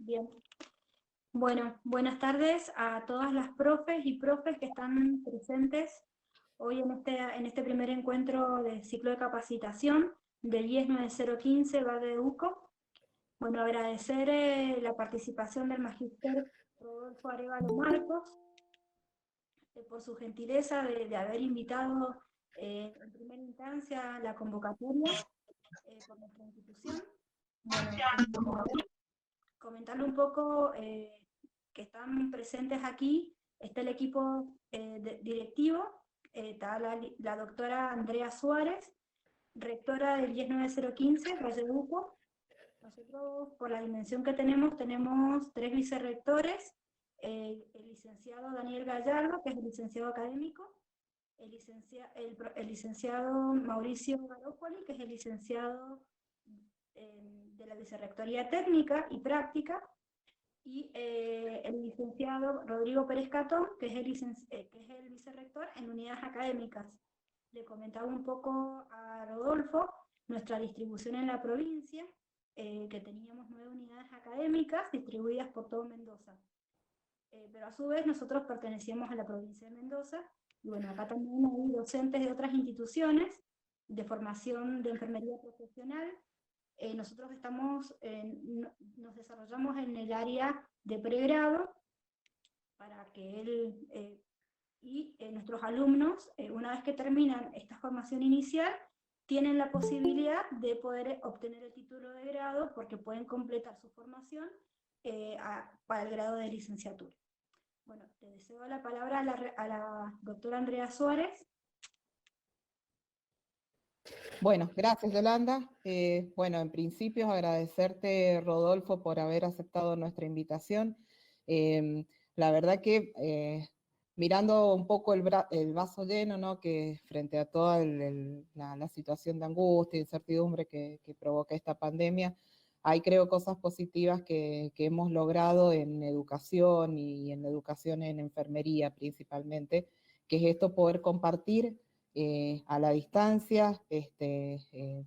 Bien. Bueno, buenas tardes a todas las profes y profes que están presentes hoy en este primer encuentro de ciclo de capacitación del IES 9015 de UCO. Bueno, agradecer la participación del magíster Rodolfo Arévalo Marcos por su gentileza de haber invitado en primera instancia la convocatoria por nuestra institución. Bueno, comentarle un poco que están presentes aquí, está el equipo directivo, está la doctora Andrea Suárez, rectora del IES 9015, Vallebuco. Nosotros, por la dimensión que tenemos 3 vicerrectores, el licenciado Daniel Gallardo, que es el licenciado académico, el licenciado Mauricio Garópoli, que es el licenciado de la Vicerrectoría Técnica y Práctica, y el licenciado Rodrigo Pérez Catón, que es el vicerrector en unidades académicas. Le comentaba un poco a Rodolfo nuestra distribución en la provincia, que teníamos 9 unidades académicas distribuidas por todo Mendoza. Pero a su vez nosotros pertenecíamos a la provincia de Mendoza, y bueno, acá también hay docentes de otras instituciones de formación de enfermería profesional. Nosotros nos desarrollamos en el área de pregrado para que nuestros alumnos, una vez que terminan esta formación inicial, tienen la posibilidad de poder obtener el título de grado porque pueden completar su formación para el grado de licenciatura. Bueno, te deseo la palabra a la doctora Andrea Suárez. Bueno, gracias Yolanda. Bueno, en principio agradecerte, Rodolfo, por haber aceptado nuestra invitación. La verdad que mirando un poco el vaso lleno, ¿no? Que frente a toda la situación de angustia e incertidumbre que provoca esta pandemia, hay creo cosas positivas que hemos logrado en educación y en educación en enfermería principalmente, que es esto, poder compartir a la distancia,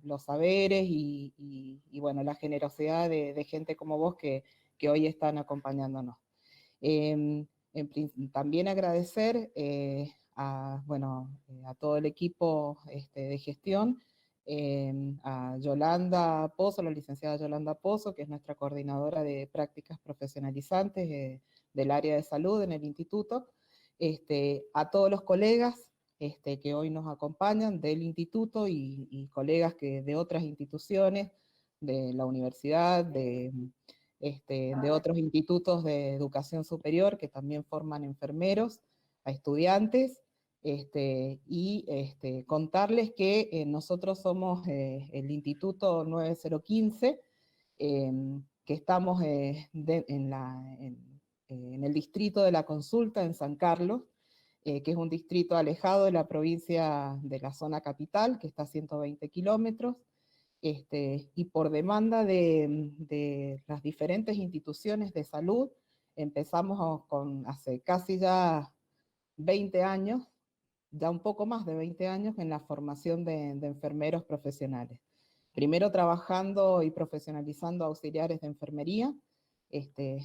los saberes y bueno, la generosidad de gente como vos que hoy están acompañándonos. También agradecer a todo el equipo de gestión, a Yolanda Pozo, la licenciada Yolanda Pozo, que es nuestra coordinadora de prácticas profesionalizantes del área de salud en el instituto, a todos los colegas que hoy nos acompañan del instituto y colegas de otras instituciones, de la universidad, de otros institutos de educación superior que también forman enfermeros, a estudiantes, contarles que nosotros somos el Instituto 9015, que estamos en el distrito de La Consulta, en San Carlos, que es un distrito alejado de la provincia de la zona capital, que está a 120 kilómetros, y por demanda de las diferentes instituciones de salud, empezamos hace casi ya 20 años, ya un poco más de 20 años, en la formación de enfermeros profesionales. Primero trabajando y profesionalizando auxiliares de enfermería,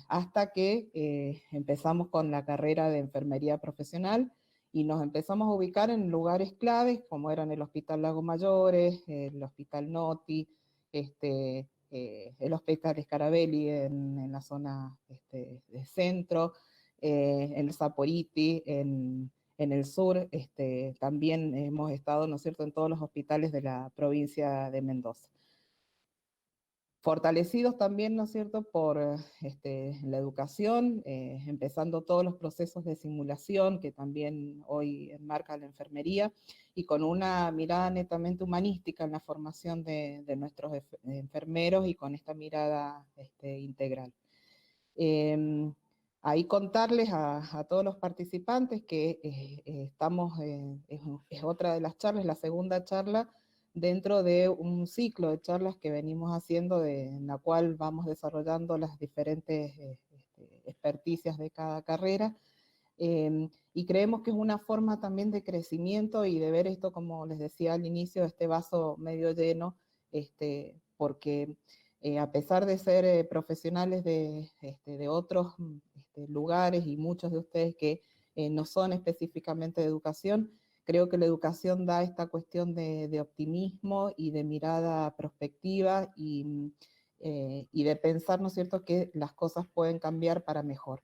hasta que empezamos con la carrera de enfermería profesional y nos empezamos a ubicar en lugares claves como eran el Hospital Lago Mayores, el Hospital Noti, el Hospital Scarabelli en la zona de centro, en Saporiti, en el sur. También hemos estado, ¿no es cierto?, en todos los hospitales de la provincia de Mendoza. Fortalecidos también, ¿no es cierto?, por la educación, empezando todos los procesos de simulación que también hoy enmarca la enfermería, y con una mirada netamente humanística en la formación de nuestros enfermeros y con esta mirada integral. Ahí contarles a todos los participantes que es otra de las charlas, la segunda charla, dentro de un ciclo de charlas que venimos haciendo, en la cual vamos desarrollando las diferentes experticias de cada carrera, y creemos que es una forma también de crecimiento y de ver esto, como les decía al inicio, este vaso medio lleno, porque A pesar de ser profesionales de otros lugares y muchos de ustedes que no son específicamente de educación, creo que la educación da esta cuestión de optimismo y de mirada prospectiva y de pensar, ¿no es cierto?, que las cosas pueden cambiar para mejor.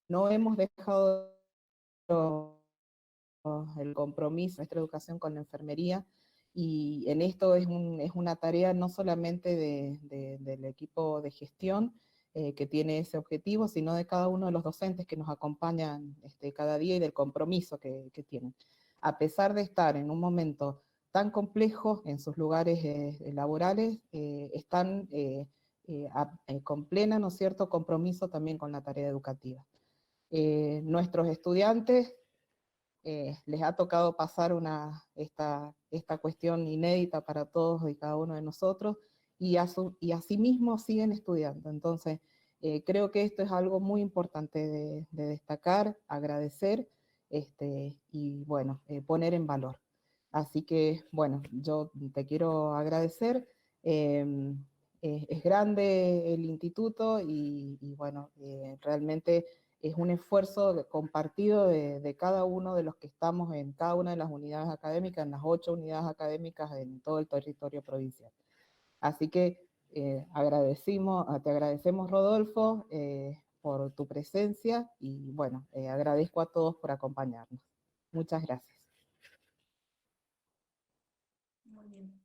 No hemos dejado el compromiso de nuestra educación con la enfermería, y en esto es una tarea no solamente del equipo de gestión que tiene ese objetivo, sino de cada uno de los docentes que nos acompañan cada día y del compromiso que tienen. A pesar de estar en un momento tan complejo en sus lugares laborales, están con plena, ¿no es cierto?, compromiso también con la tarea educativa. Nuestros estudiantes les ha tocado pasar esta cuestión inédita para todos y cada uno de nosotros, y asimismo siguen estudiando. Entonces, creo que esto es algo muy importante de destacar, agradecer, y bueno, poner en valor. Así que, bueno, yo te quiero agradecer. Es grande el instituto y bueno, realmente es un esfuerzo compartido de cada uno de los que estamos en cada una de las unidades académicas, en las 8 unidades académicas en todo el territorio provincial. Así que te agradecemos, Rodolfo, por tu presencia, y bueno, agradezco a todos por acompañarnos. Muchas gracias. Muy bien.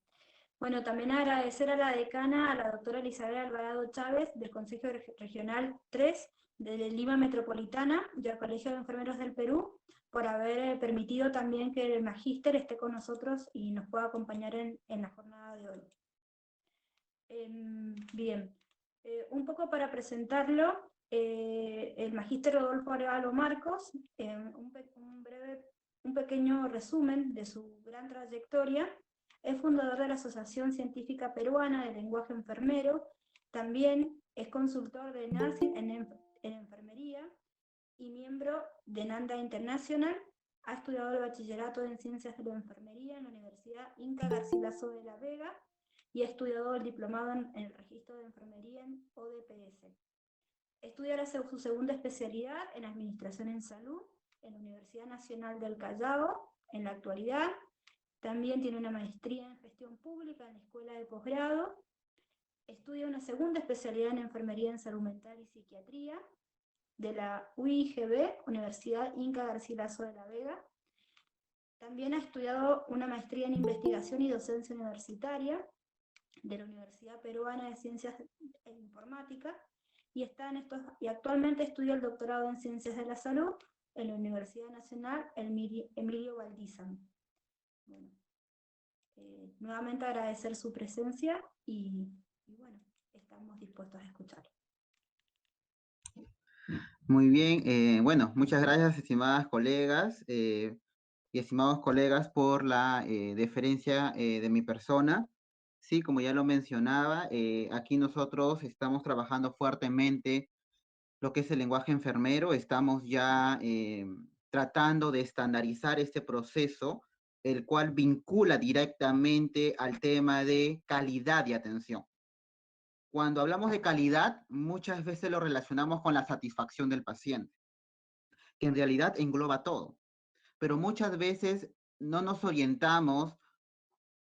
Bueno, también agradecer a la decana, a la doctora Elizabeth Alvarado Chávez, del Consejo Regional 3 de Lima Metropolitana y al Colegio de Enfermeros del Perú, por haber permitido también que el magíster esté con nosotros y nos pueda acompañar en la jornada de hoy. Bien, un poco para presentarlo, el magíster Rodolfo Arevalo Marcos, un pequeño resumen de su gran trayectoria. Es fundador de la Asociación Científica Peruana de Lenguaje Enfermero, también es consultor de NARCI en enfermería y miembro de NANDA International. Ha estudiado el bachillerato en Ciencias de la Enfermería en la Universidad Inca Garcilaso de la Vega y ha estudiado el diplomado en el registro de enfermería en ODPS. Estudia su segunda especialidad en Administración en Salud en la Universidad Nacional del Callao en la actualidad. También tiene una maestría en Gestión Pública en la Escuela de Posgrado. Estudia una segunda especialidad en Enfermería en Salud Mental y Psiquiatría de la UIGB, Universidad Inca Garcilaso de la Vega. También ha estudiado una maestría en Investigación y Docencia Universitaria de la Universidad Peruana de Ciencias e Informática y actualmente estudia el doctorado en Ciencias de la Salud en la Universidad Nacional Emilio Valdizán. Bueno, nuevamente agradecer su presencia y bueno, estamos dispuestos a escuchar. Muy bien, bueno, muchas gracias, estimadas colegas y estimados colegas, por la deferencia de mi persona. Sí, como ya lo mencionaba, aquí nosotros estamos trabajando fuertemente lo que es el lenguaje enfermero. Estamos ya tratando de estandarizar este proceso, el cual vincula directamente al tema de calidad de atención. Cuando hablamos de calidad, muchas veces lo relacionamos con la satisfacción del paciente, que en realidad engloba todo. Pero muchas veces no nos orientamos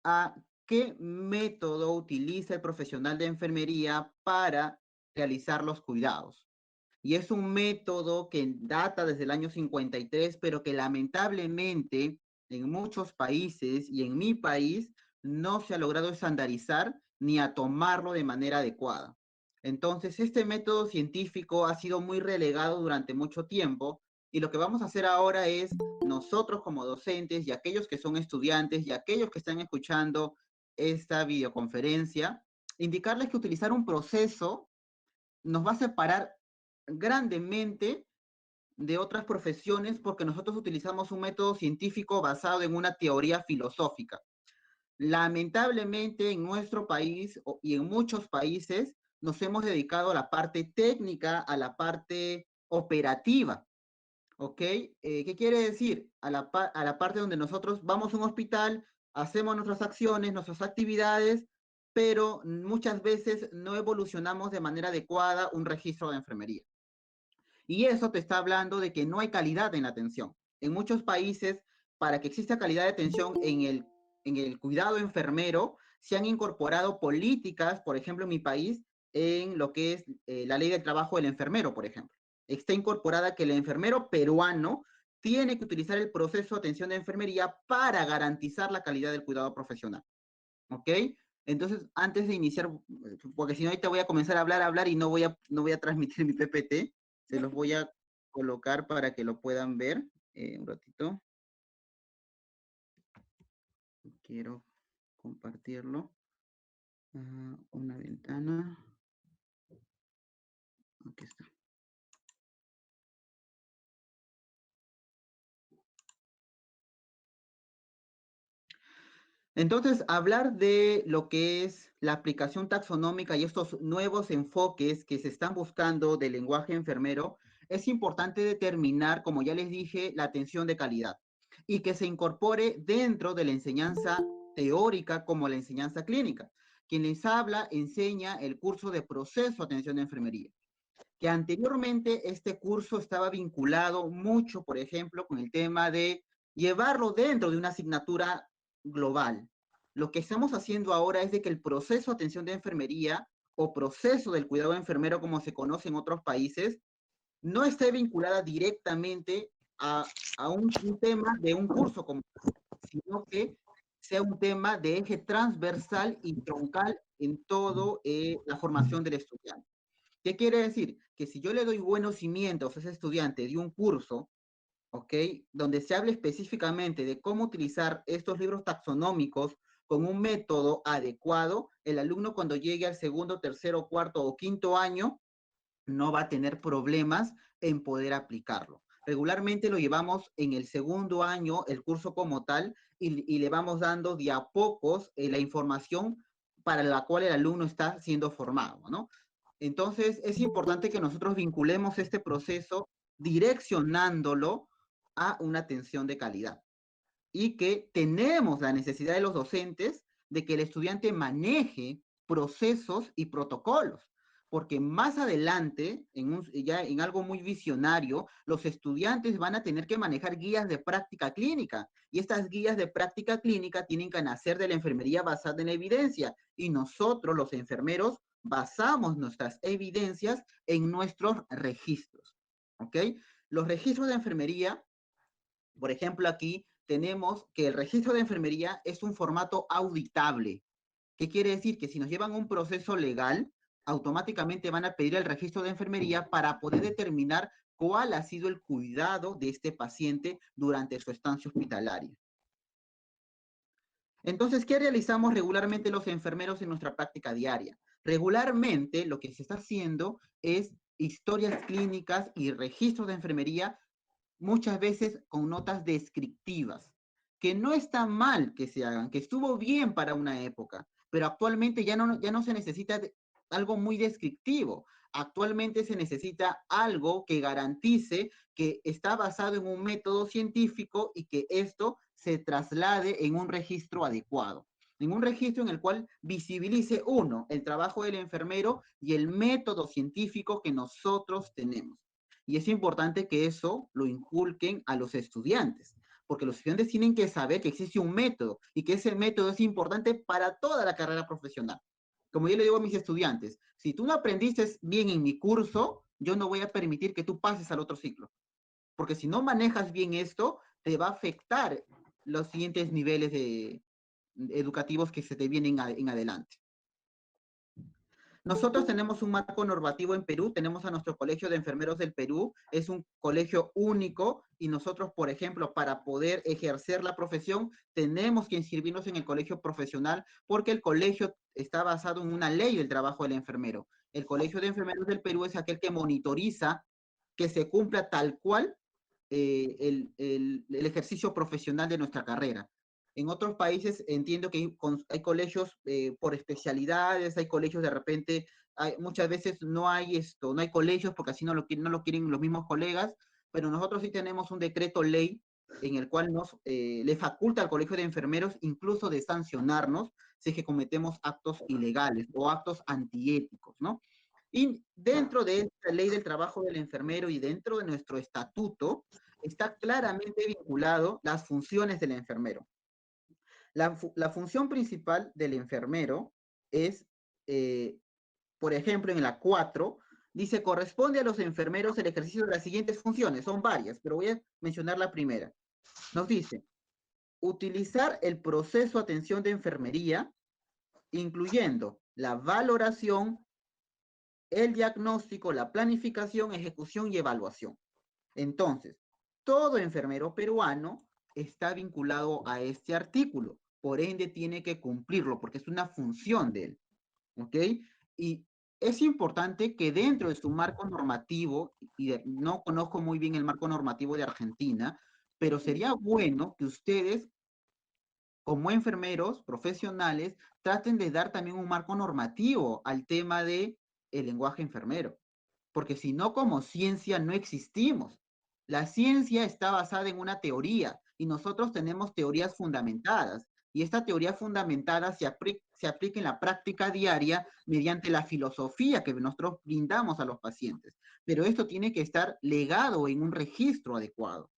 a qué método utiliza el profesional de enfermería para realizar los cuidados. Y es un método que data desde el año 53, pero que lamentablemente en muchos países y en mi país no se ha logrado estandarizar ni a tomarlo de manera adecuada. Entonces, este método científico ha sido muy relegado durante mucho tiempo, y lo que vamos a hacer ahora es, nosotros como docentes y aquellos que son estudiantes y aquellos que están escuchando esta videoconferencia, indicarles que utilizar un proceso nos va a separar grandemente de otras profesiones, porque nosotros utilizamos un método científico basado en una teoría filosófica. Lamentablemente en nuestro país y en muchos países nos hemos dedicado a la parte técnica, a la parte operativa. ¿Ok? ¿Qué quiere decir? A la parte donde nosotros vamos a un hospital, hacemos nuestras acciones, nuestras actividades, pero muchas veces no evolucionamos de manera adecuada un registro de enfermería. Y eso te está hablando de que no hay calidad en la atención. En muchos países, para que exista calidad de atención en el cuidado enfermero, se han incorporado políticas, por ejemplo, en mi país, en lo que es la ley del trabajo del enfermero, por ejemplo. Está incorporada que el enfermero peruano tiene que utilizar el proceso de atención de enfermería para garantizar la calidad del cuidado profesional. ¿Ok? Entonces, antes de iniciar, porque si no ahorita voy a comenzar a hablar y no voy a transmitir mi PPT, se los voy a colocar para que lo puedan ver. Un ratito. Quiero compartirlo. Una ventana. Aquí está. Entonces, hablar de lo que es la aplicación taxonómica y estos nuevos enfoques que se están buscando del lenguaje enfermero, es importante determinar, como ya les dije, la atención de calidad y que se incorpore dentro de la enseñanza teórica como la enseñanza clínica. Quien les habla enseña el curso de proceso de atención de enfermería, que anteriormente este curso estaba vinculado mucho, por ejemplo, con el tema de llevarlo dentro de una asignatura global. Lo que estamos haciendo ahora es de que el proceso de atención de enfermería o proceso del cuidado enfermero, como se conoce en otros países, no esté vinculada directamente a un tema de un curso, como, sino que sea un tema de eje transversal y troncal en todo la formación del estudiante. ¿Qué quiere decir? Que si yo le doy buenos cimientos a ese estudiante de un curso, ¿ok? Donde se hable específicamente de cómo utilizar estos libros taxonómicos con un método adecuado, el alumno cuando llegue al segundo, tercero, cuarto o quinto año no va a tener problemas en poder aplicarlo. Regularmente lo llevamos en el segundo año, el curso como tal, y le vamos dando de a pocos la información para la cual el alumno está siendo formado, ¿no? Entonces, es importante que nosotros vinculemos este proceso direccionándolo a una atención de calidad y que tenemos la necesidad de los docentes de que el estudiante maneje procesos y protocolos, porque más adelante, ya en algo muy visionario, los estudiantes van a tener que manejar guías de práctica clínica, y estas guías de práctica clínica tienen que nacer de la enfermería basada en evidencia, y nosotros, los enfermeros, basamos nuestras evidencias en nuestros registros, ¿ok? Los registros de enfermería, por ejemplo, aquí tenemos que el registro de enfermería es un formato auditable. ¿Qué quiere decir? Que si nos llevan un proceso legal, automáticamente van a pedir el registro de enfermería para poder determinar cuál ha sido el cuidado de este paciente durante su estancia hospitalaria. Entonces, ¿qué realizamos regularmente los enfermeros en nuestra práctica diaria? Regularmente lo que se está haciendo es historias clínicas y registros de enfermería, muchas veces con notas descriptivas, que no está mal que se hagan, que estuvo bien para una época, pero actualmente ya no se necesita algo muy descriptivo. Actualmente se necesita algo que garantice que está basado en un método científico y que esto se traslade en un registro adecuado. En un registro en el cual visibilice, uno, el trabajo del enfermero y el método científico que nosotros tenemos. Y es importante que eso lo inculquen a los estudiantes, porque los estudiantes tienen que saber que existe un método y que ese método es importante para toda la carrera profesional. Como yo le digo a mis estudiantes, si tú no aprendiste bien en mi curso, yo no voy a permitir que tú pases al otro ciclo, porque si no manejas bien esto, te va a afectar los siguientes niveles educativos que se te vienen en adelante. Nosotros tenemos un marco normativo en Perú, tenemos a nuestro Colegio de Enfermeros del Perú, es un colegio único y nosotros, por ejemplo, para poder ejercer la profesión, tenemos que inscribirnos en el colegio profesional porque el colegio está basado en una ley del trabajo del enfermero. El Colegio de Enfermeros del Perú es aquel que monitoriza que se cumpla tal cual el ejercicio profesional de nuestra carrera. En otros países entiendo que hay colegios por especialidades, hay colegios de repente, muchas veces no hay colegios porque así no lo quieren los mismos colegas, pero nosotros sí tenemos un decreto ley en el cual le faculta al Colegio de Enfermeros incluso de sancionarnos si es que cometemos actos ilegales o actos antiéticos, ¿no? Y dentro de esta ley del trabajo del enfermero y dentro de nuestro estatuto, está claramente vinculado las funciones del enfermero. La función principal del enfermero es, por ejemplo, en la 4, dice, corresponde a los enfermeros el ejercicio de las siguientes funciones. Son varias, pero voy a mencionar la primera. Nos dice, utilizar el proceso de atención de enfermería, incluyendo la valoración, el diagnóstico, la planificación, ejecución y evaluación. Entonces, todo enfermero peruano está vinculado a este artículo, por ende tiene que cumplirlo, porque es una función de él, ¿ok? Y es importante que dentro de su marco normativo, y no conozco muy bien el marco normativo de Argentina, pero sería bueno que ustedes, como enfermeros profesionales, traten de dar también un marco normativo al tema de el lenguaje enfermero, porque si no, como ciencia no existimos. La ciencia está basada en una teoría y nosotros tenemos teorías fundamentadas y esta teoría fundamentada se aplica en la práctica diaria mediante la filosofía que nosotros brindamos a los pacientes. Pero esto tiene que estar legado en un registro adecuado.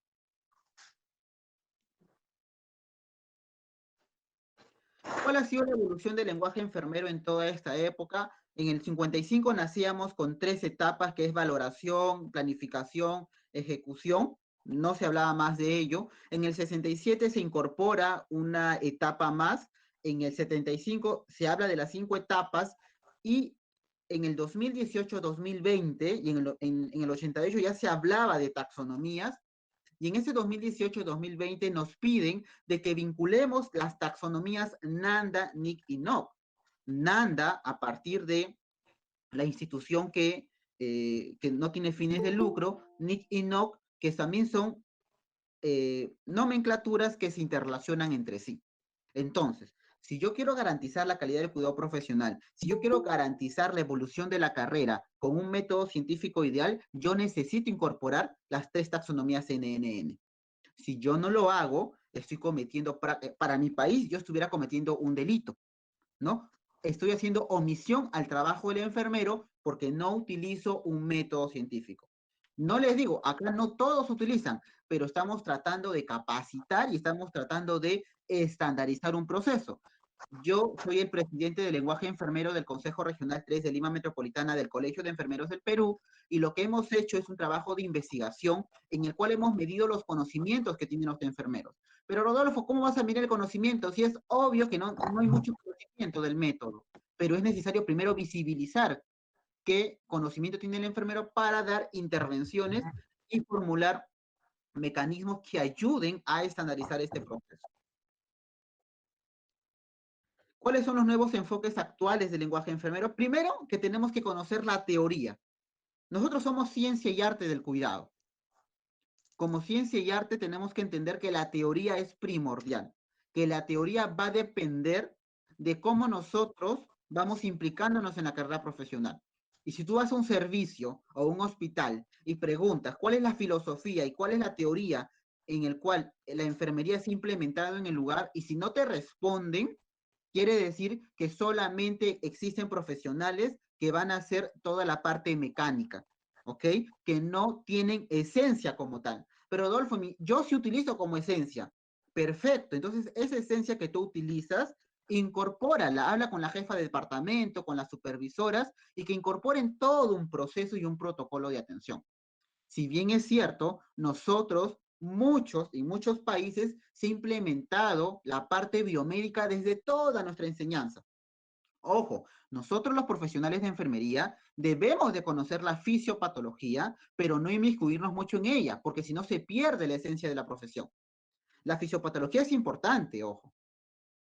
¿Cuál ha sido la evolución del lenguaje enfermero en toda esta época? En el 55 nacíamos con 3 etapas, que es valoración, planificación, ejecución. No se hablaba más de ello. En el 67 se incorpora una etapa más. En el 75 se habla de las 5 etapas y en el 2018-2020 y en el 88 ya se hablaba de taxonomías. Y en ese 2018-2020 nos piden de que vinculemos las taxonomías NANDA, NIC y NOC. NANDA, a partir de la institución que no tiene fines de lucro, NIC y NOC, que también son nomenclaturas que se interrelacionan entre sí. Entonces, si yo quiero garantizar la calidad del cuidado profesional, si yo quiero garantizar la evolución de la carrera con un método científico ideal, yo necesito incorporar las 3 taxonomías NNN. Si yo no lo hago, estoy cometiendo, para mi país, yo estuviera cometiendo un delito, ¿no? Estoy haciendo omisión al trabajo del enfermero porque no utilizo un método científico. No les digo, acá no todos utilizan, pero estamos tratando de capacitar y estamos tratando de estandarizar un proceso. Yo soy el presidente del lenguaje enfermero del Consejo Regional 3 de Lima Metropolitana del Colegio de Enfermeros del Perú y lo que hemos hecho es un trabajo de investigación en el cual hemos medido los conocimientos que tienen los enfermeros. Pero Rodolfo, ¿cómo vas a medir el conocimiento? Si es obvio que no hay mucho conocimiento del método, pero es necesario primero visibilizar qué conocimiento tiene el enfermero para dar intervenciones y formular mecanismos que ayuden a estandarizar este proceso. ¿Cuáles son los nuevos enfoques actuales del lenguaje enfermero? Primero, que tenemos que conocer la teoría. Nosotros somos ciencia y arte del cuidado. Como ciencia y arte tenemos que entender que la teoría es primordial, que la teoría va a depender de cómo nosotros vamos implicándonos en la carrera profesional. Y si tú vas a un servicio o un hospital y preguntas cuál es la filosofía y cuál es la teoría en el cual la enfermería se ha implementado en el lugar, y si no te responden, quiere decir que solamente existen profesionales que van a hacer toda la parte mecánica, ¿ok? Que no tienen esencia como tal. Pero Adolfo, yo sí utilizo como esencia. Perfecto, entonces esa esencia que tú utilizas, incorpórala, habla con la jefa de departamento, con las supervisoras, y que incorporen todo un proceso y un protocolo de atención. Si bien es cierto, nosotros, muchos países, se ha implementado la parte biomédica desde toda nuestra enseñanza. Ojo, nosotros los profesionales de enfermería debemos de conocer la fisiopatología, pero no inmiscuirnos mucho en ella, porque si no se pierde la esencia de la profesión. La fisiopatología es importante, ojo,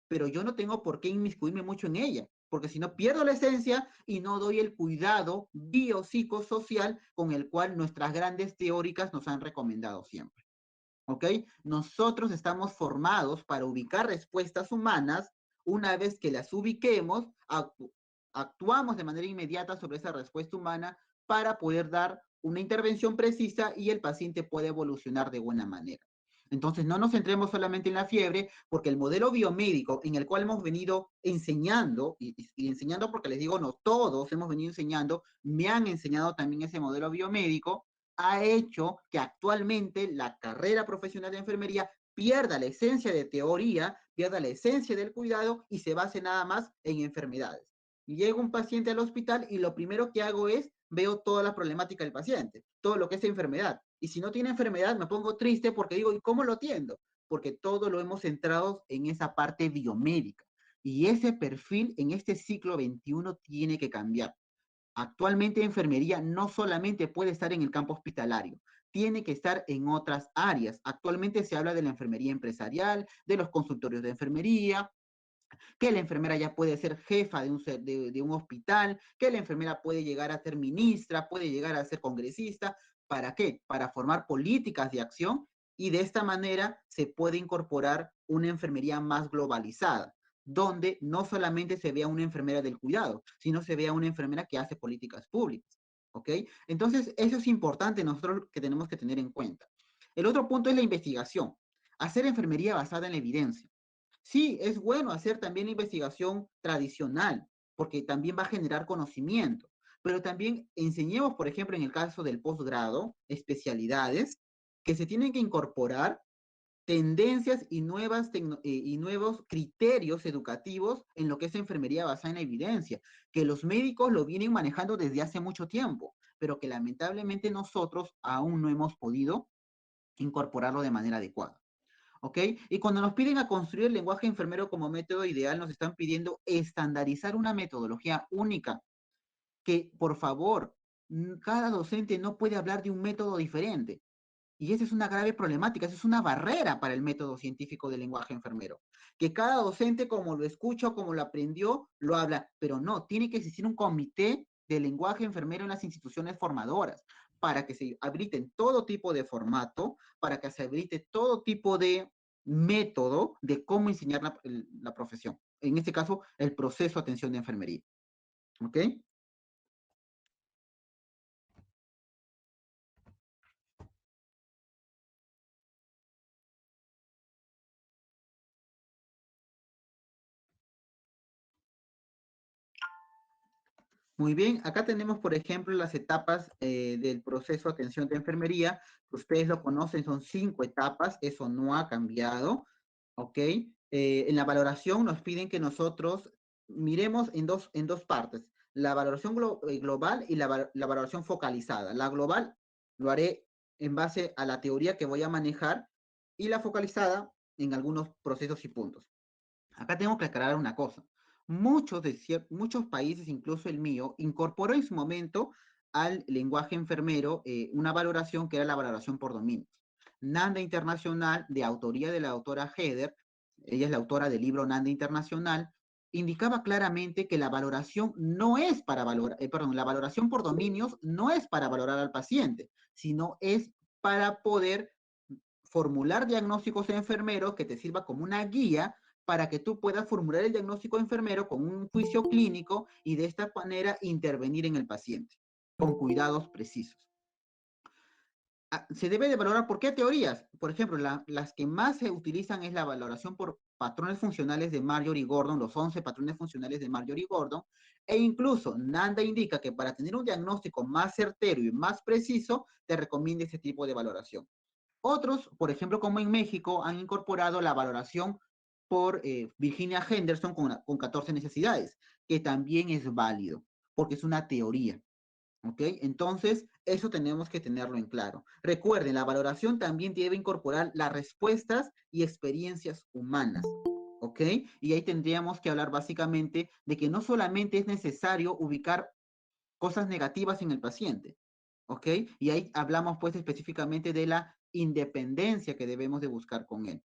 pero yo no tengo por qué inmiscuirme mucho en ella, porque si no pierdo la esencia y no doy el cuidado biopsicosocial con el cual nuestras grandes teóricas nos han recomendado siempre. ¿Ok? Nosotros estamos formados para ubicar respuestas humanas. Una vez que las ubiquemos, actuamos de manera inmediata sobre esa respuesta humana para poder dar una intervención precisa y el paciente puede evolucionar de buena manera. Entonces, no nos centremos solamente en la fiebre, porque el modelo biomédico en el cual hemos venido enseñando, y enseñando porque les digo, no todos hemos venido enseñando, me han enseñado también ese modelo biomédico, ha hecho que actualmente la carrera profesional de enfermería pierda la esencia de teoría, pierda la esencia del cuidado y se base nada más en enfermedades. Llega un paciente al hospital y lo primero que hago es veo toda la problemática del paciente, todo lo que es enfermedad. Y si no tiene enfermedad, me pongo triste porque digo, ¿y cómo lo atiendo? Porque todo lo hemos centrado en esa parte biomédica. Y ese perfil en este siglo XXI tiene que cambiar. Actualmente enfermería no solamente puede estar en el campo hospitalario, tiene que estar en otras áreas. Actualmente se habla de la enfermería empresarial, de los consultorios de enfermería, que la enfermera ya puede ser jefa de un hospital, que la enfermera puede llegar a ser ministra, puede llegar a ser congresista. ¿Para qué? Para formar políticas de acción y de esta manera se puede incorporar una enfermería más globalizada, donde no solamente se vea una enfermera del cuidado, sino se vea una enfermera que hace políticas públicas. ¿Ok? Entonces, eso es importante nosotros que tenemos que tener en cuenta. El otro punto es la investigación. Hacer enfermería basada en la evidencia. Sí, es bueno hacer también investigación tradicional, porque también va a generar conocimiento, pero también enseñemos, por ejemplo, en el caso del posgrado, especialidades que se tienen que incorporar tendencias y nuevos criterios educativos en lo que es enfermería basada en evidencia, que los médicos lo vienen manejando desde hace mucho tiempo, pero que lamentablemente nosotros aún no hemos podido incorporarlo de manera adecuada. ¿Ok? Y cuando nos piden a construir el lenguaje enfermero como método ideal, nos están pidiendo estandarizar una metodología única, que por favor, cada docente no puede hablar de un método diferente. Y esa es una grave problemática, esa es una barrera para el método científico del lenguaje enfermero. Que cada docente, como lo escucha, como lo aprendió, lo habla, pero no, tiene que existir un comité de lenguaje enfermero en las instituciones formadoras para que se habiliten todo tipo de formato, para que se habilite todo tipo de método de cómo enseñar la profesión. En este caso, el proceso de atención de enfermería. ¿Ok? Muy bien, acá tenemos, por ejemplo, las etapas del proceso de atención de enfermería. Ustedes lo conocen, son 5 etapas, eso no ha cambiado, ¿ok? En la valoración nos piden que nosotros miremos en dos partes, la valoración global y la valoración focalizada. La global lo haré en base a la teoría que voy a manejar y la focalizada en algunos procesos y puntos. Acá tengo que aclarar una cosa. Muchos países, incluso el mío, incorporó en su momento al lenguaje enfermero una valoración que era la valoración por dominios. Nanda Internacional, de autoría de la autora Heather, ella es la autora del libro Nanda Internacional, indicaba claramente que la valoración no es para valorar, perdón, la valoración por dominios no es para valorar al paciente, sino es para poder formular diagnósticos enfermeros que te sirva como una guía para que tú puedas formular el diagnóstico enfermero con un juicio clínico y de esta manera intervenir en el paciente con cuidados precisos. Se debe de valorar por qué teorías. Por ejemplo, las que más se utilizan es la valoración por patrones funcionales de Marjorie Gordon, los 11 patrones funcionales de Marjorie Gordon, e incluso Nanda indica que para tener un diagnóstico más certero y más preciso, te recomienda este tipo de valoración. Otros, por ejemplo, como en México, han incorporado la valoración por Virginia Henderson con 14 necesidades, que también es válido, porque es una teoría. ¿Ok? Entonces, eso tenemos que tenerlo en claro. Recuerden, la valoración también debe incorporar las respuestas y experiencias humanas. ¿Ok? Y ahí tendríamos que hablar básicamente de que no solamente es necesario ubicar cosas negativas en el paciente. ¿Ok? Y ahí hablamos pues específicamente de la independencia que debemos de buscar con él.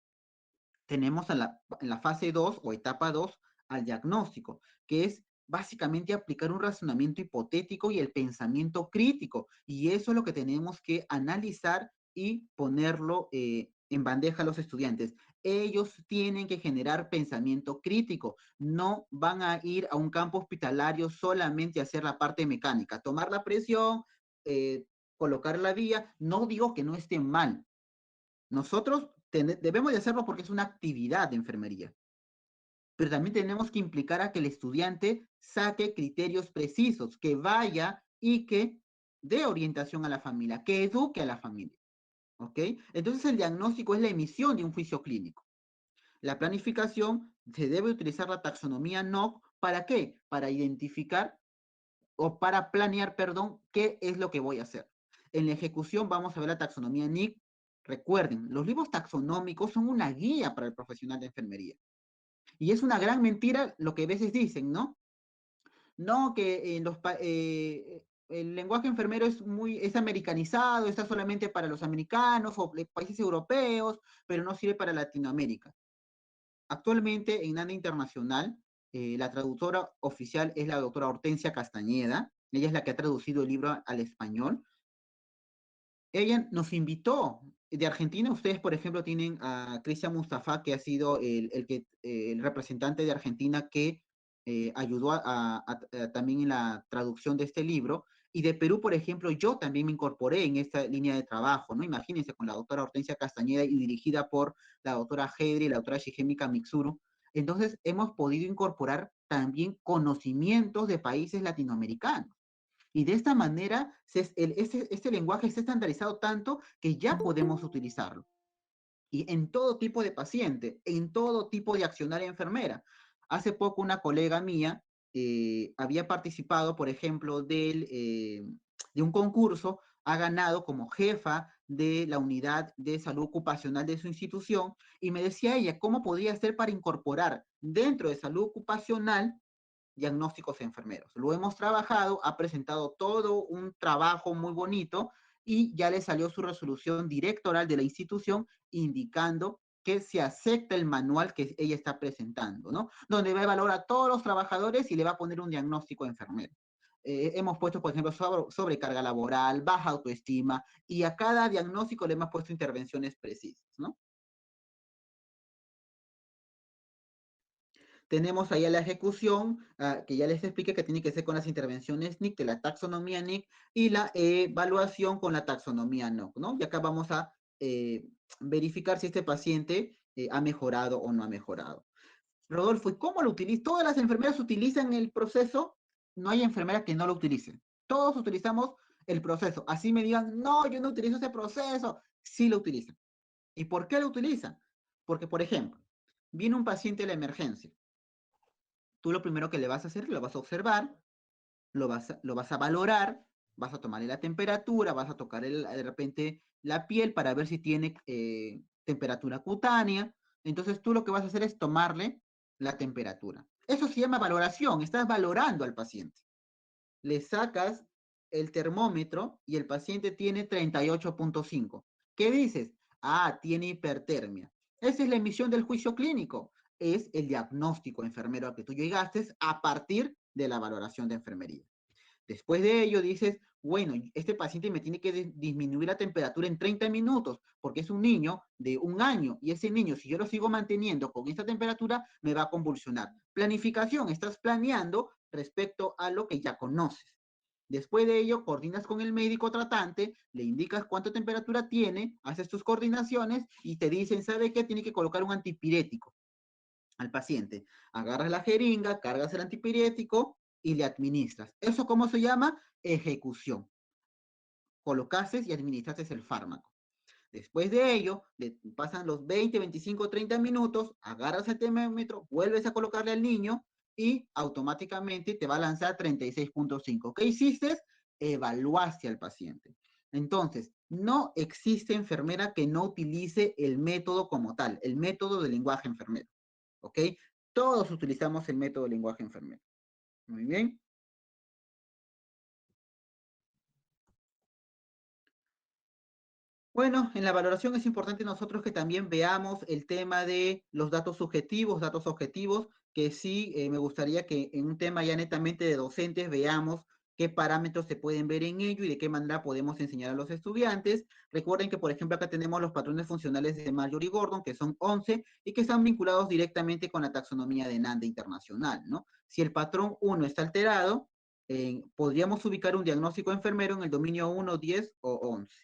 Tenemos en la fase 2 o etapa 2 al diagnóstico, que es básicamente aplicar un razonamiento hipotético y el pensamiento crítico. Y eso es lo que tenemos que analizar y ponerlo en bandeja a los estudiantes. Ellos tienen que generar pensamiento crítico. No van a ir a un campo hospitalario solamente a hacer la parte mecánica, tomar la presión, colocar la vía. No digo que no esté mal. Nosotros debemos de hacerlo porque es una actividad de enfermería. Pero también tenemos que implicar a que el estudiante saque criterios precisos, que vaya y que dé orientación a la familia, que eduque a la familia. ¿Ok? Entonces el diagnóstico es la emisión de un juicio clínico. La planificación se debe utilizar la taxonomía NOC, ¿para qué? Para identificar o para planear, perdón, qué es lo que voy a hacer. En la ejecución vamos a ver la taxonomía NIC. Recuerden, los libros taxonómicos son una guía para el profesional de enfermería. Y es una gran mentira lo que a veces dicen, ¿no? No, que el lenguaje enfermero es americanizado, está solamente para los americanos o países europeos, pero no sirve para Latinoamérica. Actualmente en NAND Internacional, la traductora oficial es la doctora Hortensia Castañeda. Ella es la que ha traducido el libro al español. Ella nos invitó de Argentina. Ustedes, por ejemplo, tienen a Cristian Mustafa, que ha sido el representante de Argentina que ayudó también en la traducción de este libro. Y de Perú, por ejemplo, yo también me incorporé en esta línea de trabajo, ¿no? Imagínense, con la doctora Hortensia Castañeda y dirigida por la doctora Hedri y la doctora Shigemi Mitsuru. Entonces, hemos podido incorporar también conocimientos de países latinoamericanos. Y de esta manera, este lenguaje está estandarizado tanto que ya podemos utilizarlo. Y en todo tipo de paciente, en todo tipo de accionaria enfermera. Hace poco una colega mía había participado, por ejemplo, de un concurso, ha ganado como jefa de la unidad de salud ocupacional de su institución, y me decía ella cómo podría hacer para incorporar dentro de salud ocupacional diagnósticos enfermeros. Lo hemos trabajado, ha presentado todo un trabajo muy bonito y ya le salió su resolución directoral de la institución indicando que se acepta el manual que ella está presentando, ¿no? Donde va a evaluar a todos los trabajadores y le va a poner un diagnóstico enfermero. Hemos puesto, por ejemplo, sobrecarga laboral, baja autoestima, y a cada diagnóstico le hemos puesto intervenciones precisas, ¿no? Tenemos ahí a la ejecución, que ya les expliqué que tiene que ser con las intervenciones NIC, de la taxonomía NIC, y la evaluación con la taxonomía NOC, ¿no? Y acá vamos a verificar si este paciente ha mejorado o no ha mejorado. Rodolfo, ¿y cómo lo utiliza? ¿Todas las enfermeras utilizan el proceso? No hay enfermera que no lo utilice. Todos utilizamos el proceso. Así me digan, no, yo no utilizo ese proceso. Sí lo utilizan. ¿Y por qué lo utilizan? Porque, por ejemplo, viene un paciente a la emergencia. Tú lo primero que le vas a hacer, lo vas a observar, lo vas a valorar, vas a tomarle la temperatura, vas a tocar de repente la piel para ver si tiene temperatura cutánea. Entonces tú lo que vas a hacer es tomarle la temperatura. Eso se llama valoración, estás valorando al paciente. Le sacas el termómetro y el paciente tiene 38.5. ¿Qué dices? Ah, tiene hipertermia. Esa es la emisión del juicio clínico. Es el diagnóstico enfermero al que tú llegaste a partir de la valoración de enfermería. Después de ello dices, bueno, este paciente me tiene que disminuir la temperatura en 30 minutos porque es un niño de 1 año, y ese niño, si yo lo sigo manteniendo con esta temperatura, me va a convulsionar. Planificación, estás planeando respecto a lo que ya conoces. Después de ello, coordinas con el médico tratante, le indicas cuánta temperatura tiene, haces tus coordinaciones y te dicen, ¿sabe qué? Tiene que colocar un antipirético al paciente. Agarras la jeringa, cargas el antipirético y le administras. ¿Eso cómo se llama? Ejecución. Colocaste y administraste el fármaco. Después de ello, pasan los 20, 25, 30 minutos, agarras el termómetro, vuelves a colocarle al niño y automáticamente te va a lanzar 36.5. ¿Qué hiciste? Evaluaste al paciente. Entonces, no existe enfermera que no utilice el método como tal, el método de lenguaje enfermero. ¿Ok? Todos utilizamos el método de lenguaje enfermero. Muy bien. Bueno, en la valoración es importante nosotros que también veamos el tema de los datos subjetivos, datos objetivos, que sí me gustaría que en un tema ya netamente de docentes veamos qué parámetros se pueden ver en ello y de qué manera podemos enseñar a los estudiantes. Recuerden que, por ejemplo, acá tenemos los patrones funcionales de Marjorie Gordon, que son 11 y que están vinculados directamente con la taxonomía de NAND Internacional, ¿no? Si el patrón 1 está alterado, podríamos ubicar un diagnóstico enfermero en el dominio 1, 10 o 11.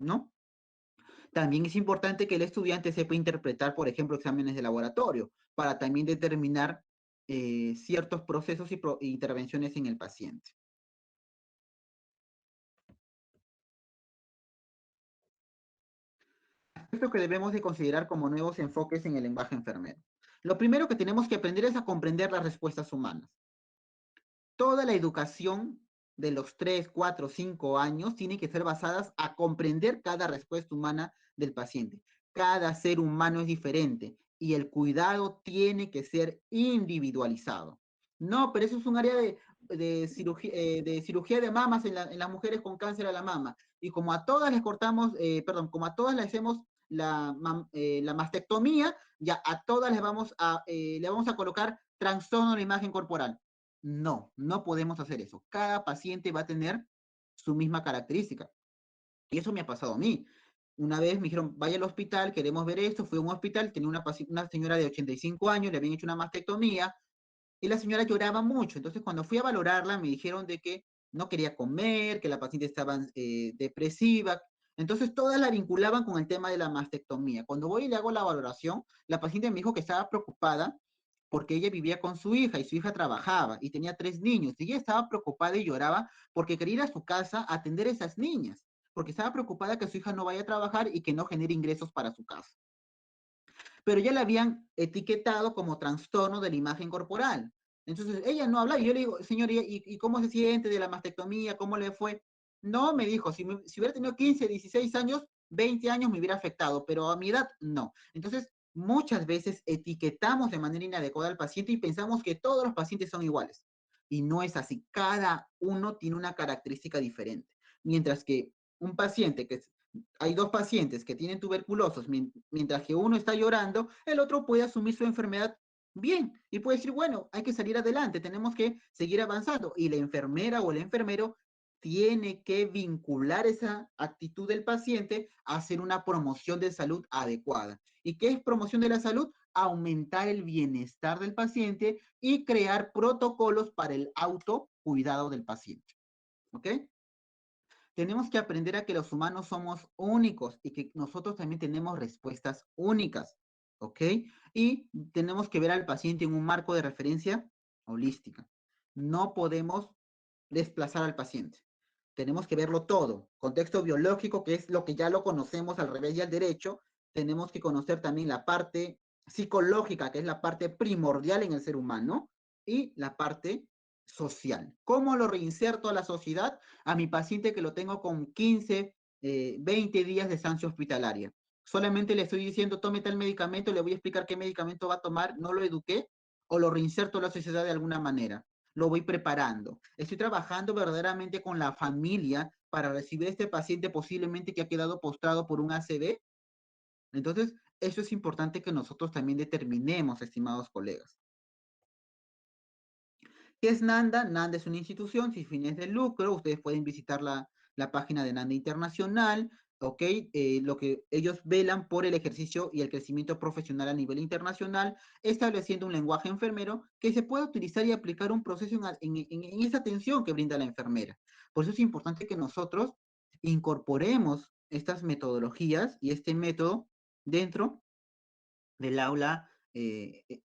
¿No? También es importante que el estudiante sepa interpretar, por ejemplo, exámenes de laboratorio, para también determinar ciertos procesos y intervenciones en el paciente. Esto que debemos de considerar como nuevos enfoques en el lenguaje enfermero. Lo primero que tenemos que aprender es a comprender las respuestas humanas. Toda la educación de los 3, 4, 5 años tiene que ser basadas a comprender cada respuesta humana del paciente. Cada ser humano es diferente y el cuidado tiene que ser individualizado. No, pero eso es un área de cirugía de mamas en las mujeres con cáncer a la mama. Y como a todas les cortamos, como a todas les hacemos la mastectomía, ya a todas le vamos a colocar trastorno de la imagen corporal. No, no podemos hacer eso. Cada paciente va a tener su misma característica. Y eso me ha pasado a mí. Una vez me dijeron, vaya al hospital, queremos ver esto. Fui a un hospital, tenía una señora de 85 años, le habían hecho una mastectomía y la señora lloraba mucho. Entonces, cuando fui a valorarla, me dijeron de que no quería comer, que la paciente estaba depresiva. Entonces, todas la vinculaban con el tema de la mastectomía. Cuando voy y le hago la valoración, la paciente me dijo que estaba preocupada porque ella vivía con su hija y su hija trabajaba y tenía 3 niños. Y ella estaba preocupada y lloraba porque quería ir a su casa a atender a esas niñas, porque estaba preocupada que su hija no vaya a trabajar y que no genere ingresos para su casa. Pero ya la habían etiquetado como trastorno de la imagen corporal. Entonces ella no habla y yo le digo, señor, ¿y cómo se siente de la mastectomía? ¿Cómo le fue? No, me dijo, si hubiera tenido 15, 16 años, 20 años me hubiera afectado, pero a mi edad no. Entonces, muchas veces etiquetamos de manera inadecuada al paciente y pensamos que todos los pacientes son iguales. Y no es así. Cada uno tiene una característica diferente. Mientras que un paciente que hay 2 pacientes que tienen tuberculosis, mientras que uno está llorando, el otro puede asumir su enfermedad bien y puede decir, bueno, hay que salir adelante, tenemos que seguir avanzando. Y la enfermera o el enfermero tiene que vincular esa actitud del paciente a hacer una promoción de salud adecuada. ¿Y qué es promoción de la salud? Aumentar el bienestar del paciente y crear protocolos para el autocuidado del paciente. ¿Ok? Tenemos que aprender a que los humanos somos únicos y que nosotros también tenemos respuestas únicas, ¿ok? Y tenemos que ver al paciente en un marco de referencia holística. No podemos desplazar al paciente. Tenemos que verlo todo. Contexto biológico, que es lo que ya lo conocemos al revés y al derecho. Tenemos que conocer también la parte psicológica, que es la parte primordial en el ser humano, y la parte social. ¿Cómo lo reinserto a la sociedad? A mi paciente que lo tengo con 15, 20 días de estancia hospitalaria. Solamente le estoy diciendo, tome tal medicamento, le voy a explicar qué medicamento va a tomar, no lo eduqué, o lo reinserto a la sociedad de alguna manera. Lo voy preparando. Estoy trabajando verdaderamente con la familia para recibir a este paciente posiblemente que ha quedado postrado por un ACV. Entonces, eso es importante que nosotros también determinemos, estimados colegas. ¿Qué es NANDA? NANDA es una institución sin fines de lucro. Ustedes pueden visitar la página de NANDA Internacional, ¿ok? Lo que ellos velan por el ejercicio y el crecimiento profesional a nivel internacional, estableciendo un lenguaje enfermero que se pueda utilizar y aplicar un proceso en esa atención que brinda la enfermera. Por eso es importante que nosotros incorporemos estas metodologías y este método dentro del aula de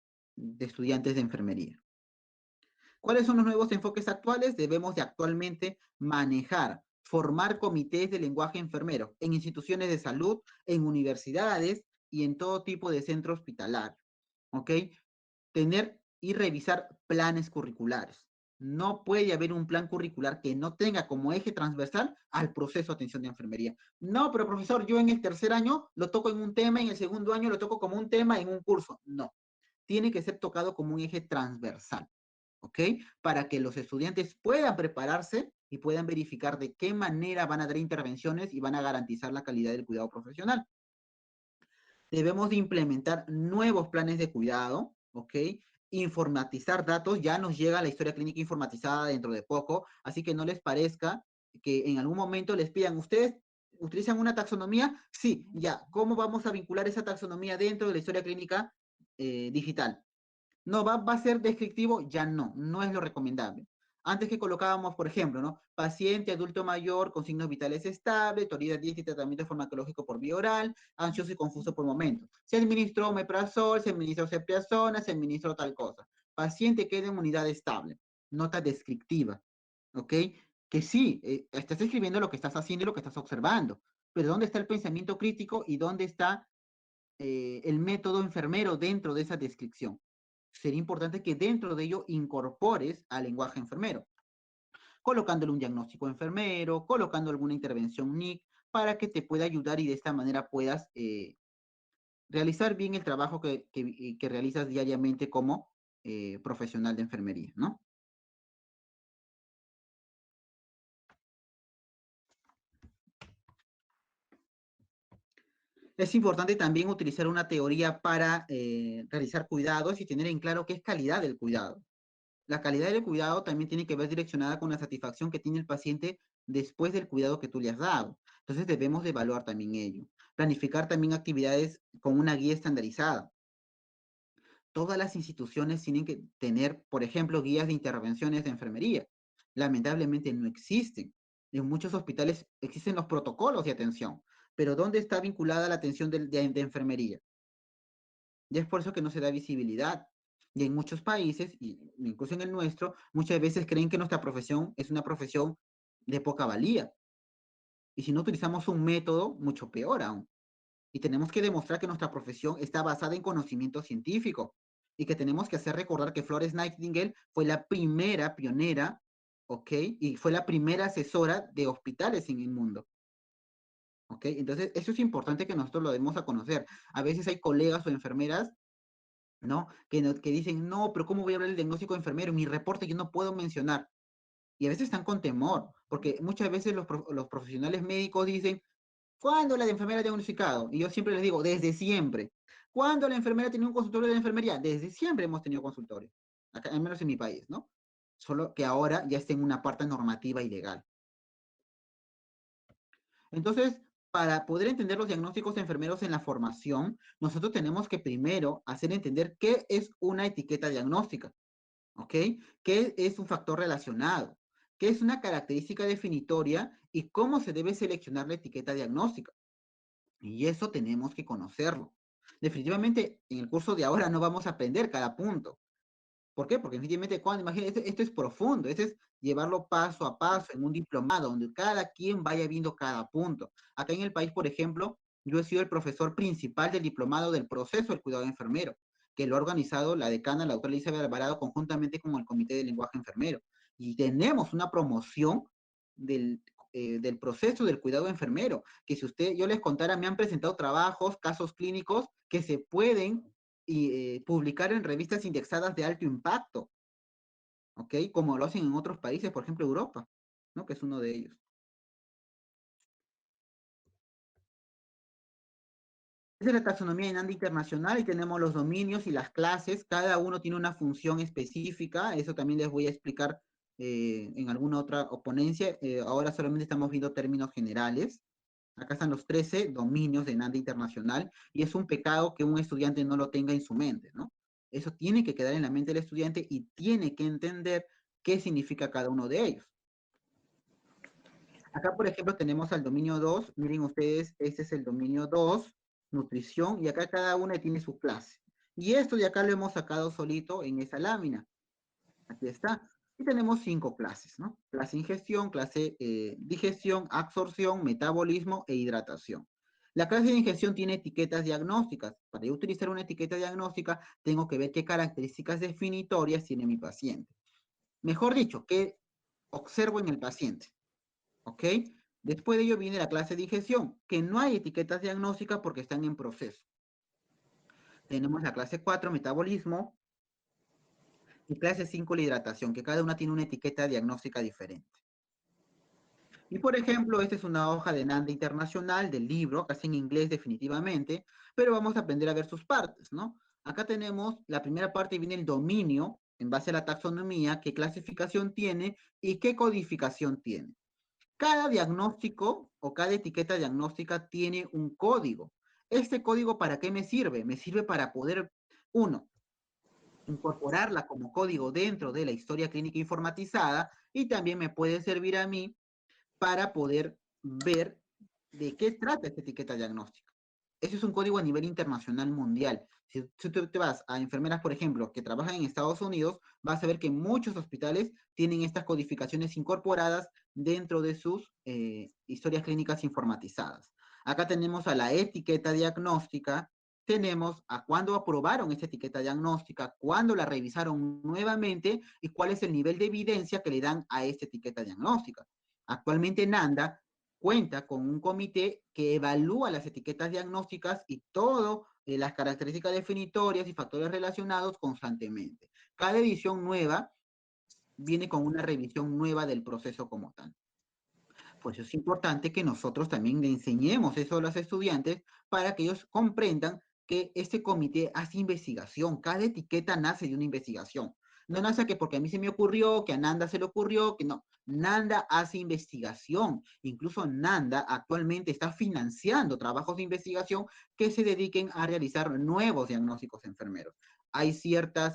estudiantes de enfermería. ¿Cuáles son los nuevos enfoques actuales? Debemos de actualmente manejar, formar comités de lenguaje enfermero en instituciones de salud, en universidades y en todo tipo de centro hospitalario. ¿Ok? Tener y revisar planes curriculares. No puede haber un plan curricular que no tenga como eje transversal al proceso de atención de enfermería. No, pero profesor, yo en el tercer año lo toco en un tema, en el segundo año lo toco como un tema en un curso. No, tiene que ser tocado como un eje transversal. ¿Ok? Para que los estudiantes puedan prepararse y puedan verificar de qué manera van a dar intervenciones y van a garantizar la calidad del cuidado profesional. Debemos de implementar nuevos planes de cuidado, ¿ok? Informatizar datos, ya nos llega la historia clínica informatizada dentro de poco, así que no les parezca que en algún momento les pidan, ¿ustedes utilizan una taxonomía? Sí, ya, ¿cómo vamos a vincular esa taxonomía dentro de la historia clínica digital? No, va a ser descriptivo, ya no es lo recomendable. Antes que colocábamos, por ejemplo, ¿no? Paciente adulto mayor con signos vitales estables, tolerabilidad dieta y tratamiento farmacológico por vía oral, ansioso y confuso por momentos. Se administró omeprazol, se administró cepiazona, se administró tal cosa. Paciente queda en unidad estable. Nota descriptiva, ¿ok? Que sí, estás escribiendo lo que estás haciendo y lo que estás observando, pero ¿dónde está el pensamiento crítico y dónde está el método enfermero dentro de esa descripción? Sería importante que dentro de ello incorpores al lenguaje enfermero, colocándole un diagnóstico enfermero, colocando alguna intervención NIC, para que te pueda ayudar y de esta manera puedas realizar bien el trabajo que realizas diariamente como profesional de enfermería, ¿no? Es importante también utilizar una teoría para realizar cuidados y tener en claro qué es calidad del cuidado. La calidad del cuidado también tiene que ver direccionada con la satisfacción que tiene el paciente después del cuidado que tú le has dado. Entonces debemos de evaluar también ello. Planificar también actividades con una guía estandarizada. Todas las instituciones tienen que tener, por ejemplo, guías de intervenciones de enfermería. Lamentablemente no existen. En muchos hospitales existen los protocolos de atención, pero ¿dónde está vinculada la atención de enfermería? Y es por eso que no se da visibilidad. Y en muchos países, incluso en el nuestro, muchas veces creen que nuestra profesión es una profesión de poca valía. Y si no utilizamos un método, mucho peor aún. Y tenemos que demostrar que nuestra profesión está basada en conocimiento científico y que tenemos que hacer recordar que Florence Nightingale fue la primera pionera, ¿ok? Y fue la primera asesora de hospitales en el mundo. ¿Ok? Entonces, eso es importante que nosotros lo demos a conocer. A veces hay colegas o enfermeras, ¿no? Que dicen, no, pero ¿cómo voy a hablar del diagnóstico de enfermero? En mi reporte yo no puedo mencionar. Y a veces están con temor, porque muchas veces los profesionales médicos dicen, ¿cuándo la enfermera ha diagnosticado? Y yo siempre les digo, desde siempre. ¿Cuándo la enfermera tiene un consultorio de la enfermería? Desde siempre hemos tenido consultorio, acá, al menos en mi país, ¿no? Solo que ahora ya está en una parte normativa y legal. Entonces, para poder entender los diagnósticos de enfermeros en la formación, nosotros tenemos que primero hacer entender qué es una etiqueta diagnóstica, ¿ok? ¿Qué es un factor relacionado? ¿Qué es una característica definitoria? Y cómo se debe seleccionar la etiqueta diagnóstica. Y eso tenemos que conocerlo. Definitivamente, en el curso de ahora no vamos a aprender cada punto. ¿Por qué? Porque definitivamente, cuando imagínate, esto es profundo, esto es llevarlo paso a paso en un diplomado, donde cada quien vaya viendo cada punto. Acá en el país, por ejemplo, yo he sido el profesor principal del diplomado del proceso del cuidado enfermero, que lo ha organizado la decana, la doctora Elizabeth Alvarado, conjuntamente con el Comité de Lenguaje Enfermero. Y tenemos una promoción del proceso del cuidado enfermero, que si yo les contara, me han presentado trabajos, casos clínicos que se pueden publicar en revistas indexadas de alto impacto, ¿ok? Como lo hacen en otros países, por ejemplo Europa, ¿no? Que es uno de ellos. Esa es la taxonomía en ANDA internacional y tenemos los dominios y las clases, cada uno tiene una función específica, eso también les voy a explicar en alguna otra ponencia, ahora solamente estamos viendo términos generales. Acá están los 13 dominios de NANDA internacional y es un pecado que un estudiante no lo tenga en su mente, ¿no? Eso tiene que quedar en la mente del estudiante y tiene que entender qué significa cada uno de ellos. Acá, por ejemplo, tenemos al dominio 2. Miren ustedes, este es el dominio 2, nutrición, y acá cada uno tiene su clase. Y esto de acá lo hemos sacado solito en esa lámina. Aquí está. Y tenemos 5 clases, ¿no? Clase ingestión, clase digestión, absorción, metabolismo e hidratación. La clase de ingestión tiene etiquetas diagnósticas. Para yo utilizar una etiqueta diagnóstica, tengo que ver qué características definitorias tiene mi paciente. Mejor dicho, qué observo en el paciente. ¿Ok? Después de ello viene la clase de ingestión, que no hay etiquetas diagnósticas porque están en proceso. Tenemos la clase 4, metabolismo, y clase 5, la hidratación, que cada una tiene una etiqueta diagnóstica diferente. Y por ejemplo, esta es una hoja de NANDA internacional del libro, casi en inglés definitivamente, pero vamos a aprender a ver sus partes, ¿no? Acá tenemos, la primera parte viene el dominio, en base a la taxonomía, qué clasificación tiene y qué codificación tiene. Cada diagnóstico o cada etiqueta diagnóstica tiene un código. ¿Este código para qué me sirve? Me sirve para poder, uno, incorporarla como código dentro de la historia clínica informatizada y también me puede servir a mí para poder ver de qué trata esta etiqueta diagnóstica. Ese es un código a nivel internacional mundial. Si tú te vas a enfermeras, por ejemplo, que trabajan en Estados Unidos, vas a ver que muchos hospitales tienen estas codificaciones incorporadas dentro de sus historias clínicas informatizadas. Acá tenemos a la etiqueta diagnóstica, tenemos a cuándo aprobaron esta etiqueta diagnóstica, cuándo la revisaron nuevamente y cuál es el nivel de evidencia que le dan a esta etiqueta diagnóstica. Actualmente NANDA cuenta con un comité que evalúa las etiquetas diagnósticas y todas las características definitorias y factores relacionados constantemente. Cada edición nueva viene con una revisión nueva del proceso como tal. Por eso es importante que nosotros también le enseñemos eso a los estudiantes para que ellos comprendan que este comité hace investigación, cada etiqueta nace de una investigación. No nace que porque a mí se me ocurrió, que a Nanda se le ocurrió, que no. Nanda hace investigación. Incluso Nanda actualmente está financiando trabajos de investigación que se dediquen a realizar nuevos diagnósticos enfermeros. Hay ciertos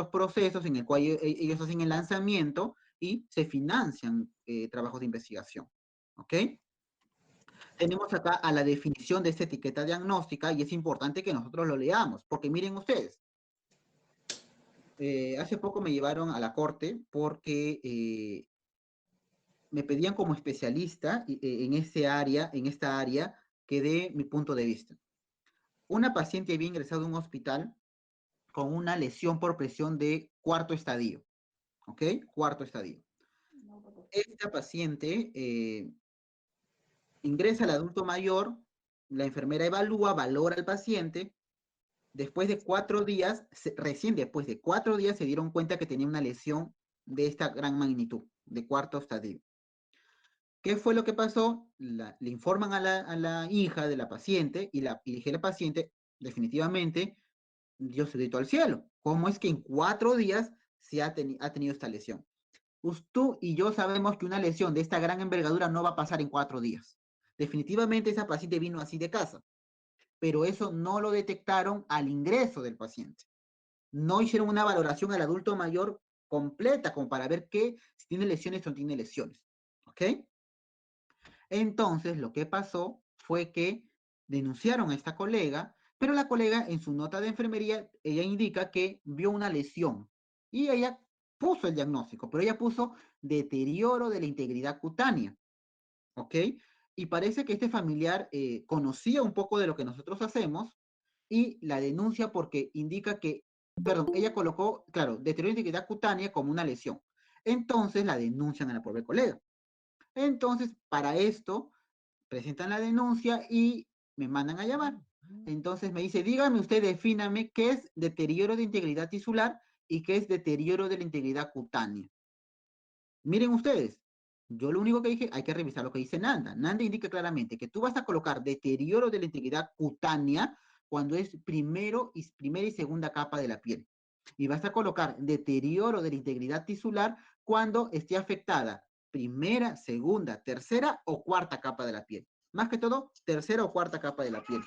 procesos en el cual ellos hacen el lanzamiento y se financian trabajos de investigación. ¿Ok? Tenemos acá a la definición de esta etiqueta diagnóstica y es importante que nosotros lo leamos, porque miren ustedes, hace poco me llevaron a la corte porque me pedían como especialista en esta área, que dé mi punto de vista. Una paciente había ingresado a un hospital con una lesión por presión de cuarto estadio, ¿ok? Cuarto estadio. Esta paciente ingresa al adulto mayor, la enfermera evalúa, valora al paciente, después de 4 días, recién después de 4 días se dieron cuenta que tenía una lesión de esta gran magnitud, de cuarto estadio. ¿Qué fue lo que pasó? Le informan a la hija de la paciente y le dije a la paciente, definitivamente, Dios se gritó al cielo. ¿Cómo es que en 4 días ha tenido esta lesión? Tú y yo sabemos que una lesión de esta gran envergadura no va a pasar en 4 días. Definitivamente esa paciente vino así de casa, pero eso no lo detectaron al ingreso del paciente. No hicieron una valoración al adulto mayor completa como para ver si tiene lesiones o no tiene lesiones. ¿Ok? Entonces, lo que pasó fue que denunciaron a esta colega, pero la colega en su nota de enfermería, ella indica que vio una lesión y ella puso el diagnóstico, pero ella puso deterioro de la integridad cutánea, ¿ok? Y parece que este familiar conocía un poco de lo que nosotros hacemos y la denuncia porque indica que, perdón, ella colocó, claro, deterioro de integridad cutánea como una lesión. Entonces la denuncian a la pobre colega. Entonces, para esto, presentan la denuncia y me mandan a llamar. Entonces me dice, dígame usted, defíname qué es deterioro de integridad tisular y qué es deterioro de la integridad cutánea. Miren ustedes, yo lo único que dije, hay que revisar lo que dice Nanda. Nanda indica claramente que tú vas a colocar deterioro de la integridad cutánea cuando es primera y segunda capa de la piel. Y vas a colocar deterioro de la integridad tisular cuando esté afectada primera, segunda, tercera o cuarta capa de la piel. Más que todo, tercera o cuarta capa de la piel.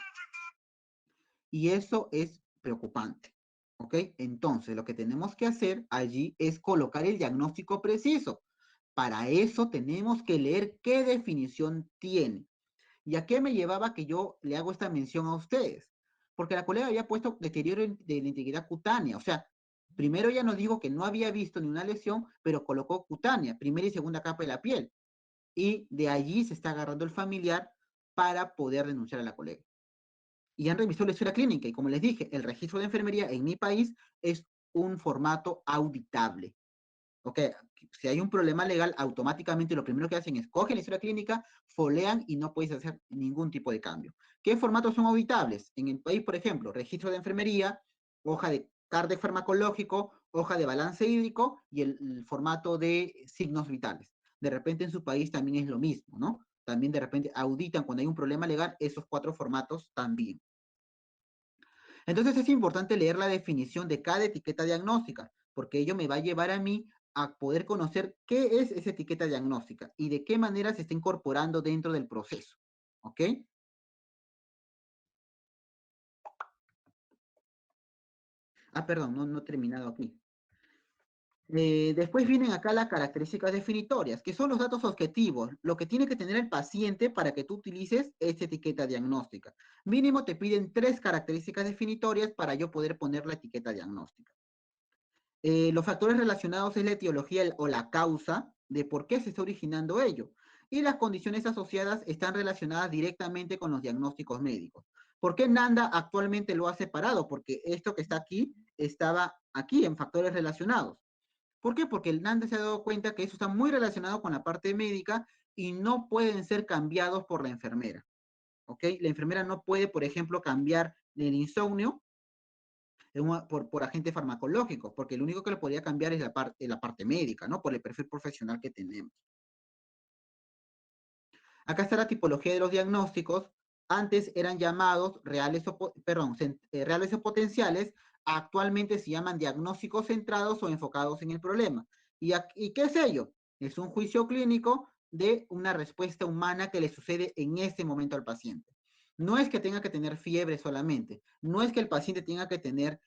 Y eso es preocupante. ¿Ok? Entonces, lo que tenemos que hacer allí es colocar el diagnóstico preciso. Para eso tenemos que leer qué definición tiene. ¿Y a qué me llevaba que yo le hago esta mención a ustedes? Porque la colega había puesto deterioro de la integridad cutánea. O sea, primero ella nos dijo que no había visto ni una lesión, pero colocó cutánea, primera y segunda capa de la piel. Y de allí se está agarrando el familiar para poder denunciar a la colega. Y han revisado la historia clínica. Y como les dije, el registro de enfermería en mi país es un formato auditable. Ok, si hay un problema legal, automáticamente lo primero que hacen es cogen la historia clínica, folean y no puedes hacer ningún tipo de cambio. ¿Qué formatos son auditables? En el país, por ejemplo, registro de enfermería, hoja de carnet farmacológico, hoja de balance hídrico y el formato de signos vitales. De repente en su país también es lo mismo, ¿no? También de repente auditan cuando hay un problema legal esos 4 formatos también. Entonces es importante leer la definición de cada etiqueta diagnóstica, porque ello me va a llevar a mí a poder conocer qué es esa etiqueta diagnóstica y de qué manera se está incorporando dentro del proceso. ¿Ok? Perdón, no he terminado aquí. Después vienen acá las características definitorias, que son los datos objetivos, lo que tiene que tener el paciente para que tú utilices esta etiqueta diagnóstica. Mínimo te piden 3 características definitorias para yo poder poner la etiqueta diagnóstica. Los factores relacionados es la etiología o la causa de por qué se está originando ello. Y las condiciones asociadas están relacionadas directamente con los diagnósticos médicos. ¿Por qué NANDA actualmente lo ha separado? Porque esto que está aquí estaba aquí en factores relacionados. ¿Por qué? Porque el NANDA se ha dado cuenta que eso está muy relacionado con la parte médica y no pueden ser cambiados por la enfermera. ¿Ok? La enfermera no puede, por ejemplo, cambiar el insomnio por agente farmacológico, porque lo único que le podría cambiar es la parte médica, ¿no? Por el perfil profesional que tenemos. Acá está la tipología de los diagnósticos. Antes eran llamados reales o potenciales, actualmente se llaman diagnósticos centrados o enfocados en el problema. ¿Y qué es ello? Es un juicio clínico de una respuesta humana que le sucede en este momento al paciente. No es que tenga que tener fiebre solamente, no es que el paciente tenga que tener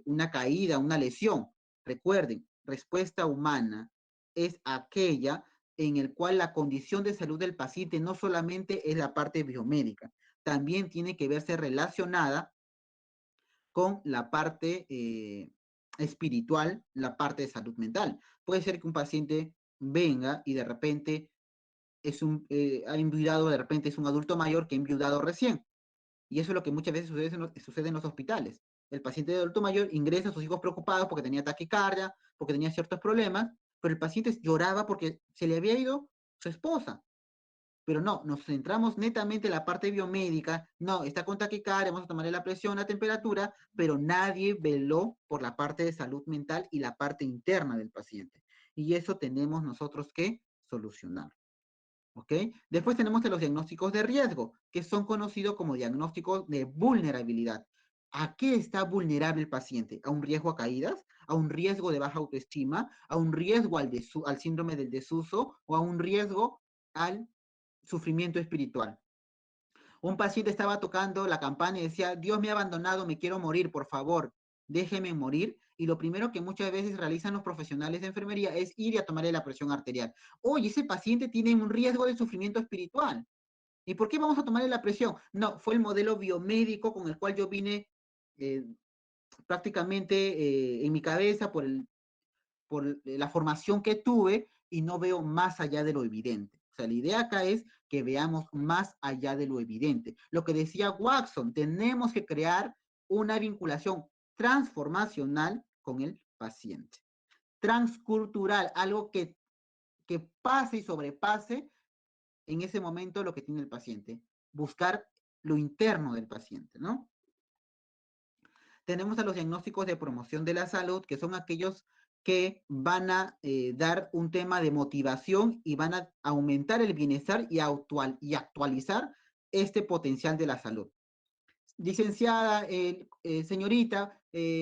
una caída, una lesión. Recuerden, respuesta humana es aquella en el cual la condición de salud del paciente no solamente es la parte biomédica, también tiene que verse relacionada con la parte espiritual, la parte de salud mental. Puede ser que un paciente venga y de repente ha enviudado, de repente es un adulto mayor que ha enviudado recién. Y eso es lo que muchas veces sucede en los hospitales. El paciente de adulto mayor ingresa a sus hijos preocupados porque tenía taquicardia, porque tenía ciertos problemas, pero el paciente lloraba porque se le había ido su esposa. Pero no, nos centramos netamente en la parte biomédica. No, está con taquicardia, vamos a tomarle la presión, la temperatura, pero nadie veló por la parte de salud mental y la parte interna del paciente. Y eso tenemos nosotros que solucionar. ¿Ok? Después tenemos los diagnósticos de riesgo, que son conocidos como diagnósticos de vulnerabilidad. ¿A qué está vulnerable el paciente? ¿A un riesgo a caídas? ¿A un riesgo de baja autoestima? ¿A un riesgo al síndrome del desuso? ¿O a un riesgo al sufrimiento espiritual? Un paciente estaba tocando la campana y decía, Dios me ha abandonado, me quiero morir, por favor, déjeme morir. Y lo primero que muchas veces realizan los profesionales de enfermería es ir a tomarle la presión arterial. Oye, ese paciente tiene un riesgo de sufrimiento espiritual. ¿Y por qué vamos a tomarle la presión? No, fue el modelo biomédico con el cual yo vine prácticamente en mi cabeza por la formación que tuve y no veo más allá de lo evidente. O sea, la idea acá es que veamos más allá de lo evidente. Lo que decía Watson, tenemos que crear una vinculación transformacional con el paciente. Transcultural, algo que pase y sobrepase en ese momento lo que tiene el paciente. Buscar lo interno del paciente, ¿no? Tenemos a los diagnósticos de promoción de la salud, que son aquellos que van a dar un tema de motivación y van a aumentar el bienestar y actualizar este potencial de la salud. Licenciada, señorita,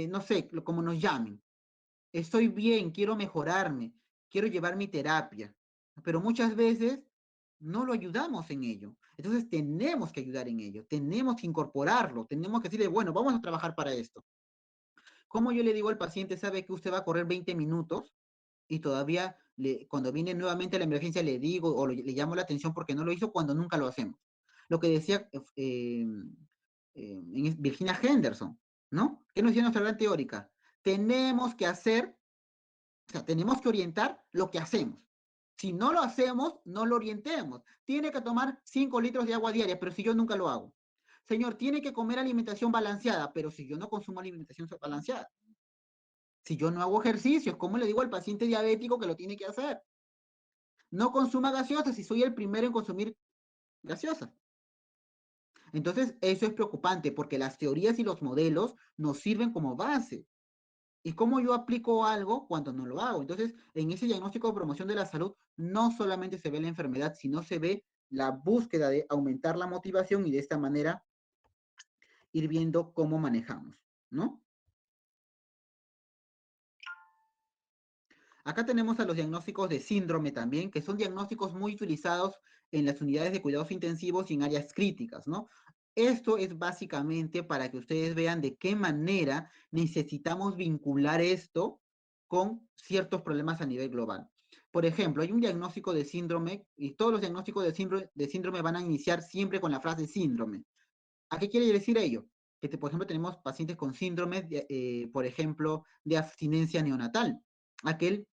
no sé, como nos llamen, estoy bien, quiero mejorarme, quiero llevar mi terapia, pero muchas veces no lo ayudamos en ello. Entonces tenemos que ayudar en ello, tenemos que incorporarlo, tenemos que decirle, bueno, vamos a trabajar para esto. ¿Cómo yo le digo al paciente, sabe que usted va a correr 20 minutos y todavía cuando viene nuevamente a la emergencia le digo o le llamo la atención porque no lo hizo cuando nunca lo hacemos? Lo que decía Virginia Henderson, ¿no? ¿Qué nos decía nuestra gran teórica? Tenemos que hacer, o sea, tenemos que orientar lo que hacemos. Si no lo hacemos, no lo orientemos. Tiene que tomar 5 litros de agua diaria, pero si yo nunca lo hago. Señor, tiene que comer alimentación balanceada, pero si yo no consumo alimentación balanceada. Si yo no hago ejercicios, ¿cómo le digo al paciente diabético que lo tiene que hacer? No consuma gaseosas si soy el primero en consumir gaseosas. Entonces, eso es preocupante porque las teorías y los modelos nos sirven como base. ¿Y cómo yo aplico algo cuando no lo hago? Entonces, en ese diagnóstico de promoción de la salud, no solamente se ve la enfermedad, sino se ve la búsqueda de aumentar la motivación y de esta manera ir viendo cómo manejamos, ¿no? Acá tenemos a los diagnósticos de síndrome también, que son diagnósticos muy utilizados en las unidades de cuidados intensivos y en áreas críticas, ¿no? Esto es básicamente para que ustedes vean de qué manera necesitamos vincular esto con ciertos problemas a nivel global. Por ejemplo, hay un diagnóstico de síndrome y todos los diagnósticos de síndrome van a iniciar siempre con la frase síndrome. ¿A qué quiere decir ello? Que, por ejemplo, tenemos pacientes con síndrome, por ejemplo, de abstinencia neonatal. Aquel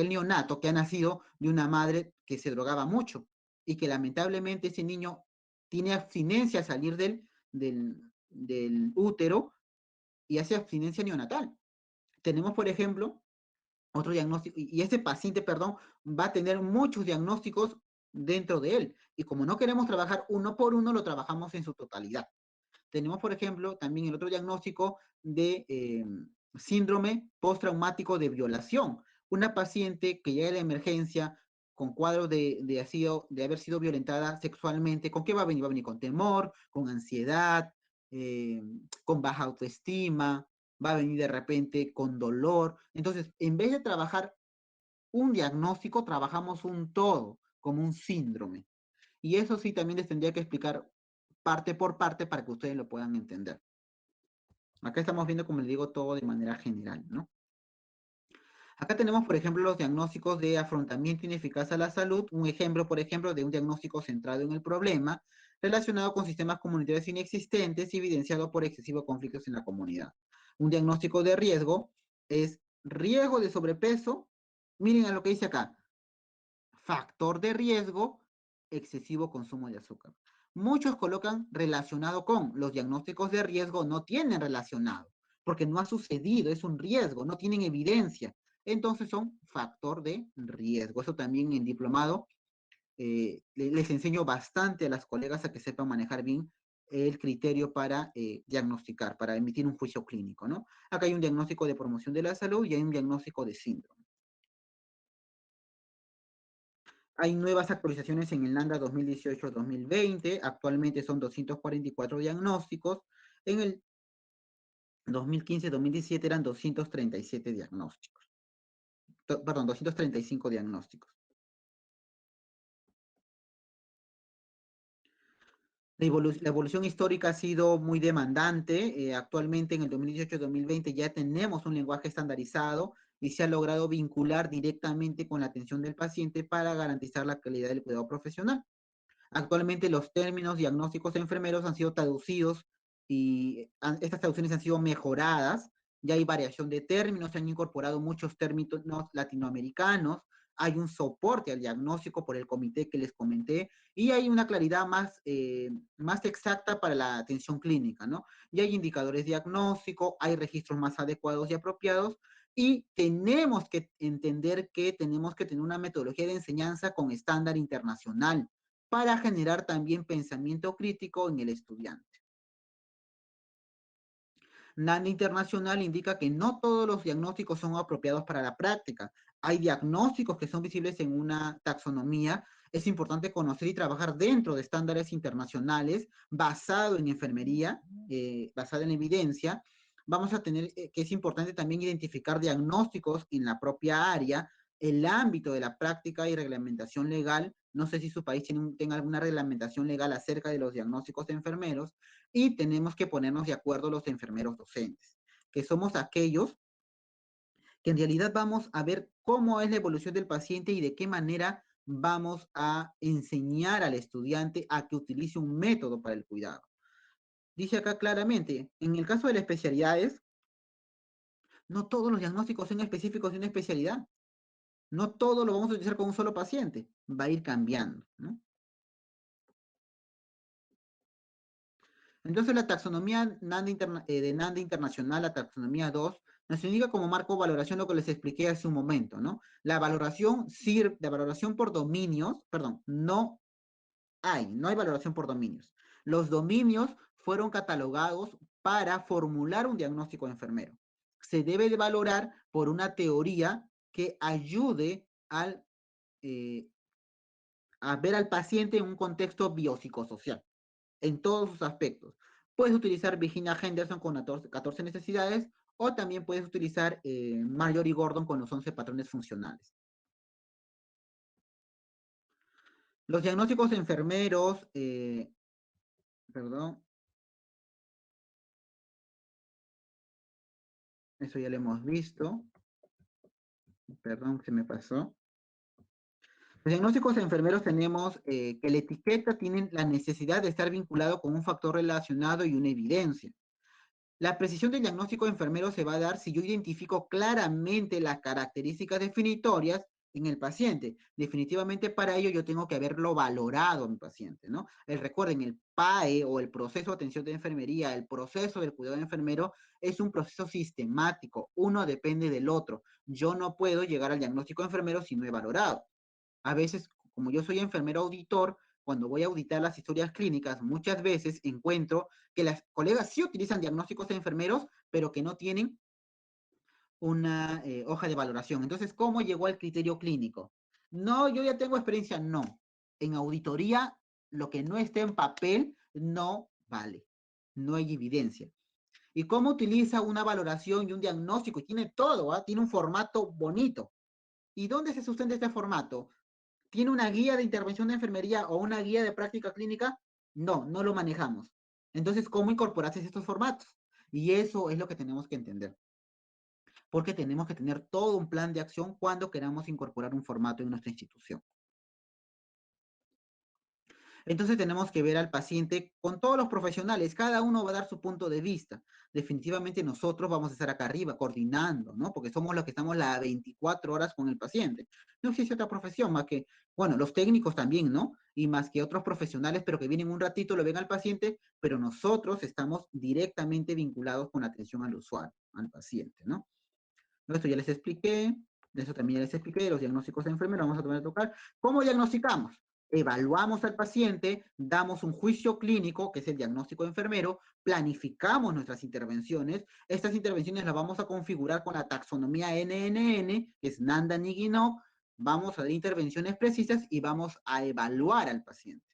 neonato que ha nacido de una madre que se drogaba mucho y que lamentablemente ese niño tiene abstinencia a salir del útero y hace abstinencia neonatal. Tenemos, por ejemplo, otro diagnóstico, y este paciente, perdón, va a tener muchos diagnósticos dentro de él. Y como no queremos trabajar uno por uno, lo trabajamos en su totalidad. Tenemos, por ejemplo, también el otro diagnóstico de síndrome postraumático de violación. Una paciente que llega a la emergencia con cuadros de haber sido violentada sexualmente, ¿con qué va a venir? Va a venir con temor, con ansiedad, con baja autoestima, va a venir de repente con dolor. Entonces, en vez de trabajar un diagnóstico, trabajamos un todo, como un síndrome. Y eso sí también les tendría que explicar parte por parte para que ustedes lo puedan entender. Acá estamos viendo, como les digo, todo de manera general, ¿no? Acá tenemos, por ejemplo, los diagnósticos de afrontamiento ineficaz a la salud. Un ejemplo, por ejemplo, de un diagnóstico centrado en el problema relacionado con sistemas comunitarios inexistentes y evidenciado por excesivos conflictos en la comunidad. Un diagnóstico de riesgo es riesgo de sobrepeso. Miren a lo que dice acá. Factor de riesgo, excesivo consumo de azúcar. Muchos colocan relacionado con los diagnósticos de riesgo, no tienen relacionado, porque no ha sucedido, es un riesgo, no tienen evidencia. Entonces son factor de riesgo. Eso también en diplomado les enseño bastante a las colegas a que sepan manejar bien el criterio para diagnosticar, para emitir un juicio clínico, ¿no? Acá hay un diagnóstico de promoción de la salud y hay un diagnóstico de síndrome. Hay nuevas actualizaciones en el NANDA 2018-2020. Actualmente son 244 diagnósticos. En el 2015-2017 eran 237 diagnósticos. Perdón, 235 diagnósticos. La evolución histórica ha sido muy demandante. Actualmente en el 2018-2020 ya tenemos un lenguaje estandarizado y se ha logrado vincular directamente con la atención del paciente para garantizar la calidad del cuidado profesional. Actualmente los términos diagnósticos enfermeros han sido traducidos y estas traducciones han sido mejoradas. Ya hay variación de términos, se han incorporado muchos términos latinoamericanos, hay un soporte al diagnóstico por el comité que les comenté y hay una claridad más exacta para la atención clínica, ¿no? Y hay indicadores diagnósticos, hay registros más adecuados y apropiados y tenemos que entender que tenemos que tener una metodología de enseñanza con estándar internacional para generar también pensamiento crítico en el estudiante. NAND Internacional indica que no todos los diagnósticos son apropiados para la práctica. Hay diagnósticos que son visibles en una taxonomía. Es importante conocer y trabajar dentro de estándares internacionales basado en enfermería, basado en evidencia. Vamos a tener que es importante también identificar diagnósticos en la propia área, el ámbito de la práctica y reglamentación legal. No sé si su país tenga alguna reglamentación legal acerca de los diagnósticos de enfermeros y tenemos que ponernos de acuerdo los enfermeros docentes, que somos aquellos que en realidad vamos a ver cómo es la evolución del paciente y de qué manera vamos a enseñar al estudiante a que utilice un método para el cuidado. Dice acá claramente, en el caso de las especialidades, no todos los diagnósticos son específicos de una especialidad. No todo lo vamos a utilizar con un solo paciente. Va a ir cambiando, ¿no? Entonces la taxonomía de NAND Internacional, la taxonomía 2, nos indica como marco valoración lo que les expliqué hace un momento, ¿no? La valoración por dominios, perdón, no hay valoración por dominios. Los dominios fueron catalogados para formular un diagnóstico enfermero. Se debe de valorar por una teoría que ayude a ver al paciente en un contexto biopsicosocial, en todos sus aspectos. Puedes utilizar Virginia Henderson con 14 necesidades o también puedes utilizar Marjorie Gordon con los 11 patrones funcionales. Los diagnósticos enfermeros Perdón, eso ya lo hemos visto. Perdón, se me pasó. Los diagnósticos de enfermeros tenemos que la etiqueta tiene la necesidad de estar vinculado con un factor relacionado y una evidencia. La precisión del diagnóstico de enfermero se va a dar si yo identifico claramente las características definitorias en el paciente. Definitivamente para ello yo tengo que haberlo valorado a mi paciente, ¿no? Recuerden, el PAE o el proceso de atención de enfermería, el proceso del cuidado de enfermero es un proceso sistemático, uno depende del otro. Yo no puedo llegar al diagnóstico de enfermero si no he valorado. A veces, como yo soy enfermero auditor, cuando voy a auditar las historias clínicas, muchas veces encuentro que las colegas sí utilizan diagnósticos de enfermeros, pero que no tienen una hoja de valoración. Entonces, ¿cómo llegó al criterio clínico? No, yo ya tengo experiencia, no. En auditoría, lo que no esté en papel no vale. No hay evidencia. ¿Y cómo utiliza una valoración y un diagnóstico? Y tiene todo, ¿eh? Tiene un formato bonito. ¿Y dónde se sustenta este formato? ¿Tiene una guía de intervención de enfermería o una guía de práctica clínica? No, no lo manejamos. Entonces, ¿cómo incorporarse estos formatos? Y eso es lo que tenemos que entender. Porque tenemos que tener todo un plan de acción cuando queramos incorporar un formato en nuestra institución. Entonces tenemos que ver al paciente con todos los profesionales, cada uno va a dar su punto de vista. Definitivamente nosotros vamos a estar acá arriba coordinando, ¿no? Porque somos los que estamos las 24 horas con el paciente. No existe otra profesión más que, bueno, los técnicos también, ¿no? Y más que otros profesionales, pero que vienen un ratito, lo ven al paciente, pero nosotros estamos directamente vinculados con la atención al usuario, al paciente, ¿no? Esto ya les expliqué, de eso también ya les expliqué, los diagnósticos de enfermera, vamos a tomar a tocar. ¿Cómo diagnosticamos? Evaluamos al paciente, damos un juicio clínico, que es el diagnóstico de enfermero, planificamos nuestras intervenciones. Estas intervenciones las vamos a configurar con la taxonomía NNN, que es Nanda Niginov. Vamos a dar intervenciones precisas y vamos a evaluar al paciente.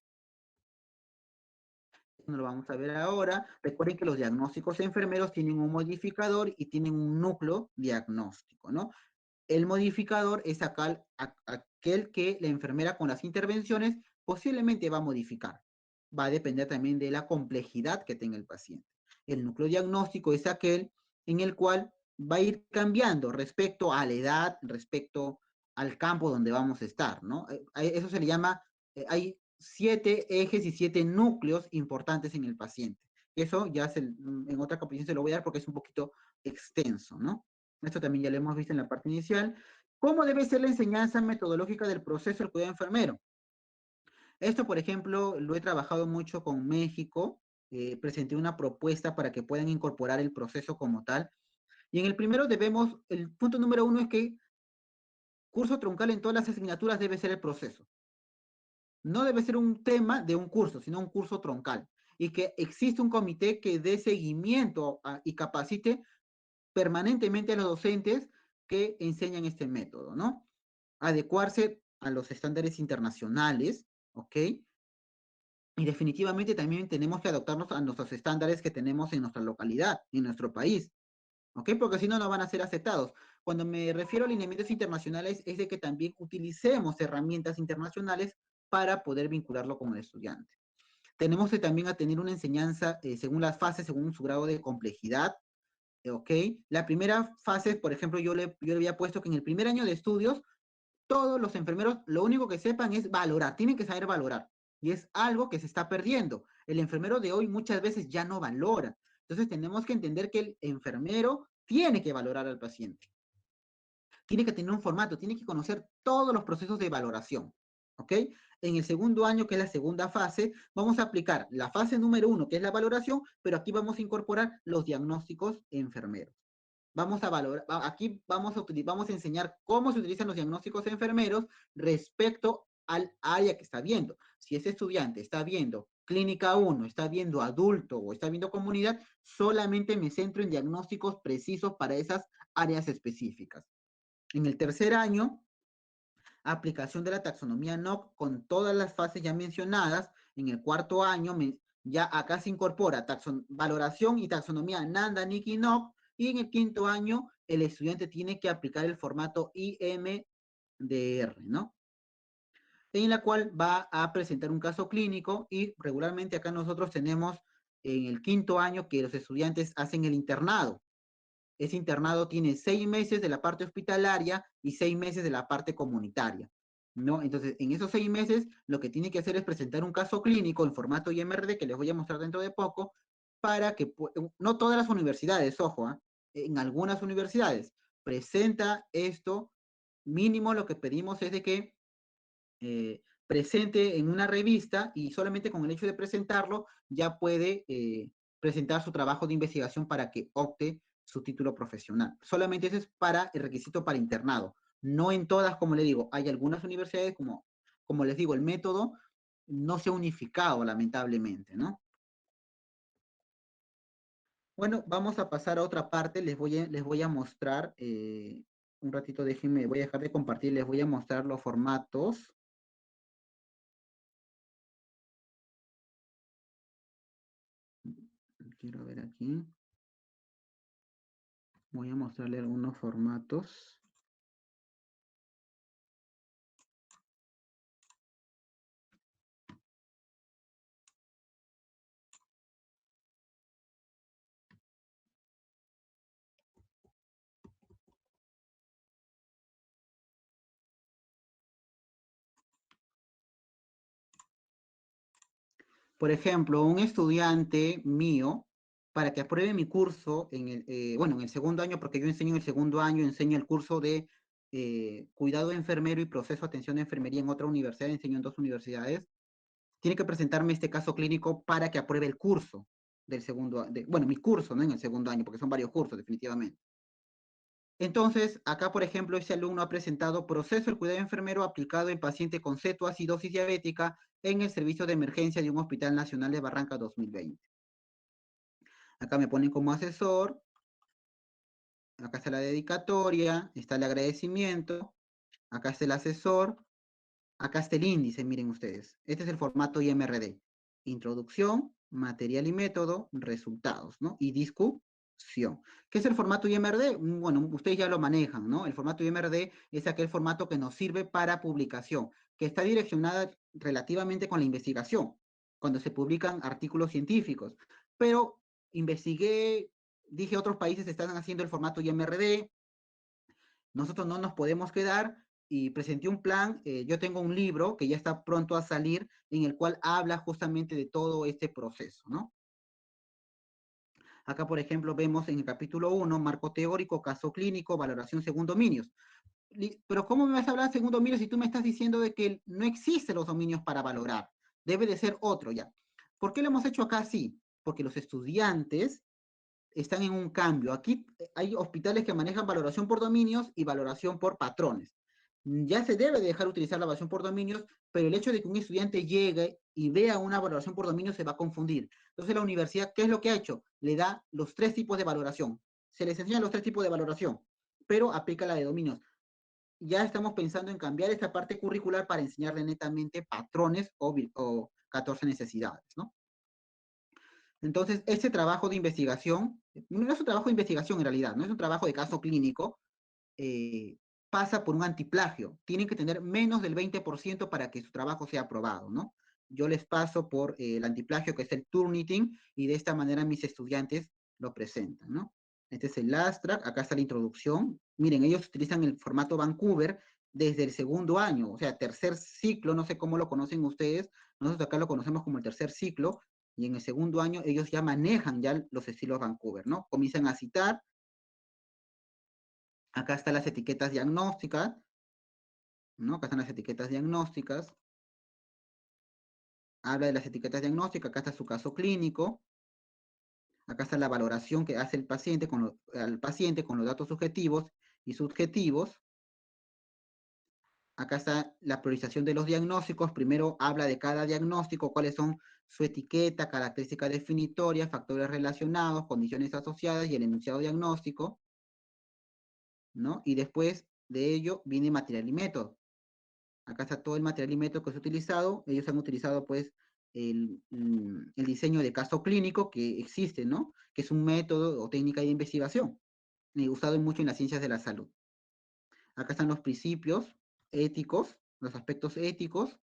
No lo vamos a ver ahora. Recuerden que los diagnósticos enfermeros tienen un modificador y tienen un núcleo diagnóstico, ¿no? El modificador es aquel que la enfermera con las intervenciones posiblemente va a modificar. Va a depender también de la complejidad que tenga el paciente. El núcleo diagnóstico es aquel en el cual va a ir cambiando respecto a la edad, respecto al campo donde vamos a estar, ¿no? Eso se le llama, hay 7 ejes y 7 núcleos importantes en el paciente. Eso ya en otra capacitación se lo voy a dar porque es un poquito extenso, ¿no? Esto también ya lo hemos visto en la parte inicial. ¿Cómo debe ser la enseñanza metodológica del proceso del cuidado enfermero? Esto, por ejemplo, lo he trabajado mucho con México. Presenté una propuesta para que puedan incorporar el proceso como tal. Y en el primero el punto número 1 es que curso troncal en todas las asignaturas debe ser el proceso. No debe ser un tema de un curso, sino un curso troncal. Y que existe un comité que dé seguimiento y capacite permanentemente a los docentes que enseñan este método, ¿no? Adecuarse a los estándares internacionales, ¿ok? Y definitivamente también tenemos que adaptarnos a nuestros estándares que tenemos en nuestra localidad, en nuestro país, ¿ok? Porque si no, no van a ser aceptados. Cuando me refiero a lineamientos internacionales, es de que también utilicemos herramientas internacionales para poder vincularlo con el estudiante. Tenemos que también a tener una enseñanza según las fases, según su grado de complejidad, ¿ok? La primera fase, por ejemplo, yo le había puesto que en el primer año de estudios, todos los enfermeros lo único que sepan es valorar, tienen que saber valorar. Y es algo que se está perdiendo. El enfermero de hoy muchas veces ya no valora. Entonces tenemos que entender que el enfermero tiene que valorar al paciente. Tiene que tener un formato, tiene que conocer todos los procesos de valoración. ¿Ok? En el segundo año, que es la segunda fase, vamos a aplicar la fase número 1, que es la valoración, pero aquí vamos a incorporar los diagnósticos enfermeros. Vamos a valorar, aquí vamos a enseñar cómo se utilizan los diagnósticos enfermeros respecto al área que está viendo. Si ese estudiante está viendo clínica 1, está viendo adulto o está viendo comunidad, solamente me centro en diagnósticos precisos para esas áreas específicas. En el tercer año, aplicación de la taxonomía NOC con todas las fases ya mencionadas. En el cuarto año, ya acá se incorpora valoración y taxonomía NANDA, NIC y NOC. Y en el quinto año, el estudiante tiene que aplicar el formato IMDR, ¿no? en la cual va a presentar un caso clínico y regularmente acá nosotros tenemos en el 5.º año que los estudiantes hacen el internado. Ese internado tiene 6 meses de la parte hospitalaria y 6 meses de la parte comunitaria, ¿no? Entonces, en esos 6 meses, lo que tiene que hacer es presentar un caso clínico en formato IMRD, que les voy a mostrar dentro de poco, para que, no todas las universidades, ojo, en algunas universidades presenta esto, mínimo lo que pedimos es de que presente en una revista y solamente con el hecho de presentarlo ya puede presentar su trabajo de investigación para que opte su título profesional. Solamente eso es para el requisito para internado. No en todas, como le digo, hay algunas universidades, como les digo, el método no se ha unificado, lamentablemente, ¿no? Bueno, vamos a pasar a otra parte, les voy a mostrar, un ratito déjenme, voy a dejar de compartir, les voy a mostrar los formatos. Quiero ver aquí. Voy a mostrarle algunos formatos. Por ejemplo, un estudiante mío, para que apruebe mi curso, en el segundo año, porque yo enseño en el segundo año, enseño el curso de cuidado enfermero y proceso de atención de enfermería en otra universidad, enseño en 2 universidades, tiene que presentarme este caso clínico para que apruebe el curso del segundo, bueno, mi curso, ¿no? En el segundo año, porque son varios cursos, definitivamente. Entonces, acá, por ejemplo, este alumno ha presentado proceso del cuidado enfermero aplicado en paciente con cetoacidosis diabética en el servicio de emergencia de un Hospital Nacional de Barranca 2020. Acá me ponen como asesor, acá está la dedicatoria, está el agradecimiento, acá está el asesor, acá está el índice, miren ustedes. Este es el formato IMRD. Introducción, material y método, resultados, ¿no? Y discusión. ¿Qué es el formato IMRD? Bueno, ustedes ya lo manejan, ¿no? El formato IMRD es aquel formato que nos sirve para publicación, que está direccionada relativamente con la investigación, cuando se publican artículos científicos. Pero investigué, dije otros países están haciendo el formato IMRD, nosotros no nos podemos quedar y presenté un plan. Yo tengo un libro que ya está pronto a salir en el cual habla justamente de todo este proceso, ¿no? Acá, por ejemplo, vemos en el capítulo 1, marco teórico, caso clínico, valoración según dominios. Pero ¿cómo me vas a hablar según dominios si tú me estás diciendo de que no existen los dominios para valorar? Debe de ser otro ya. ¿Por qué lo hemos hecho acá así? Porque los estudiantes están en un cambio. Aquí hay hospitales que manejan valoración por dominios y valoración por patrones. Ya se debe dejar utilizar la valoración por dominios, pero el hecho de que un estudiante llegue y vea una valoración por dominios se va a confundir. Entonces la universidad, ¿qué es lo que ha hecho? Le da los 3 tipos de valoración. Se les enseña los 3 tipos de valoración, pero aplica la de dominios. Ya estamos pensando en cambiar esta parte curricular para enseñarle netamente patrones o 14 necesidades, ¿no? Entonces, este trabajo de investigación, no es un trabajo de investigación en realidad, no es un trabajo de caso clínico, pasa por un antiplagio. Tienen que tener menos del 20% para que su trabajo sea aprobado, ¿no? Yo les paso por el antiplagio, que es el Turnitin, y de esta manera mis estudiantes lo presentan, ¿no? Este es el last track, acá está la introducción. Miren, ellos utilizan el formato Vancouver desde el segundo año, o sea, tercer ciclo, no sé cómo lo conocen ustedes, nosotros acá lo conocemos como el tercer ciclo, y en el segundo año ellos ya manejan ya los estilos Vancouver, ¿no? Comienzan a citar, acá están las etiquetas diagnósticas, ¿no? Acá están las etiquetas diagnósticas, habla de las etiquetas diagnósticas, acá está su caso clínico, acá está la valoración que hace el paciente al paciente con los datos subjetivos y subjetivos, acá está la priorización de los diagnósticos, primero habla de cada diagnóstico, cuáles son su etiqueta, características definitorias, factores relacionados, condiciones asociadas y el enunciado diagnóstico, ¿no? Y después de ello viene material y método. Acá está todo el material y método que se ha utilizado. Ellos han utilizado, pues, el diseño de caso clínico que existe, ¿no? Que es un método o técnica de investigación, usado mucho en las ciencias de la salud. Acá están los principios éticos, los aspectos éticos,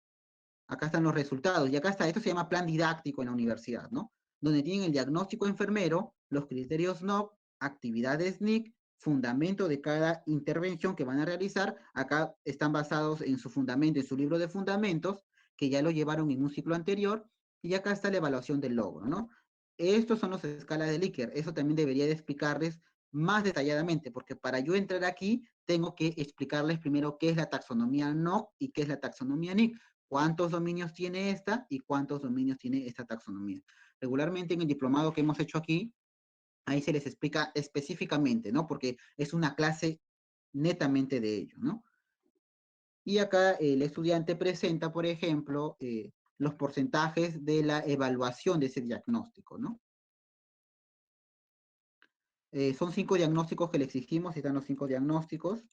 Acá están los resultados, y acá está, esto se llama plan didáctico en la universidad, ¿no? Donde tienen el diagnóstico enfermero, los criterios NOC, actividades NIC, fundamento de cada intervención que van a realizar. Acá están basados en su fundamento, en su libro de fundamentos, que ya lo llevaron en un ciclo anterior, y acá está la evaluación del logro, ¿no? Estos son las escalas de Likert. Eso también debería de explicarles más detalladamente, porque para yo entrar aquí, tengo que explicarles primero qué es la taxonomía NOC y qué es la taxonomía NIC, cuántos dominios tiene esta y cuántos dominios tiene esta taxonomía. Regularmente en el diplomado que hemos hecho aquí, ahí se les explica específicamente, ¿no? Porque es una clase netamente de ello, ¿no? Y acá el estudiante presenta, por ejemplo, los porcentajes de la evaluación de ese diagnóstico, ¿no? Son 5 diagnósticos que le exigimos, están los 5 diagnósticos.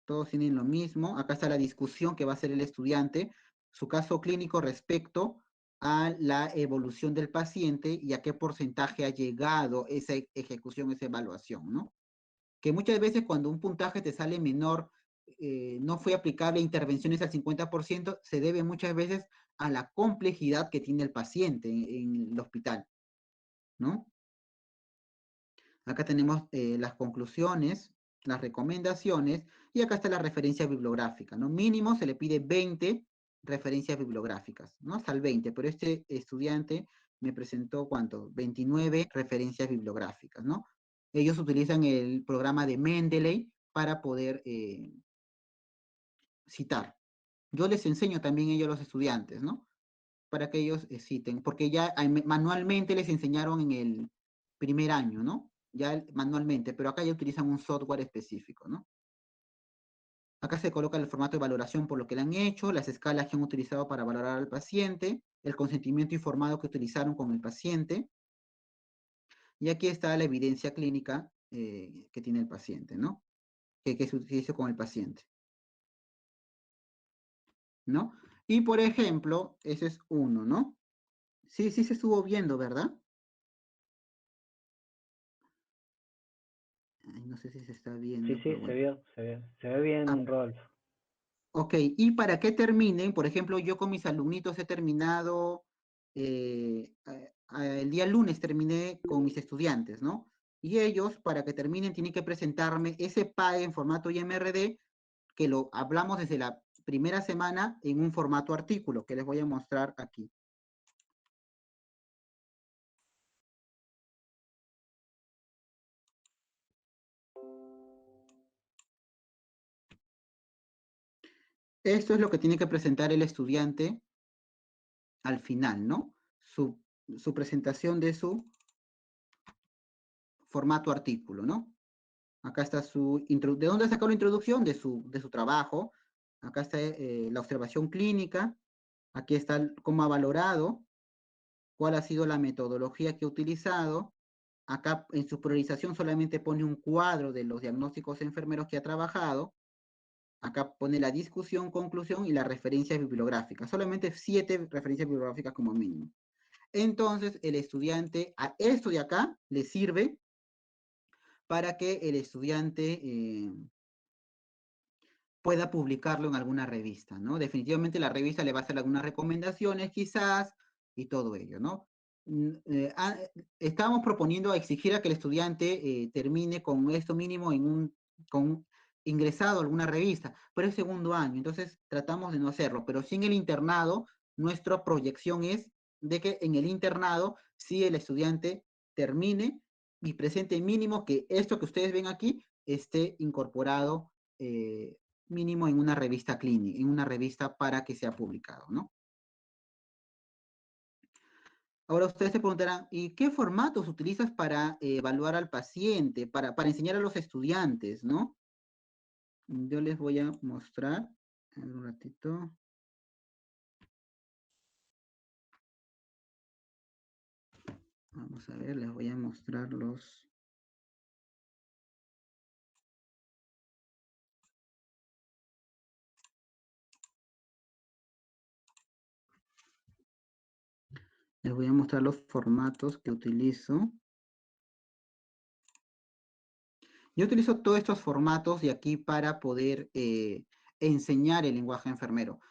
Todos tienen lo mismo. Acá está la discusión que va a hacer el estudiante, su caso clínico respecto a la evolución del paciente y a qué porcentaje ha llegado esa ejecución, esa evaluación, ¿no? Que muchas veces cuando un puntaje te sale menor, no fue aplicable a intervenciones al 50%, se debe muchas veces a la complejidad que tiene el paciente en el hospital, ¿no? Acá tenemos las conclusiones, las recomendaciones, y acá está la referencia bibliográfica, ¿no? Mínimo se le pide 20 referencias bibliográficas, ¿no? Hasta el 20, pero este estudiante me presentó, ¿cuánto? 29 referencias bibliográficas, ¿no? Ellos utilizan el programa de Mendeley para poder citar. Yo les enseño también ellos a los estudiantes, ¿no? Para que ellos citen, porque ya manualmente les enseñaron en el primer año, ¿no? Ya manualmente, pero acá ya utilizan un software específico, ¿no? Acá se coloca el formato de valoración por lo que le han hecho, las escalas que han utilizado para valorar al paciente, el consentimiento informado que utilizaron con el paciente, y aquí está la evidencia clínica que tiene el paciente, ¿no? Que se utiliza con el paciente, ¿no? Y por ejemplo, ese es uno, ¿no? Sí, sí se estuvo viendo, ¿verdad? Ay, no sé si se está Sí, viendo, sí, pero bueno. se ve bien, Ah, Rodolfo. ok, y para que terminen, por ejemplo, yo con mis alumnitos he terminado, el día lunes terminé con mis estudiantes, ¿no? Y ellos, para que terminen, tienen que presentarme ese PAE en formato IMRD, que lo hablamos desde la primera semana en un formato artículo, que les voy a mostrar aquí. Esto es lo que tiene que presentar el estudiante al final, ¿no? Su presentación de su formato artículo, ¿no? Acá está ¿de dónde sacó la introducción? De su trabajo. Acá está la observación clínica. Aquí está cómo ha valorado, cuál ha sido la metodología que ha utilizado. Acá en su priorización solamente pone un cuadro de los diagnósticos enfermeros que ha trabajado. Acá pone la discusión, conclusión y las referencias bibliográficas. Solamente 7 referencias bibliográficas como mínimo. Entonces, el estudiante, a esto de acá le sirve para que el estudiante pueda publicarlo en alguna revista, ¿no? Definitivamente la revista le va a hacer algunas recomendaciones quizás y todo ello, ¿no? Estábamos proponiendo exigir a que el estudiante termine con esto mínimo con ingresado a alguna revista, pero es segundo año, entonces tratamos de no hacerlo, pero sí en el internado, nuestra proyección es de que en el internado sí el estudiante termine y presente mínimo que esto que ustedes ven aquí esté incorporado mínimo en una revista clínica, en una revista para que sea publicado, ¿no? Ahora ustedes se preguntarán, ¿y qué formatos utilizas para evaluar al paciente, para enseñar a los estudiantes, ¿no? Yo les voy a mostrar, un ratito. Vamos a ver, les voy a mostrar los... Les voy a mostrar los formatos que utilizo. Yo utilizo todos estos formatos de aquí para poder enseñar el lenguaje enfermero.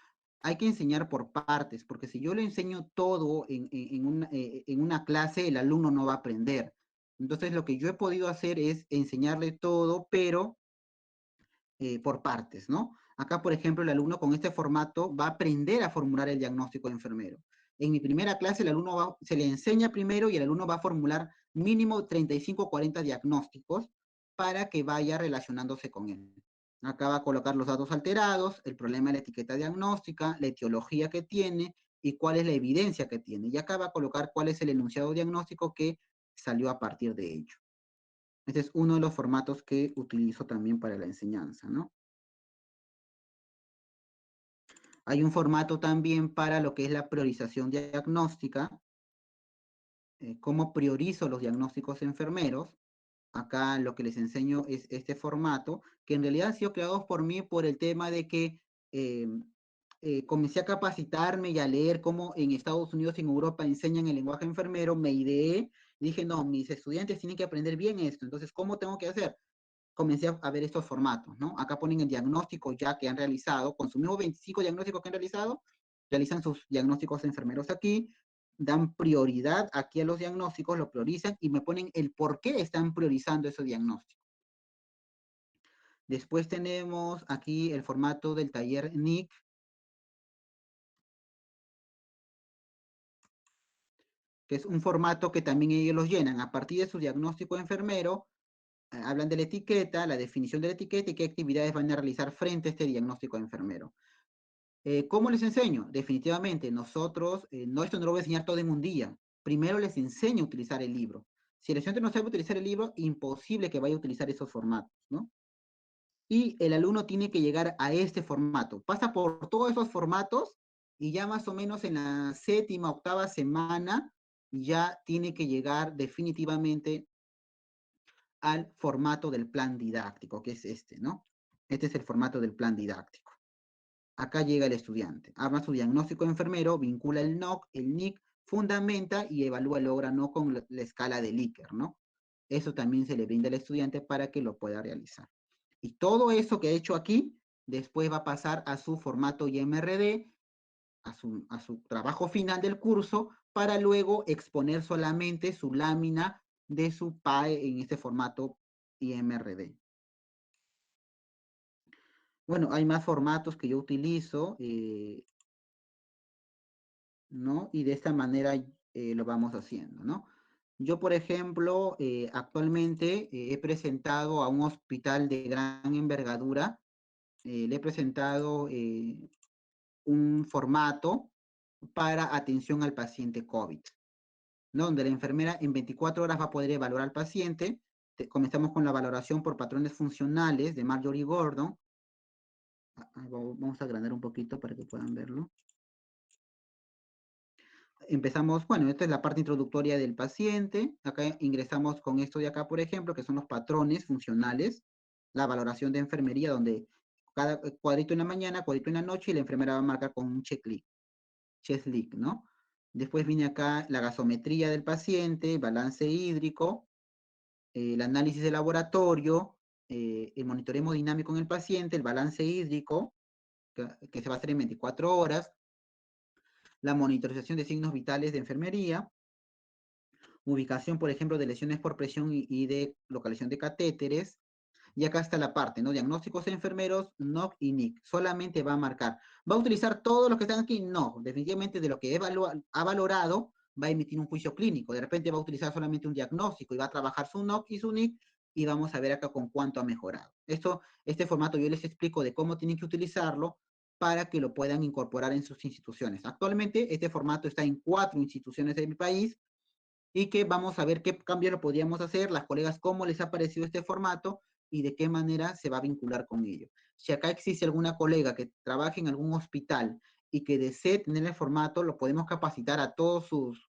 hay que enseñar por partes, porque si yo le enseño todo en una clase, el alumno no va a aprender. Entonces, lo que yo he podido hacer es enseñarle todo, pero por partes, ¿no? Acá, por ejemplo, el alumno con este formato va a aprender a formular el diagnóstico de enfermero. En mi primera clase, se le enseña primero y el alumno va a formular mínimo 35 o 40 diagnósticos para que vaya relacionándose con él. Acá va a colocar los datos alterados, el problema de la etiqueta diagnóstica, la etiología que tiene y cuál es la evidencia que tiene. Y acá va a colocar cuál es el enunciado diagnóstico que salió a partir de ello. Este es uno de los formatos que utilizo también para la enseñanza, ¿no? Hay un formato también para lo que es la priorización diagnóstica, cómo priorizo los diagnósticos enfermeros. Acá lo que les enseño es este formato, que en realidad ha sido creado por mí por el tema de que eh, comencé a capacitarme y a leer cómo en Estados Unidos y en Europa enseñan el lenguaje enfermero, me ideé, dije, no, mis estudiantes tienen que aprender bien esto, entonces, ¿cómo tengo que hacer? Comencé a ver estos formatos, ¿no? Acá ponen el diagnóstico ya que han realizado, con sus mismos 25 diagnósticos que han realizado, realizan sus diagnósticos enfermeros aquí, dan prioridad aquí a los diagnósticos, lo priorizan y me ponen el por qué están priorizando esos diagnósticos. Después tenemos aquí el formato del taller NIC, que es un formato que también ellos los llenan. A partir de su diagnóstico enfermero, hablan de la etiqueta, la definición de la etiqueta y qué actividades van a realizar frente a este diagnóstico enfermero. ¿Cómo les enseño? Definitivamente, nosotros, esto no lo voy a enseñar todo en un día. Primero les enseño a utilizar el libro. Si el estudiante no sabe utilizar el libro, imposible que vaya a utilizar esos formatos, ¿no? Y el alumno tiene que llegar a este formato. Pasa por todos esos formatos y ya más o menos en la séptima, octava semana, ya tiene que llegar definitivamente al formato del plan didáctico, que es este, ¿no? Este es el formato del plan didáctico. Acá llega el estudiante, arma su diagnóstico enfermero, vincula el NOC, el NIC, fundamenta y evalúa el logro con la escala de Likert, ¿no? Eso también se le brinda al estudiante para que lo pueda realizar. Y todo eso que he hecho aquí, después va a pasar a su formato IMRD, a su trabajo final del curso, para luego exponer solamente su lámina de su PAE en este formato IMRD. Bueno, hay más formatos que yo utilizo, ¿no? Y de esta manera lo vamos haciendo, ¿no? Yo, por ejemplo, actualmente he presentado a un hospital de gran envergadura, le he presentado un formato para atención al paciente COVID, ¿no? Donde la enfermera en 24 horas va a poder evaluar al paciente. Comenzamos con la valoración por patrones funcionales de Marjorie Gordon. Vamos a agrandar un poquito para que puedan verlo. Empezamos, bueno, esta es la parte introductoria del paciente. Acá ingresamos con esto de acá, por ejemplo, que son los patrones funcionales, la valoración de enfermería, donde cada cuadrito en la mañana, cuadrito en la noche, y la enfermera va a marcar con un checklist, ¿no? Después viene acá la gasometría del paciente, balance hídrico, el análisis de laboratorio, el monitoreo dinámico en el paciente, el balance hídrico, que se va a hacer en 24 horas, la monitorización de signos vitales de enfermería, ubicación, por ejemplo, de lesiones por presión y de localización de catéteres. Y acá está la parte, ¿no? Diagnósticos enfermeros, NOC y NIC. Solamente va a marcar. ¿Va a utilizar todos los que están aquí? No. Definitivamente de lo que ha valorado, va a emitir un juicio clínico. De repente va a utilizar solamente un diagnóstico y va a trabajar su NOC y su NIC y vamos a ver acá con cuánto ha mejorado. Este formato yo les explico de cómo tienen que utilizarlo para que lo puedan incorporar en sus instituciones. Actualmente este formato está en 4 instituciones de mi país y que vamos a ver qué cambio lo podríamos hacer, las colegas cómo les ha parecido este formato y de qué manera se va a vincular con ello. Si acá existe alguna colega que trabaje en algún hospital y que desee tener el formato, lo podemos capacitar a todos sus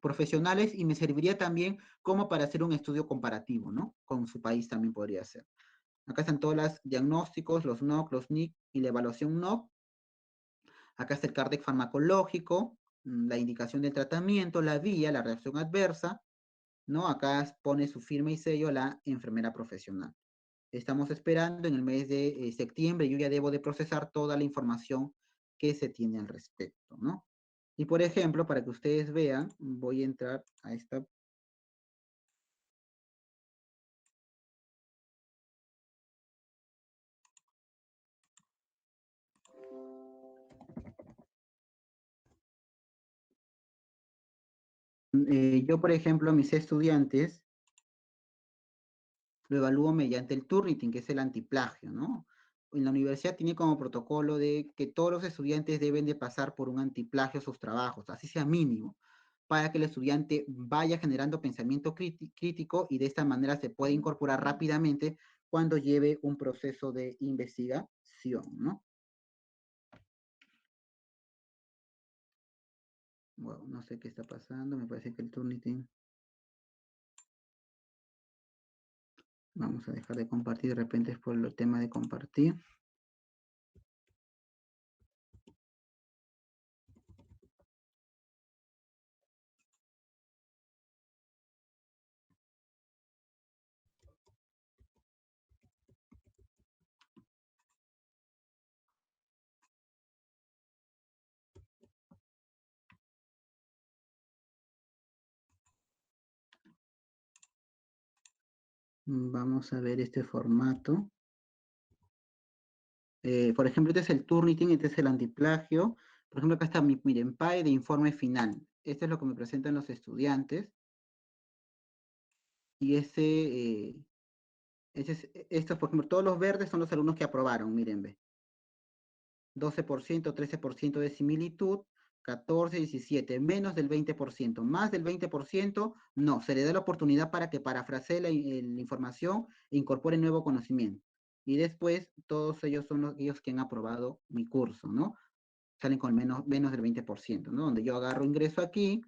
profesionales y me serviría también como para hacer un estudio comparativo, ¿no? Con su país también podría ser. Acá están todos los diagnósticos, los NOC, los NIC y la evaluación NOC. Acá está el CARDEC farmacológico, la indicación del tratamiento, la vía, la reacción adversa, ¿no? Acá pone su firma y sello la enfermera profesional. Estamos esperando en el mes de septiembre, yo ya debo de procesar toda la información que se tiene al respecto, ¿no? Y por ejemplo, para que ustedes vean, voy a entrar a esta. Yo, por ejemplo, a mis estudiantes lo evalúo mediante el Turnitin, que es el antiplagio, ¿no? En la universidad tiene como protocolo de que todos los estudiantes deben de pasar por un antiplagio sus trabajos, así sea mínimo, para que el estudiante vaya generando pensamiento crítico y de esta manera se puede incorporar rápidamente cuando lleve un proceso de investigación, ¿no? Bueno, no sé qué está pasando, me parece que el Turnitin... Vamos a dejar de compartir, de repente es por el tema de compartir. Vamos a ver este formato. Por ejemplo, este es el Turnitin, este es el antiplagio. Por ejemplo, acá está mi Mirenpai de informe final. Este es lo que me presentan los estudiantes. Y estos, por ejemplo, todos los verdes son los alumnos que aprobaron, miren, ve. 12%, 13% de similitud, 14, 17, menos del 20%, más del 20%, no, se le da la oportunidad para que parafrasee la información e incorpore nuevo conocimiento. Y después, todos ellos son aquellos que han aprobado mi curso, ¿no? Salen con menos del 20%, ¿no? Donde yo agarro ingreso aquí,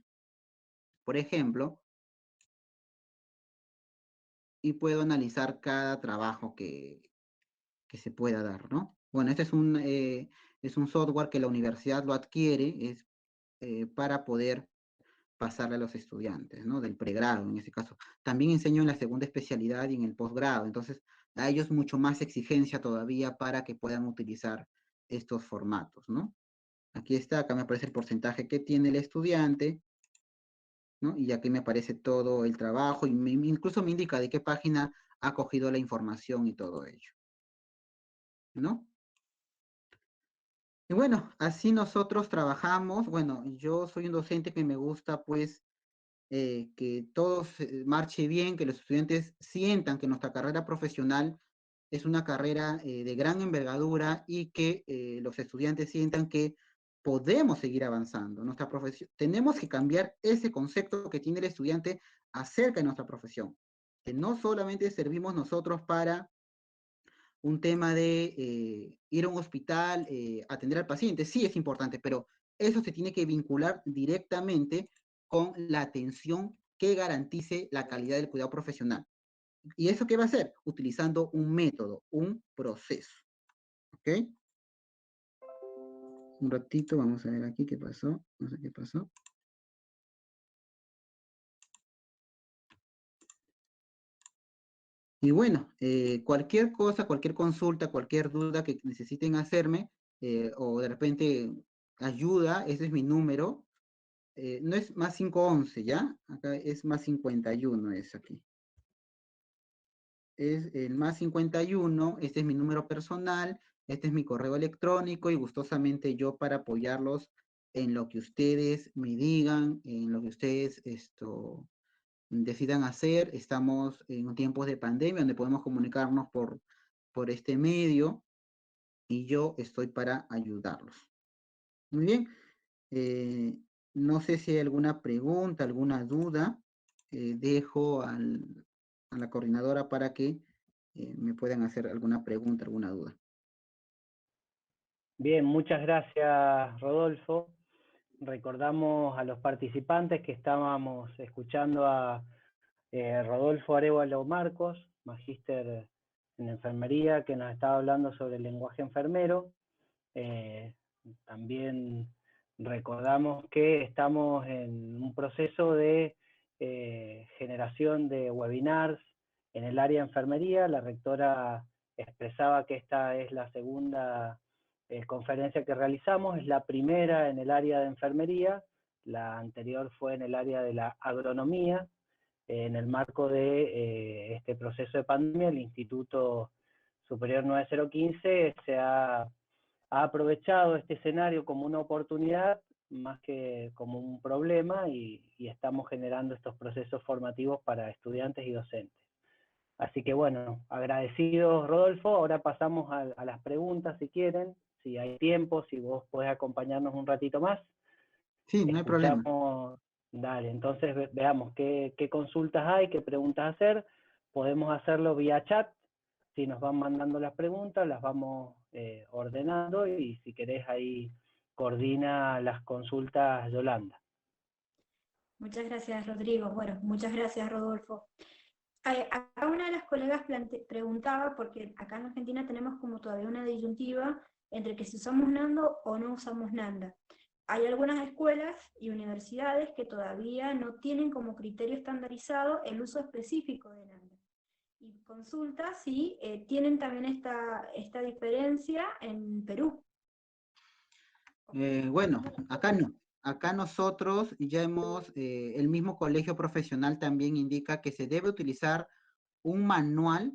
por ejemplo, y puedo analizar cada trabajo que se pueda dar, ¿no? Bueno, este es un software que la universidad lo adquiere, es para poder pasarle a los estudiantes, ¿no? Del pregrado, en este caso. También enseño en la segunda especialidad y en el posgrado, entonces a ellos mucho más exigencia todavía para que puedan utilizar estos formatos, ¿no? Aquí está, acá me aparece el porcentaje que tiene el estudiante, ¿no? Y aquí me aparece todo el trabajo y incluso me indica de qué página ha cogido la información y todo ello, ¿no? Y bueno, así nosotros trabajamos. Bueno, yo soy un docente que me gusta, pues, que todo marche bien, que los estudiantes sientan que nuestra carrera profesional es una carrera de gran envergadura y que los estudiantes sientan que podemos seguir avanzando. Nuestra profesión, tenemos que cambiar ese concepto que tiene el estudiante acerca de nuestra profesión, que no solamente servimos nosotros para un tema de ir a un hospital, atender al paciente, sí es importante, pero eso se tiene que vincular directamente con la atención que garantice la calidad del cuidado profesional. ¿Y eso qué va a hacer? Utilizando un método, un proceso. ¿Ok? Un ratito, vamos a ver aquí qué pasó. No sé qué pasó. Y bueno, cualquier cosa, cualquier consulta, cualquier duda que necesiten hacerme, o de repente ayuda, ese es mi número. No es más 511, ¿ya? Acá es más 51, es aquí. Es el más 51, este es mi número personal, este es mi correo electrónico y gustosamente yo para apoyarlos en lo que ustedes me digan, en lo que ustedes decidan hacer. Estamos en tiempos de pandemia donde podemos comunicarnos por este medio y yo estoy para ayudarlos. Muy bien. Eh, no sé si hay alguna pregunta, alguna duda. Dejo a la coordinadora para que me puedan hacer alguna pregunta, alguna duda. Bien, muchas gracias, Rodolfo. Recordamos a los participantes que estábamos escuchando a Rodolfo Arévalo Marcos, magíster en enfermería, que nos estaba hablando sobre el lenguaje enfermero. También recordamos que estamos en un proceso de generación de webinars en el área de enfermería. La rectora expresaba que esta es la segunda conferencia que realizamos, es la primera en el área de enfermería, la anterior fue en el área de la agronomía, en el marco de este proceso de pandemia. El Instituto Superior 9015 ha aprovechado este escenario como una oportunidad más que como un problema, y estamos generando estos procesos formativos para estudiantes y docentes. Así que bueno, agradecidos, Rodolfo. Ahora pasamos a las preguntas, si quieren, si hay tiempo, si vos podés acompañarnos un ratito más. Sí, no hay problema. Dale, entonces veamos qué consultas hay, qué preguntas hacer. Podemos hacerlo vía chat. Si nos van mandando las preguntas, las vamos ordenando, y si querés ahí coordina las consultas Yolanda. Muchas gracias, Rodrigo. Bueno, muchas gracias, Rodolfo. Acá una de las colegas preguntaba, porque acá en Argentina tenemos como todavía una disyuntiva entre que si usamos Nando o no usamos Nanda. Hay algunas escuelas y universidades que todavía no tienen como criterio estandarizado el uso específico de Nanda. Y consulta si tienen también esta diferencia en Perú. Bueno, acá no. Acá nosotros ya el mismo colegio profesional también indica que se debe utilizar un manual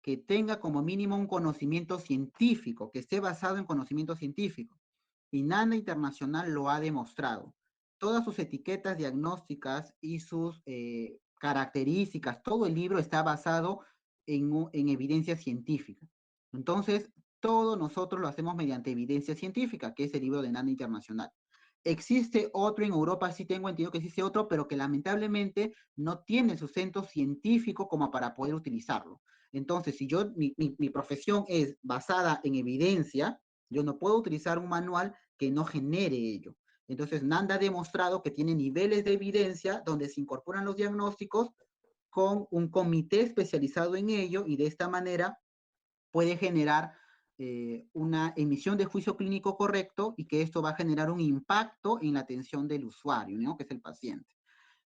que tenga como mínimo un conocimiento científico, que esté basado en conocimiento científico. Y Nanda Internacional lo ha demostrado. Todas sus etiquetas diagnósticas y sus características, todo el libro está basado en evidencia científica. Entonces, todo nosotros lo hacemos mediante evidencia científica, que es el libro de Nanda Internacional. Existe otro en Europa, sí tengo entendido que existe otro, pero que lamentablemente no tiene sustento científico como para poder utilizarlo. Entonces, si mi profesión es basada en evidencia, yo no puedo utilizar un manual que no genere ello. Entonces, Nanda ha demostrado que tiene niveles de evidencia donde se incorporan los diagnósticos con un comité especializado en ello, y de esta manera puede generar una emisión de juicio clínico correcto, y que esto va a generar un impacto en la atención del usuario, ¿no? Que es el paciente.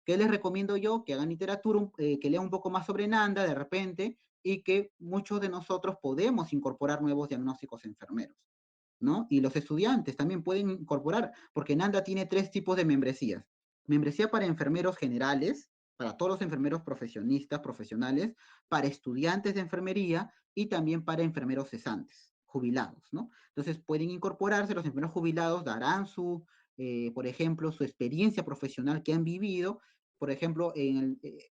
¿Qué les recomiendo yo? Que hagan literatura, que lean un poco más sobre Nanda de repente, y que muchos de nosotros podemos incorporar nuevos diagnósticos enfermeros, ¿no? Y los estudiantes también pueden incorporar, porque Nanda tiene 3 tipos de membresías. Membresía para enfermeros generales, para todos los enfermeros profesionistas, profesionales, para estudiantes de enfermería, y también para enfermeros cesantes, jubilados, ¿no? Entonces pueden incorporarse. Los enfermeros jubilados darán por ejemplo, su experiencia profesional que han vivido. Por ejemplo,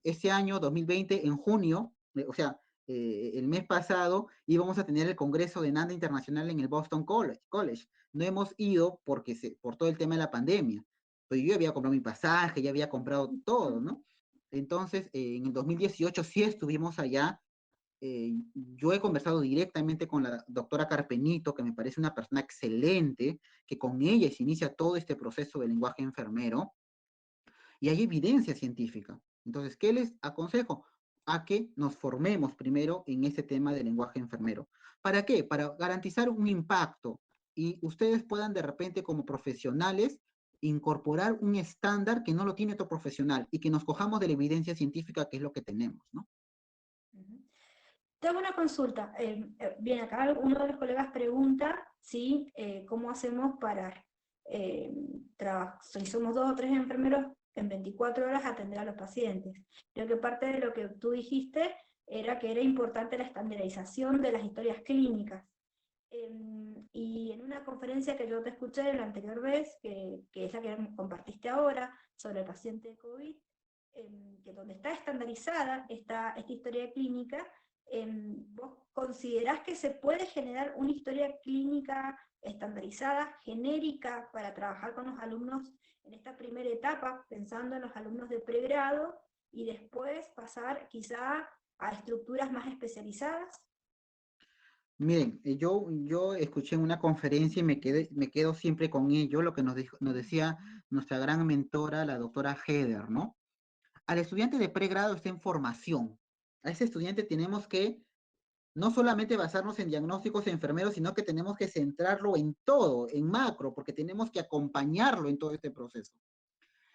este año 2020, en junio, o sea, el mes pasado, íbamos a tener el Congreso de Nanda Internacional en el Boston College. No hemos ido por todo el tema de la pandemia, pero yo había comprado mi pasaje, ya había comprado todo, ¿no? Entonces, en el 2018 sí estuvimos allá. Yo he conversado directamente con la doctora Carpenito, que me parece una persona excelente, que con ella se inicia todo este proceso de lenguaje enfermero, y hay evidencia científica. Entonces, ¿qué les aconsejo? A que nos formemos primero en este tema del lenguaje enfermero. ¿Para qué? Para garantizar un impacto, y ustedes puedan de repente como profesionales incorporar un estándar que no lo tiene otro profesional, y que nos cojamos de la evidencia científica, que es lo que tenemos, ¿no? Te hago una consulta. Bien, acá uno de los colegas pregunta si cómo hacemos para si somos 2 o 3 enfermeros, en 24 horas atender a los pacientes. Creo que parte de lo que tú dijiste era que era importante la estandarización de las historias clínicas. Y en una conferencia que yo te escuché la anterior vez, que es la que compartiste ahora, sobre el paciente de COVID, que donde está estandarizada esta historia clínica, ¿vos considerás que se puede generar una historia clínica estandarizada, genérica, para trabajar con los alumnos en esta primera etapa, pensando en los alumnos de pregrado, y después pasar quizá a estructuras más especializadas? Miren, yo escuché en una conferencia y me quedo siempre con ello, lo que nos decía nuestra gran mentora, la doctora Heather, ¿no? Al estudiante de pregrado está en formación. A ese estudiante tenemos que no solamente basarnos en diagnósticos enfermeros, sino que tenemos que centrarlo en todo, en macro, porque tenemos que acompañarlo en todo este proceso.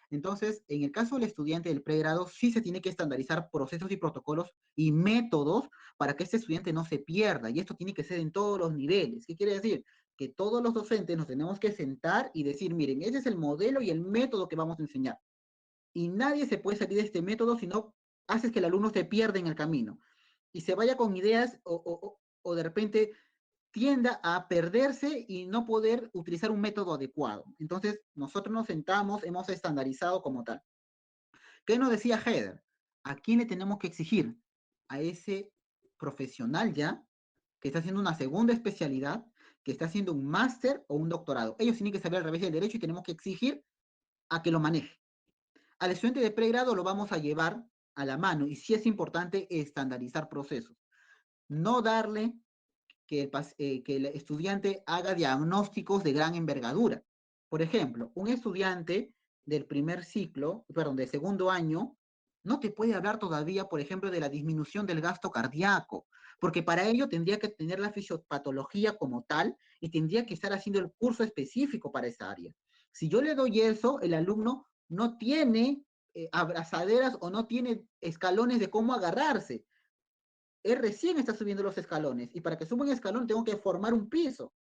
Entonces, en el caso del estudiante del pregrado, sí se tiene que estandarizar procesos y protocolos y métodos para que este estudiante no se pierda. Y esto tiene que ser en todos los niveles. ¿Qué quiere decir? que todos los docentes nos tenemos que sentar y decir, miren, ese es el modelo y el método que vamos a enseñar. Y nadie se puede salir de este método si no haces que el alumno se pierda en el camino y se vaya con ideas o de repente tienda a perderse y no poder utilizar un método adecuado. Entonces, nosotros nos sentamos, hemos estandarizado como tal. ¿Qué nos decía Heather? ¿A quién le tenemos que exigir? A ese profesional ya, que está haciendo una segunda especialidad, que está haciendo un máster o un doctorado. Ellos tienen que saber al revés del derecho y tenemos que exigir a que lo maneje. Al estudiante de pregrado lo vamos a llevar a la mano y sí es importante estandarizar procesos. No darle que el estudiante haga diagnósticos de gran envergadura. Por ejemplo, un estudiante del primer ciclo, perdón, del segundo año, no te puede hablar todavía, por ejemplo, de la disminución del gasto cardíaco, porque para ello tendría que tener la fisiopatología como tal y tendría que estar haciendo el curso específico para esa área. Si yo le doy eso, el alumno no tiene abrazaderas o no tiene escalones de cómo agarrarse. Él recién está subiendo los escalones y para que suba un escalón tengo que formar un piso.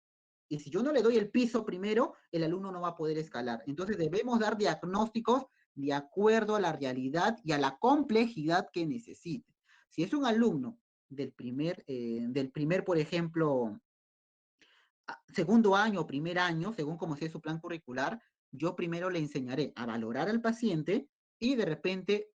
Y si yo no le doy el piso primero, el alumno no va a poder escalar. Entonces debemos dar diagnósticos de acuerdo a la realidad y a la complejidad que necesite. Si es un alumno del primer, por ejemplo, segundo año o primer año, según como sea su plan curricular, yo primero le enseñaré a valorar al paciente y de repente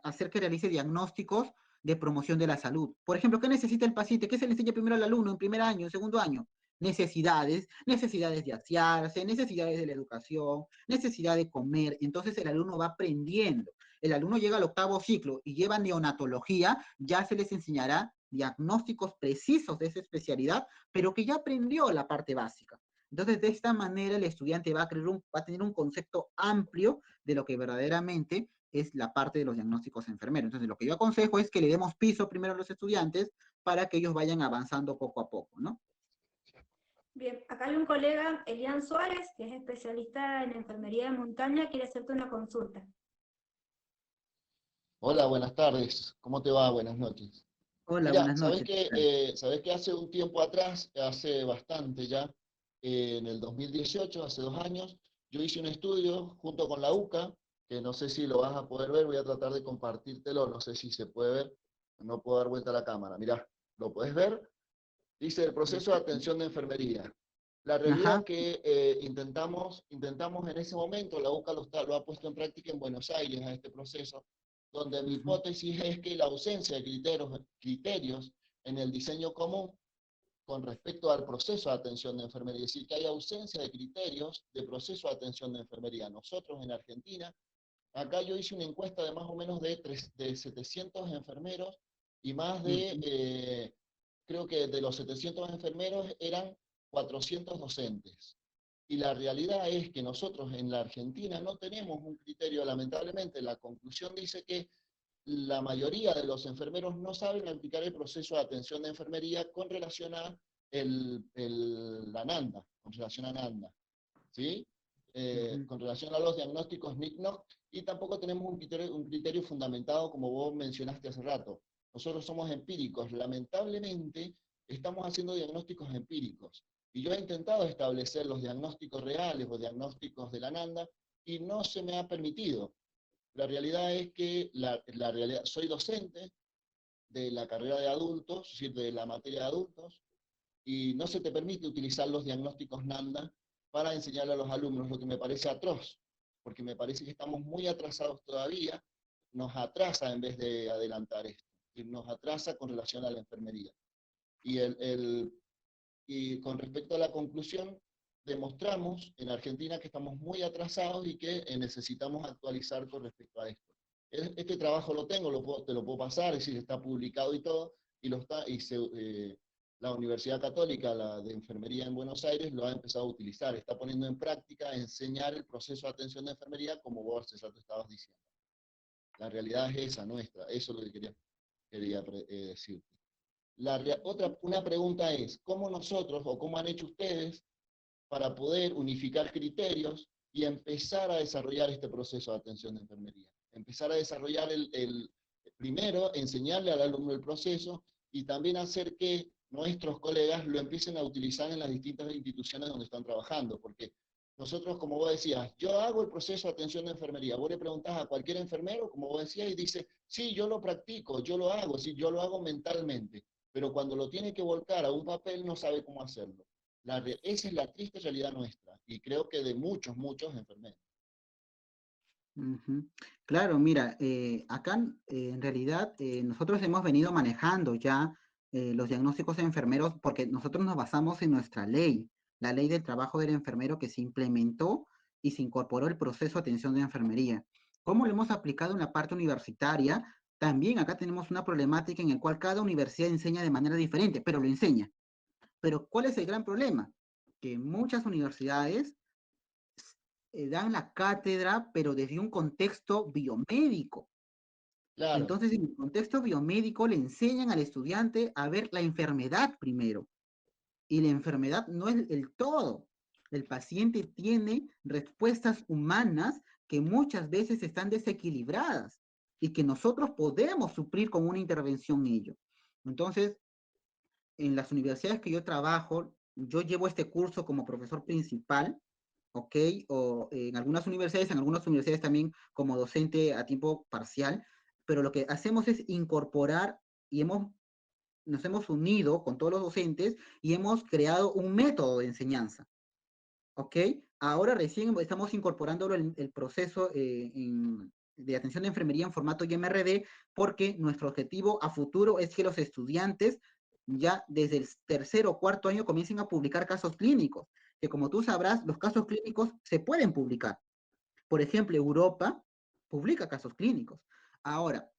hacer que realice diagnósticos de promoción de la salud. Por ejemplo, ¿qué necesita el paciente? ¿Qué se le enseña primero al alumno en primer año, en segundo año? Necesidades de asearse, necesidades de la educación, necesidad de comer. Entonces el alumno va aprendiendo. El alumno llega al octavo ciclo y lleva neonatología, ya se les enseñará diagnósticos precisos de esa especialidad, pero que ya aprendió la parte básica. Entonces, de esta manera, el estudiante va a tener un concepto amplio de lo que verdaderamente es la parte de los diagnósticos enfermeros. Entonces, lo que yo aconsejo es que le demos piso primero a los estudiantes para que ellos vayan avanzando poco a poco, ¿no? Bien, acá hay un colega, Elian Suárez, que es especialista en enfermería de montaña, quiere hacerte una consulta. Hola, buenas tardes. ¿Cómo te va? Buenas noches. Hola, Mira, buenas noches. ¿sabés que hace un tiempo atrás, hace bastante ya, en el 2018, hace 2 años, yo hice un estudio junto con la UCA, que no sé si lo vas a poder ver, voy a tratar de compartírtelo, no sé si se puede ver, no puedo dar vuelta a la cámara. Mira, ¿lo puedes ver? Dice el proceso de atención de enfermería. La realidad Ajá. es que intentamos en ese momento, la UCA lo ha puesto en práctica en Buenos Aires a este proceso, donde mi hipótesis es que la ausencia de criterios en el diseño común con respecto al proceso de atención de enfermería, es decir, que hay ausencia de criterios de proceso de atención de enfermería. Nosotros en Argentina, acá yo hice una encuesta de más o menos de 700 enfermeros y más de, creo que de los 700 enfermeros eran 400 docentes. Y la realidad es que nosotros en la Argentina no tenemos un criterio, lamentablemente. La conclusión dice que la mayoría de los enfermeros no saben aplicar el proceso de atención de enfermería con relación a la NANDA, con relación a NANDA, ¿sí? Con relación a los diagnósticos NICNOC, y tampoco tenemos un criterio fundamentado como vos mencionaste hace rato. Nosotros somos empíricos, lamentablemente estamos haciendo diagnósticos empíricos. Y yo he intentado establecer los diagnósticos reales o diagnósticos de la NANDA y no se me ha permitido. La realidad es que soy docente de la carrera de adultos, es decir, de la materia de adultos, y no se te permite utilizar los diagnósticos NANDA para enseñarle a los alumnos, lo que me parece atroz, porque me parece que estamos muy atrasados todavía, nos atrasa en vez de adelantar esto, y nos atrasa con relación a la enfermería. Y con respecto a la conclusión, demostramos en Argentina que estamos muy atrasados y que necesitamos actualizar con respecto a esto. Este trabajo lo tengo, te lo puedo pasar, es decir, está publicado y todo, la Universidad Católica, la de Enfermería en Buenos Aires, lo ha empezado a utilizar, está poniendo en práctica, enseñar el proceso de atención de enfermería como vos, César, te estabas diciendo. La realidad es esa, nuestra, eso es lo que quería decirte. Una pregunta es, ¿cómo nosotros o cómo han hecho ustedes para poder unificar criterios y empezar a desarrollar este proceso de atención de enfermería? Empezar a desarrollar primero, enseñarle al alumno el proceso y también hacer que nuestros colegas lo empiecen a utilizar en las distintas instituciones donde están trabajando, porque nosotros, como vos decías, yo hago el proceso de atención de enfermería. Vos le preguntás a cualquier enfermero, como vos decías, y dice, sí, yo lo practico, yo lo hago, sí, yo lo hago mentalmente, pero cuando lo tiene que volcar a un papel no sabe cómo hacerlo. Esa es la triste realidad nuestra, y creo que de muchos, muchos enfermeros. Ujú. Claro, mira, acá en realidad nosotros hemos venido manejando ya los diagnósticos de enfermeros porque nosotros nos basamos en nuestra ley, la ley del trabajo del enfermero que se implementó y se incorporó el proceso de atención de enfermería. ¿Cómo lo hemos aplicado en la parte universitaria? También acá tenemos una problemática en la cual cada universidad enseña de manera diferente, pero lo enseña. Pero ¿cuál es el gran problema? Que muchas universidades dan la cátedra, pero desde un contexto biomédico. Claro, Entonces, en el contexto biomédico le enseñan al estudiante a ver la enfermedad primero. Y la enfermedad no es el todo. El paciente tiene respuestas humanas que muchas veces están desequilibradas y que nosotros podemos suplir con una intervención en ello. Entonces, en las universidades que yo trabajo, yo llevo este curso como profesor principal, ¿ok? O en algunas universidades también como docente a tiempo parcial, pero lo que hacemos es incorporar y nos hemos unido con todos los docentes y hemos creado un método de enseñanza, ¿ok? Ahora recién estamos incorporando el proceso de atención de enfermería en formato YMRD porque nuestro objetivo a futuro es que los estudiantes ya desde el tercer o cuarto año comiencen a publicar casos clínicos, que como tú sabrás, los casos clínicos se pueden publicar. Por ejemplo, Europa publica casos clínicos. Ahora,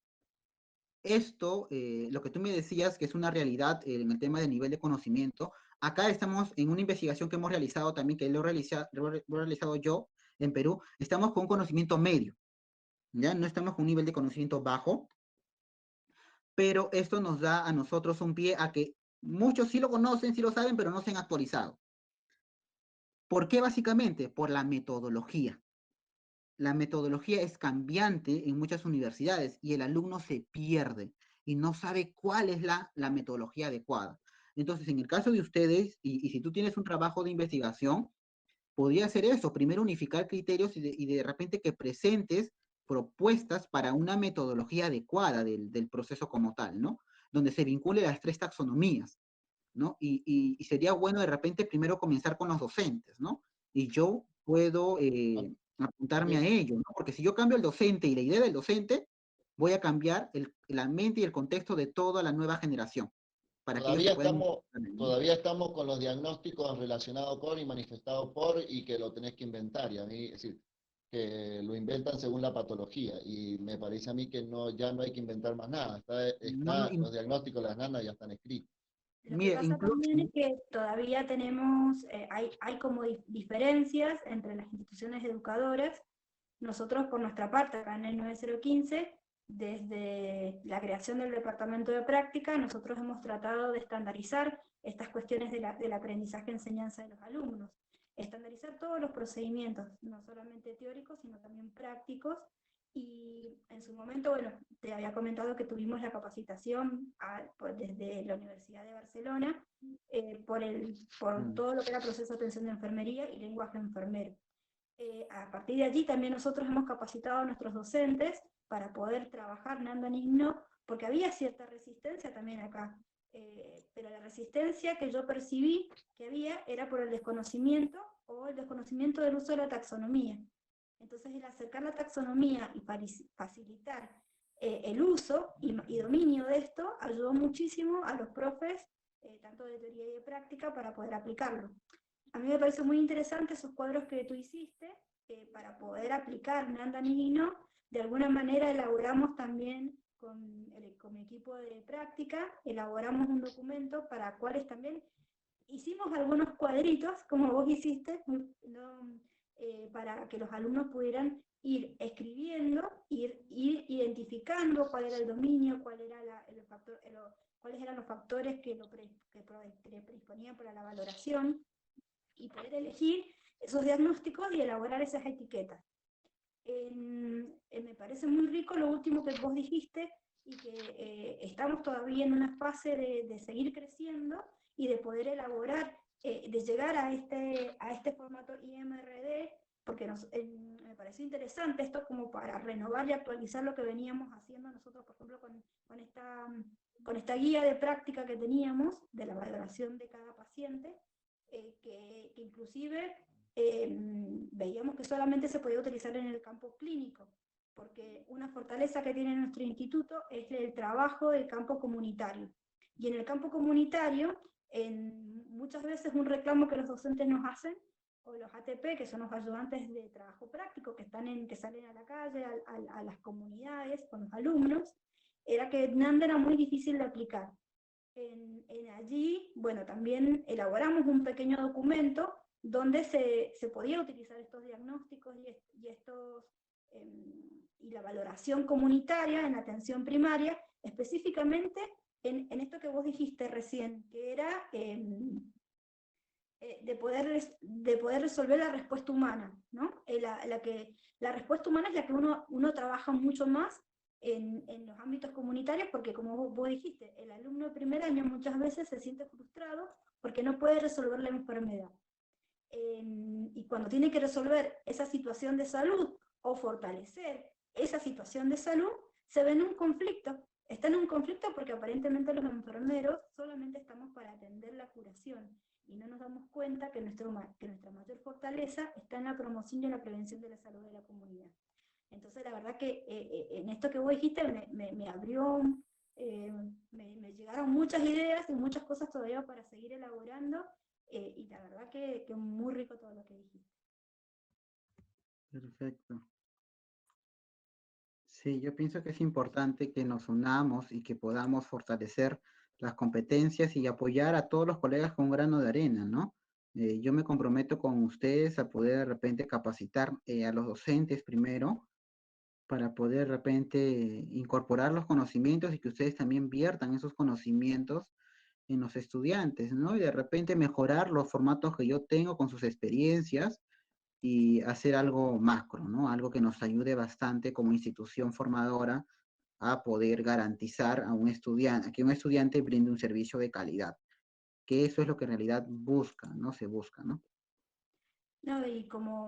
esto, lo que tú me decías, que es una realidad en el tema del nivel de conocimiento, acá estamos en una investigación que hemos realizado también, que lo he realizado yo en Perú, estamos con un conocimiento medio, ¿ya? No estamos con un nivel de conocimiento bajo, pero esto nos da a nosotros un pie a que muchos sí lo conocen, sí lo saben, pero no se han actualizado. ¿Por qué básicamente? Por la metodología. La metodología es cambiante en muchas universidades y el alumno se pierde y no sabe cuál es la metodología adecuada. Entonces, en el caso de ustedes, y si tú tienes un trabajo de investigación, podría ser eso, primero unificar criterios y de repente que presentes propuestas para una metodología adecuada del proceso como tal, ¿no? Donde se vincule las tres taxonomías, ¿no? Y sería bueno de repente primero comenzar con los docentes, ¿no? Y yo puedo a, a apuntarme a mí ello, ¿no? Porque si yo cambio el docente y la idea del docente, voy a cambiar la mente y el contexto de toda la nueva generación, para que ellos se todavía puedan... estamos, todavía estamos con los diagnósticos relacionados con y manifestados por y que lo tenés que inventar. Y a mí, es decir, que lo inventan según la patología. Y me parece a mí que no, ya no hay que inventar más nada. No, no, Los diagnósticos de las nanas ya están escritos. Lo que mira, pasa incluso... también es que todavía tenemos, hay como diferencias entre las instituciones educadoras. Nosotros, por nuestra parte, acá en el 9015, desde la creación del departamento de práctica, nosotros hemos tratado de estandarizar estas cuestiones del aprendizaje y enseñanza de los alumnos. Estandarizar todos los procedimientos, no solamente teóricos, sino también prácticos. Y en su momento, bueno, te había comentado que tuvimos la capacitación desde la Universidad de Barcelona por todo lo que era proceso de atención de enfermería y lenguaje enfermero. A partir de allí también nosotros hemos capacitado a nuestros docentes para poder trabajar Nandan-IGNO, porque había cierta resistencia también acá, pero la resistencia que yo percibí que había era por el desconocimiento o el desconocimiento del uso de la taxonomía. Entonces el acercar la taxonomía y facilitar el uso y dominio de esto ayudó muchísimo a los profes, tanto de teoría y de práctica, para poder aplicarlo. A mí me pareció muy interesante esos cuadros que tú hiciste para poder aplicar Nandan y Hino. De alguna manera elaboramos también con mi equipo de práctica, elaboramos un documento para cuáles también hicimos algunos cuadritos, como vos hiciste, para que los alumnos pudieran ir escribiendo, ir identificando cuál era el dominio, cuáles eran los factores que predisponían para la valoración, y poder elegir esos diagnósticos y elaborar esas etiquetas. Me parece muy rico lo último que vos dijiste, y que estamos todavía en una fase de seguir creciendo y de poder elaborar, de llegar a este formato IMRD, porque me pareció interesante esto como para renovar y actualizar lo que veníamos haciendo nosotros, por ejemplo, con esta guía de práctica que teníamos de la valoración de cada paciente, que inclusive veíamos que solamente se podía utilizar en el campo clínico, porque una fortaleza que tiene nuestro instituto es el trabajo del campo comunitario. Y en el campo comunitario, muchas veces un reclamo que los docentes nos hacen, o los ATP, que son los ayudantes de trabajo práctico, que salen a la calle, a las comunidades, con los alumnos, era que NAND era muy difícil de aplicar. Allí, bueno, también elaboramos un pequeño documento donde se podía utilizar estos diagnósticos y la valoración comunitaria en atención primaria, específicamente en esto que vos dijiste recién, que era de poder resolver la respuesta humana, ¿no? La respuesta humana es la que uno trabaja mucho más en los ámbitos comunitarios, porque como vos dijiste, el alumno de primer año muchas veces se siente frustrado porque no puede resolver la enfermedad. Y cuando tiene que resolver esa situación de salud o fortalecer esa situación de salud, se ve en un conflicto. Está en un conflicto porque aparentemente los enfermeros solamente estamos para atender la curación y no nos damos cuenta que nuestra mayor fortaleza está en la promoción y en la prevención de la salud de la comunidad. Entonces la verdad que en esto que vos dijiste me abrió, me llegaron muchas ideas y muchas cosas todavía para seguir elaborando, y la verdad que muy rico todo lo que dijiste. Perfecto. Sí, yo pienso que es importante que nos unamos y que podamos fortalecer las competencias y apoyar a todos los colegas con un grano de arena, ¿no? Yo me comprometo con ustedes a poder de repente capacitar a los docentes primero para poder de repente incorporar los conocimientos y que ustedes también viertan esos conocimientos en los estudiantes, ¿no? Y de repente mejorar los formatos que yo tengo con sus experiencias y hacer algo macro, ¿no? Algo que nos ayude bastante como institución formadora a poder garantizar a un estudiante, que un estudiante brinde un servicio de calidad, que eso es lo que en realidad busca, ¿no? Se busca, ¿no? No, y como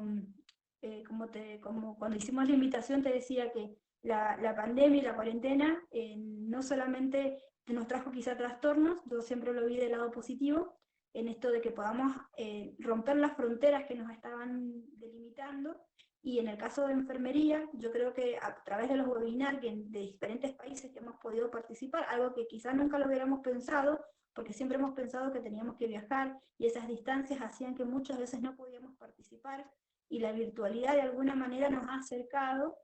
cuando hicimos la invitación te decía que la pandemia y la cuarentena no solamente nos trajo quizá trastornos, yo siempre lo vi del lado positivo, en esto de que podamos romper las fronteras que nos estaban delimitando, y en el caso de enfermería, yo creo que a través de los webinars de diferentes países que hemos podido participar, algo que quizá nunca lo hubiéramos pensado, porque siempre hemos pensado que teníamos que viajar y esas distancias hacían que muchas veces no podíamos participar, y la virtualidad de alguna manera nos ha acercado,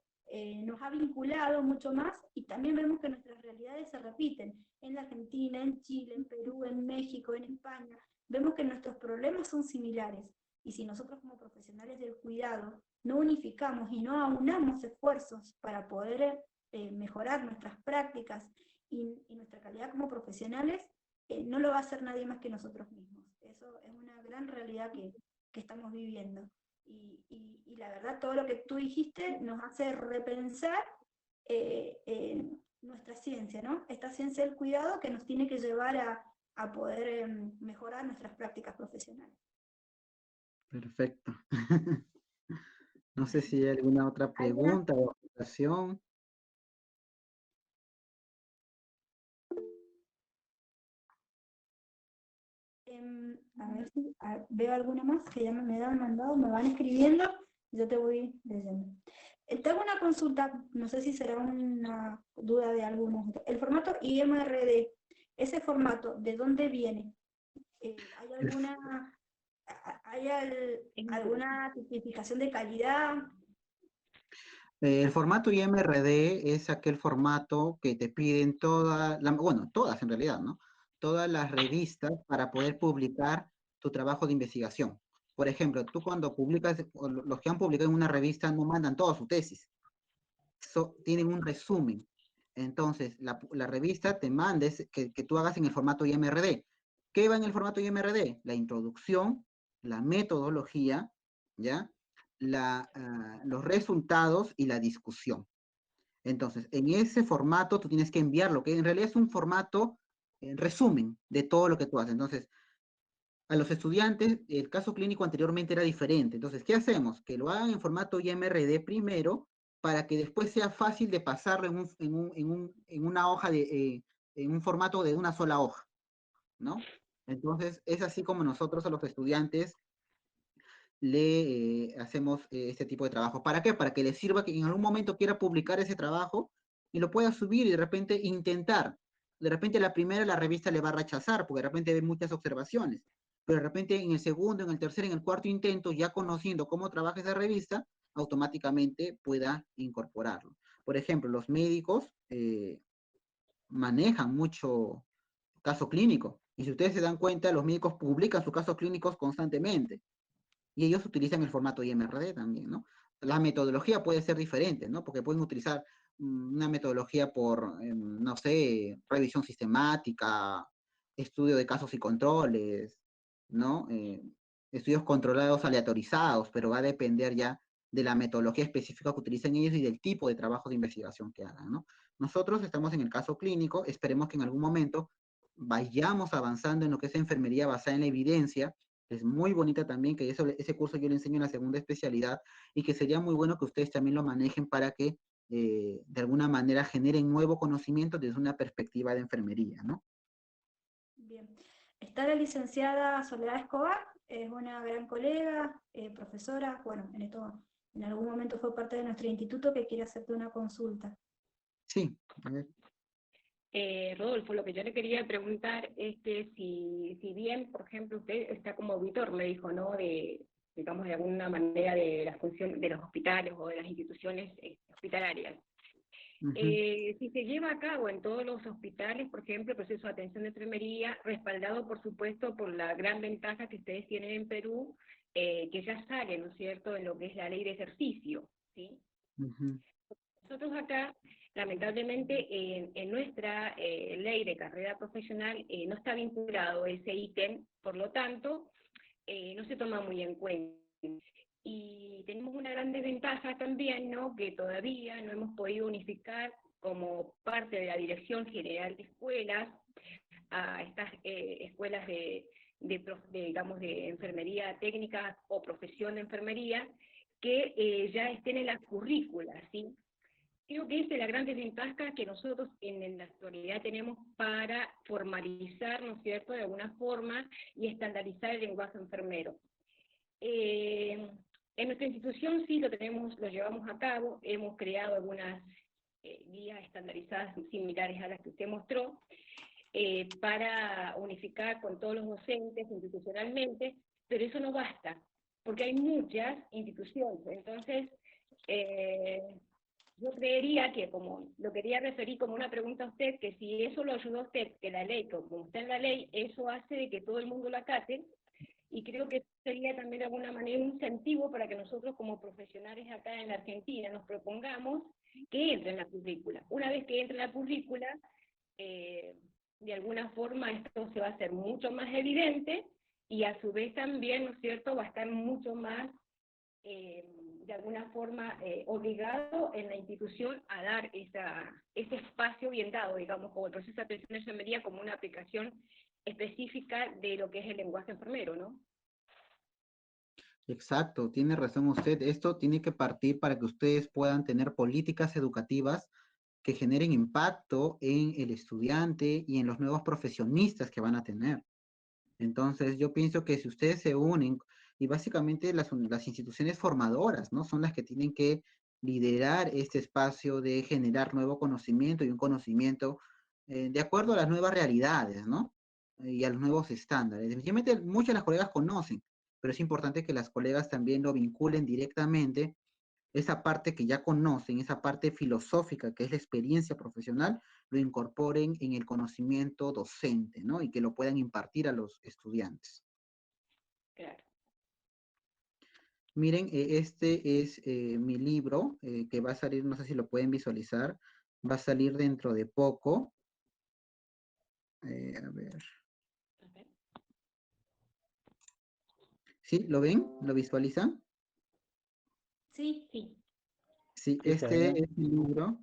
nos ha vinculado mucho más, y también vemos que nuestras realidades se repiten en la Argentina, en Chile, en Perú, en México, en España. Vemos que nuestros problemas son similares, y si nosotros como profesionales del cuidado no unificamos y no aunamos esfuerzos para poder mejorar nuestras prácticas y nuestra calidad como profesionales, no lo va a hacer nadie más que nosotros mismos. Eso es una gran realidad que estamos viviendo. Y la verdad, todo lo que tú dijiste nos hace repensar nuestra ciencia, ¿no? Esta ciencia del cuidado que nos tiene que llevar a poder mejorar nuestras prácticas profesionales. Perfecto. No sé si hay alguna otra pregunta o observación. A ver si veo alguna más que ya me han mandado, me van escribiendo, yo te voy leyendo. Tengo una consulta, no sé si será una duda de algunos. El formato IMRD, ese formato, ¿de dónde viene? ¿Hay alguna tipificación de calidad? El formato IMRD es aquel formato que te piden bueno, todas en realidad, ¿no? Todas las revistas para poder publicar tu trabajo de investigación. Por ejemplo, tú cuando publicas, los que han publicado en una revista no mandan toda su tesis, tienen un resumen. Entonces, la revista te manda que tú hagas en el formato IMRD. ¿Qué va en el formato IMRD? La introducción, la metodología, ¿ya? Los resultados y la discusión. Entonces, en ese formato tú tienes que enviarlo, que en realidad es un formato resumen de todo lo que tú haces. Entonces, a los estudiantes, el caso clínico anteriormente era diferente. Entonces, ¿qué hacemos? Que lo hagan en formato IMRD primero, para que después sea fácil de pasarlo en una hoja en un formato de una sola hoja, ¿no? Entonces, es así como nosotros a los estudiantes le hacemos este tipo de trabajo. ¿Para qué? Para que les sirva que en algún momento quiera publicar ese trabajo y lo pueda subir y de repente intentar. De repente la primera la revista le va a rechazar porque de repente ve muchas observaciones, pero de repente en el segundo, en el tercer, en el cuarto intento, ya conociendo cómo trabaja esa revista, automáticamente pueda incorporarlo. Por ejemplo, los médicos manejan mucho caso clínico y si ustedes se dan cuenta, los médicos publican sus casos clínicos constantemente y ellos utilizan el formato IMRD también, ¿no? La metodología puede ser diferente, ¿no? Porque pueden utilizar una metodología por, no sé, revisión sistemática, estudio de casos y controles, ¿no? Estudios controlados aleatorizados, pero va a depender ya de la metodología específica que utilicen ellos y del tipo de trabajo de investigación que hagan, ¿no? Nosotros estamos en el caso clínico, esperemos que en algún momento vayamos avanzando en lo que es enfermería basada en la evidencia, es muy bonita también, que ese curso yo le enseño en la segunda especialidad y que sería muy bueno que ustedes también lo manejen para que de alguna manera generen nuevo conocimiento desde una perspectiva de enfermería, ¿no? Bien. Está la licenciada Soledad Escobar, es una gran colega, profesora, bueno, en algún momento fue parte de nuestro instituto, que quiere hacerte una consulta. Sí, a ver. Rodolfo, lo que yo le quería preguntar es que si bien, por ejemplo, usted está como auditor, me dijo, ¿no? Digamos, de alguna manera de la función de los hospitales o de las instituciones hospitalarias. Si se lleva a cabo en todos los hospitales, por ejemplo, el proceso de atención de enfermería, respaldado, por supuesto, por la gran ventaja que ustedes tienen en Perú, que ya sale, ¿no es cierto?, en lo que es la ley de ejercicio, ¿sí? Nosotros acá, lamentablemente, en nuestra ley de carrera profesional no está vinculado ese ítem, por lo tanto, no se toma muy en cuenta. Y tenemos una gran desventaja también, ¿no?, que todavía no hemos podido unificar como parte de la Dirección General de Escuelas a estas escuelas digamos, de enfermería técnica o profesión de enfermería, que ya estén en las currículas, ¿sí? Creo que esa es la gran desventaja que nosotros en la actualidad tenemos para formalizar, ¿no es cierto?, de alguna forma y estandarizar el lenguaje enfermero. En nuestra institución sí lo llevamos a cabo, hemos creado algunas guías estandarizadas similares a las que usted mostró, para unificar con todos los docentes institucionalmente, pero eso no basta, porque hay muchas instituciones. Entonces, yo creería que, como lo quería referir como una pregunta a usted, que si eso lo ayudó a usted, que la ley, como está en la ley, eso hace de que todo el mundo la acate, y creo que sería también de alguna manera un incentivo para que nosotros como profesionales acá en la Argentina nos propongamos que entre en la currícula. Una vez que entre en la currícula, de alguna forma esto se va a hacer mucho más evidente, y a su vez también, ¿no es cierto?, va a estar mucho más de alguna forma obligado en la institución a dar ese espacio bien dado, digamos, como el proceso de atención de enfermería como una aplicación específica de lo que es el lenguaje enfermero, ¿no? Exacto, tiene razón usted. Esto tiene que partir para que ustedes puedan tener políticas educativas que generen impacto en el estudiante y en los nuevos profesionistas que van a tener. Entonces, yo pienso que si ustedes se unen, y básicamente las instituciones formadoras, ¿no? Son las que tienen que liderar este espacio de generar nuevo conocimiento y un conocimiento de acuerdo a las nuevas realidades, ¿no? Y a los nuevos estándares. Definitivamente muchas de las colegas conocen, pero es importante que las colegas también lo vinculen directamente, esa parte que ya conocen, esa parte filosófica que es la experiencia profesional, lo incorporen en el conocimiento docente, ¿no? Y que lo puedan impartir a los estudiantes. Claro. Miren, este es mi libro que va a salir, no sé si lo pueden visualizar, va a salir dentro de poco. A ver. ¿Sí? ¿Lo ven? ¿Lo visualizan? Sí. Sí, Sí, este señor. es mi libro.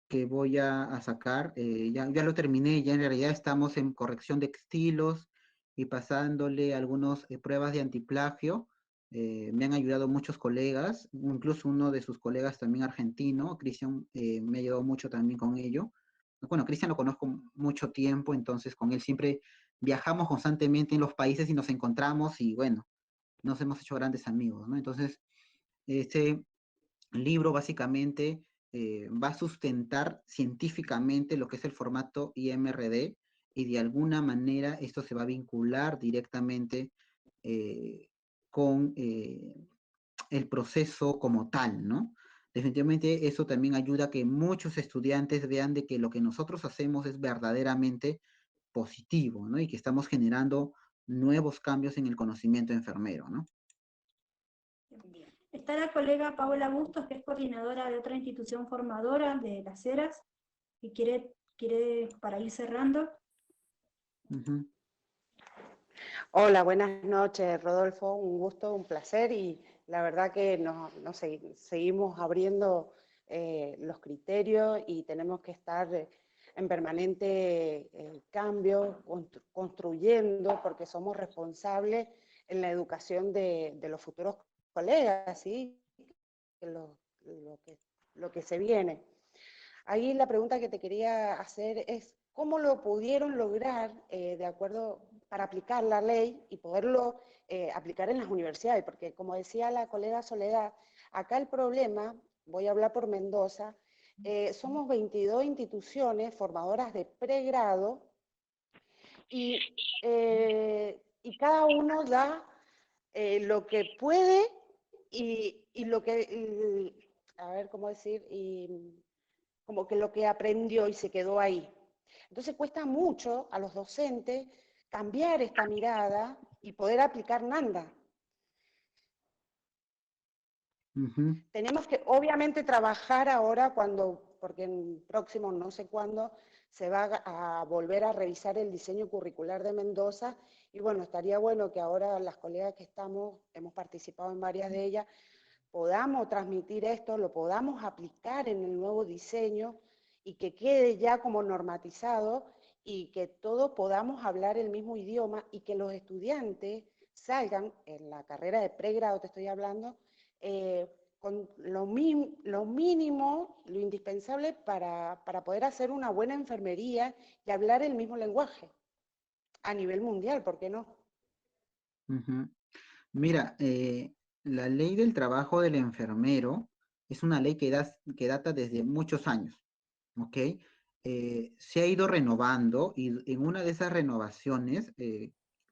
que voy a sacar. Ya lo terminé, ya en realidad estamos en corrección de estilos y pasándole algunas pruebas de antiplagio. Me han ayudado muchos colegas, incluso uno de sus colegas también argentino, Cristian, me ha ayudado mucho también con ello. Bueno, Cristian lo conozco mucho tiempo, entonces con él siempre viajamos constantemente en los países y nos encontramos y bueno, nos hemos hecho grandes amigos, ¿no? Entonces, este libro básicamente va a sustentar científicamente lo que es el formato IMRD y de alguna manera esto se va a vincular directamente con el proceso como tal, ¿no? Definitivamente eso también ayuda a que muchos estudiantes vean de que lo que nosotros hacemos es verdaderamente positivo, ¿no? Y que estamos generando nuevos cambios en el conocimiento enfermero, ¿no? Está la colega Paola Bustos, que es coordinadora de otra institución formadora de Las Heras, y quiere para ir cerrando. Hola, buenas noches, Rodolfo. Un gusto, un placer y la verdad que seguimos abriendo los criterios y tenemos que estar en permanente cambio, construyendo, porque somos responsables en la educación de los futuros colegas, ¿sí? Lo que se viene. Ahí la pregunta que te quería hacer es, ¿cómo lo pudieron lograr de acuerdo para aplicar la ley y poderlo aplicar en las universidades? Porque como decía la colega Soledad, acá el problema, voy a hablar por Mendoza, somos 22 instituciones formadoras de pregrado y cada uno da lo que puede y lo que, a ver cómo decir, como que lo que aprendió y se quedó ahí. Entonces cuesta mucho a los docentes cambiar esta mirada y poder aplicar Nanda. Tenemos que obviamente trabajar ahora porque en próximo no sé cuándo se va a volver a revisar el diseño curricular de Mendoza y bueno, estaría bueno que ahora las colegas que hemos participado en varias de ellas, podamos transmitir esto, lo podamos aplicar en el nuevo diseño y que quede ya como normatizado y que todos podamos hablar el mismo idioma y que los estudiantes salgan, en la carrera de pregrado te estoy hablando, con lo mínimo, lo indispensable para poder hacer una buena enfermería y hablar el mismo lenguaje a nivel mundial, ¿por qué no? Mira, la ley del trabajo del enfermero es una ley que data desde muchos años, ¿ok? Se ha ido renovando y en una de esas renovaciones,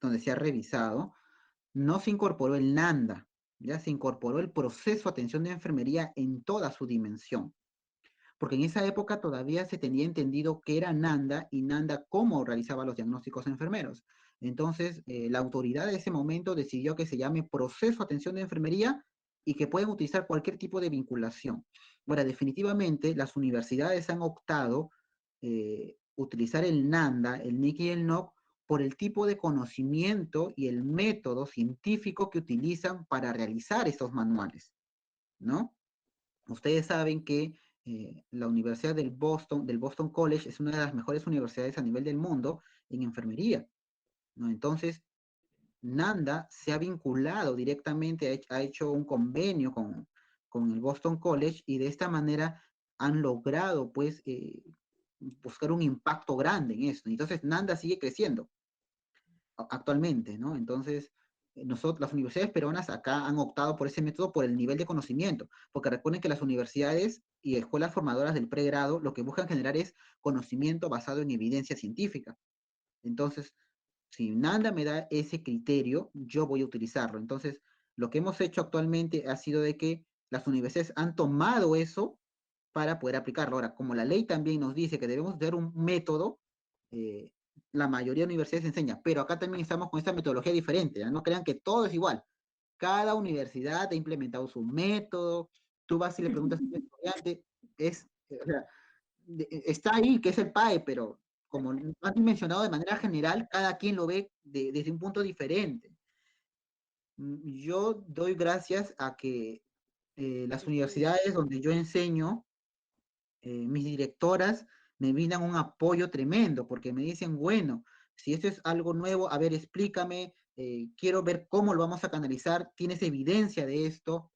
donde se ha revisado, no se incorporó el NANDA, ya se incorporó el proceso de atención de enfermería en toda su dimensión. Porque en esa época todavía se tenía entendido que era NANDA y NANDA cómo realizaba los diagnósticos enfermeros. Entonces, la autoridad de ese momento decidió que se llame proceso de atención de enfermería y que pueden utilizar cualquier tipo de vinculación. Ahora, definitivamente, las universidades han optado utilizar el NANDA, el NIC y el NOC por el tipo de conocimiento y el método científico que utilizan para realizar estos manuales, ¿no? Ustedes saben que la Universidad del Boston College es una de las mejores universidades a nivel del mundo en enfermería, ¿no? Entonces, NANDA se ha vinculado directamente, ha hecho un convenio con el Boston College y de esta manera han logrado, pues, buscar un impacto grande en esto. Entonces, NANDA sigue creciendo actualmente, ¿no? Entonces, las universidades peruanas acá han optado por ese método por el nivel de conocimiento, porque recuerden que las universidades y escuelas formadoras del pregrado lo que buscan generar es conocimiento basado en evidencia científica. Entonces, si nada me da ese criterio, yo voy a utilizarlo. Entonces, lo que hemos hecho actualmente ha sido de que las universidades han tomado eso para poder aplicarlo. Ahora, como la ley también nos dice que debemos dar un método, la mayoría de universidades enseña, pero acá también estamos con esta metodología diferente, ¿ya? No crean que todo es igual. Cada universidad ha implementado su método, tú vas y le preguntas a un estudiante, está ahí, que es el PAE, pero como has mencionado de manera general, cada quien lo ve desde un punto diferente. Yo doy gracias a que las universidades donde yo enseño mis directoras me brindan un apoyo tremendo, porque me dicen, bueno, si esto es algo nuevo, a ver, explícame, quiero ver cómo lo vamos a canalizar, tienes evidencia de esto.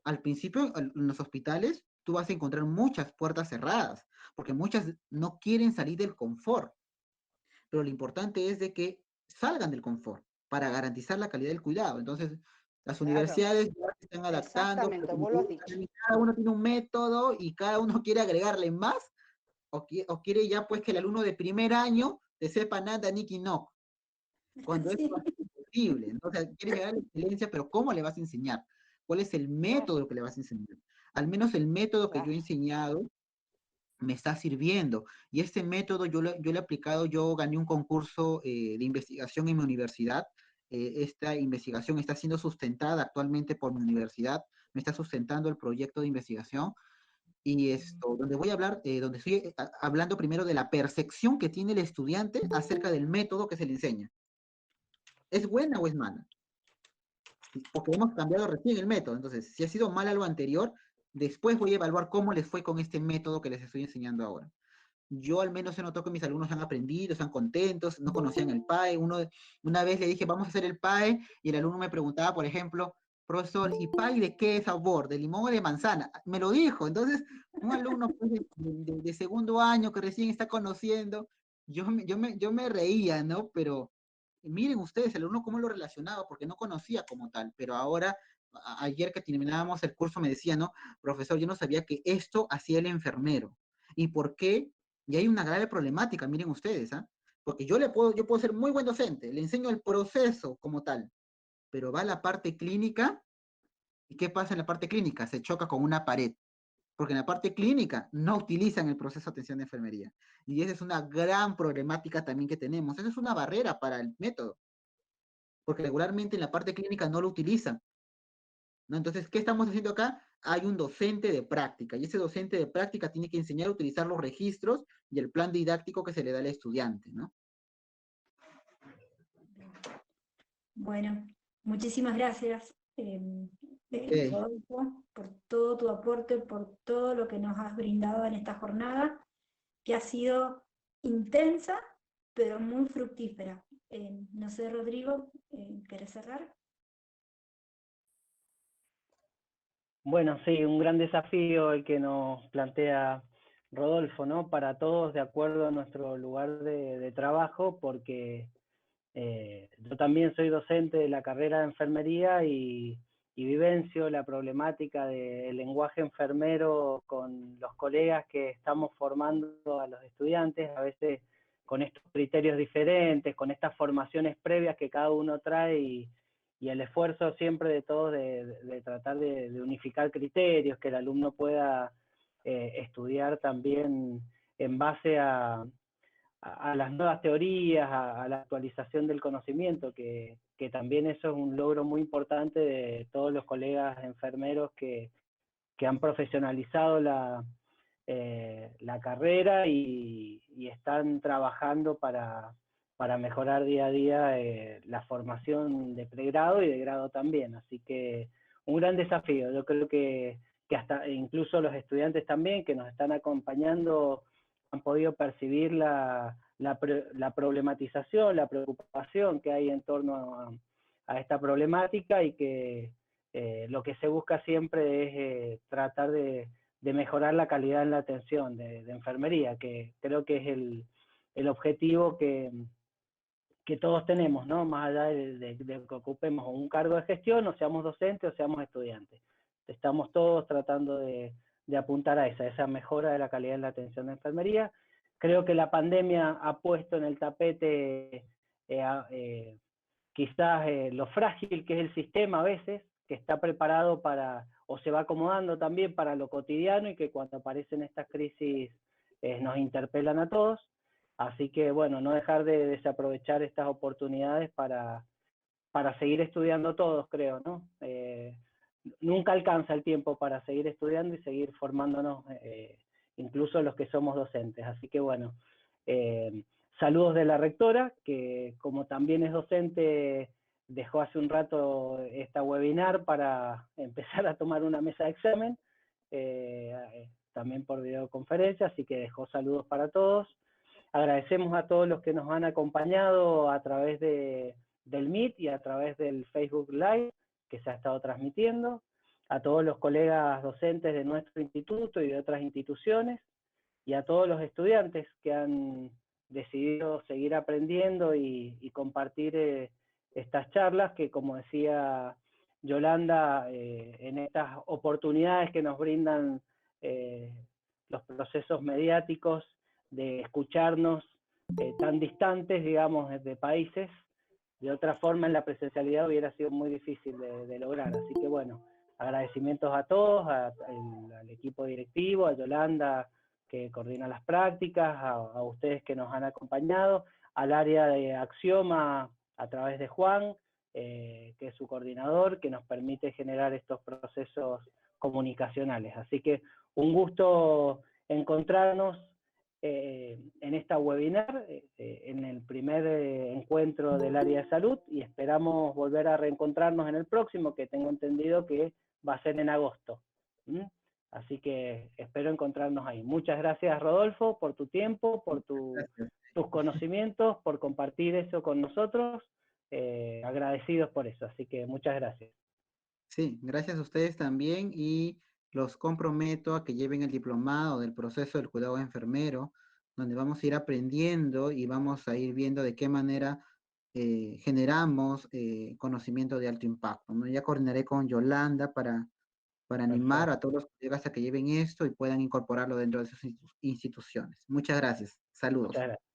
Al principio, en los hospitales, tú vas a encontrar muchas puertas cerradas, porque muchas no quieren salir del confort, pero lo importante es de que salgan del confort para garantizar la calidad del cuidado. Entonces, las Claro, universidades ya se están adaptando, pero exactamente, como vos te lo has digo, dicho. cada uno tiene un método y cada uno quiere agregarle más o quiere ya pues que el alumno de primer año te sepa nada, Nicky, no, cuando es Sí, imposible. Entonces, quieres llegar a la excelencia, pero ¿cómo le vas a enseñar? ¿Cuál es el Claro, método que le vas a enseñar? Al menos el método que yo claro. he enseñado me está sirviendo. Y este método yo lo he aplicado, yo gané un concurso de investigación en mi universidad. Esta investigación está siendo sustentada actualmente por mi universidad, me está sustentando el proyecto de investigación. Y esto, donde voy a hablar, donde estoy hablando primero de la percepción que tiene el estudiante acerca del método que se le enseña. ¿Es buena o es mala? Porque hemos cambiado recién el método. Entonces, si ha sido mal lo anterior, después voy a evaluar cómo les fue con este método que les estoy enseñando ahora. Yo al menos he notado que mis alumnos han aprendido, están contentos, no conocían el PAE. Una vez le dije, vamos a hacer el PAE, y el alumno me preguntaba, por ejemplo, profesor, ¿y PAE de qué sabor? ¿De limón o de manzana? Me lo dijo. Entonces, un alumno pues, de segundo año que recién está conociendo, yo me reía, ¿no? Pero miren ustedes, el alumno cómo lo relacionaba, porque no conocía como tal, pero ahora, ayer que terminábamos el curso me decía, ¿no? Profesor, yo no sabía que esto hacía el enfermero. ¿Y por qué? Y hay una grave problemática, miren ustedes, ¿ah? Porque yo puedo ser muy buen docente, le enseño el proceso como tal, pero va a la parte clínica, ¿y qué pasa en la parte clínica? Se choca con una pared, porque en la parte clínica no utilizan el proceso de atención de enfermería. Y esa es una gran problemática también que tenemos. Esa es una barrera para el método, porque regularmente en la parte clínica no lo utilizan, ¿no? Entonces, ¿qué estamos haciendo acá? Hay un docente de práctica, y ese docente de práctica tiene que enseñar a utilizar los registros y el plan didáctico que se le da al estudiante, ¿no? bueno, muchísimas gracias, Ok. Rodolfo, por todo tu aporte, por todo lo que nos has brindado en esta jornada, que ha sido intensa, pero muy fructífera. No sé, Rodrigo, ¿querés cerrar? Bueno, sí, un gran desafío el que nos plantea Rodolfo, ¿no? Para todos de acuerdo a nuestro lugar de trabajo, porque yo también soy docente de la carrera de enfermería y vivencio la problemática del lenguaje enfermero con los colegas que estamos formando a los estudiantes, a veces con estos criterios diferentes, con estas formaciones previas que cada uno trae y el esfuerzo siempre de todos de tratar de unificar criterios, que el alumno pueda estudiar también en base a las nuevas teorías, a la actualización del conocimiento, que también eso es un logro muy importante de todos los colegas enfermeros que han profesionalizado la carrera y están trabajando para mejorar día a día la formación de pregrado y de grado también. Así que un gran desafío. Yo creo que hasta incluso los estudiantes también que nos están acompañando han podido percibir la problematización, la preocupación que hay en torno a esta problemática y que lo que se busca siempre es tratar de mejorar la calidad en la atención de enfermería, que creo que es el objetivo que todos tenemos, ¿no? Más allá de que ocupemos un cargo de gestión, o seamos docentes o seamos estudiantes. Estamos todos tratando de apuntar a esa mejora de la calidad en la atención de enfermería. Creo que la pandemia ha puesto en el tapete quizás lo frágil que es el sistema a veces, que está preparado para, o se va acomodando también para lo cotidiano y que cuando aparecen estas crisis nos interpelan a todos. Así que bueno, no dejar de desaprovechar estas oportunidades para seguir estudiando todos, creo, ¿no? Nunca alcanza el tiempo para seguir estudiando y seguir formándonos, incluso los que somos docentes. Así que bueno, saludos de la rectora, que como también es docente, dejó hace un rato esta webinar para empezar a tomar una mesa de examen. también por videoconferencia, así que dejó saludos para todos. Agradecemos a todos los que nos han acompañado a través del Meet y a través del Facebook Live que se ha estado transmitiendo, a todos los colegas docentes de nuestro instituto y de otras instituciones, y a todos los estudiantes que han decidido seguir aprendiendo y compartir estas charlas que, como decía Yolanda, en estas oportunidades que nos brindan los procesos mediáticos de escucharnos tan distantes, digamos, de países, de otra forma en la presencialidad hubiera sido muy difícil de lograr. Así que bueno, agradecimientos a todos, al equipo directivo, a Yolanda que coordina las prácticas, a ustedes que nos han acompañado, al área de Axioma a través de Juan, que es su coordinador, que nos permite generar estos procesos comunicacionales. Así que un gusto encontrarnos en esta webinar, en el primer encuentro del área de salud, y esperamos volver a reencontrarnos en el próximo, que tengo entendido que va a ser en agosto. Así que espero encontrarnos ahí. Muchas gracias, Rodolfo, por tu tiempo, por tus conocimientos, por compartir eso con nosotros. Agradecidos por eso, así que muchas gracias. Sí, gracias a ustedes también, y los comprometo a que lleven el diplomado del proceso del cuidado enfermero, donde vamos a ir aprendiendo y vamos a ir viendo de qué manera generamos conocimiento de alto impacto, ¿no? Ya coordinaré con Yolanda para animar a todos los colegas a que lleven esto y puedan incorporarlo dentro de sus instituciones. Muchas gracias. Saludos. Muchas gracias.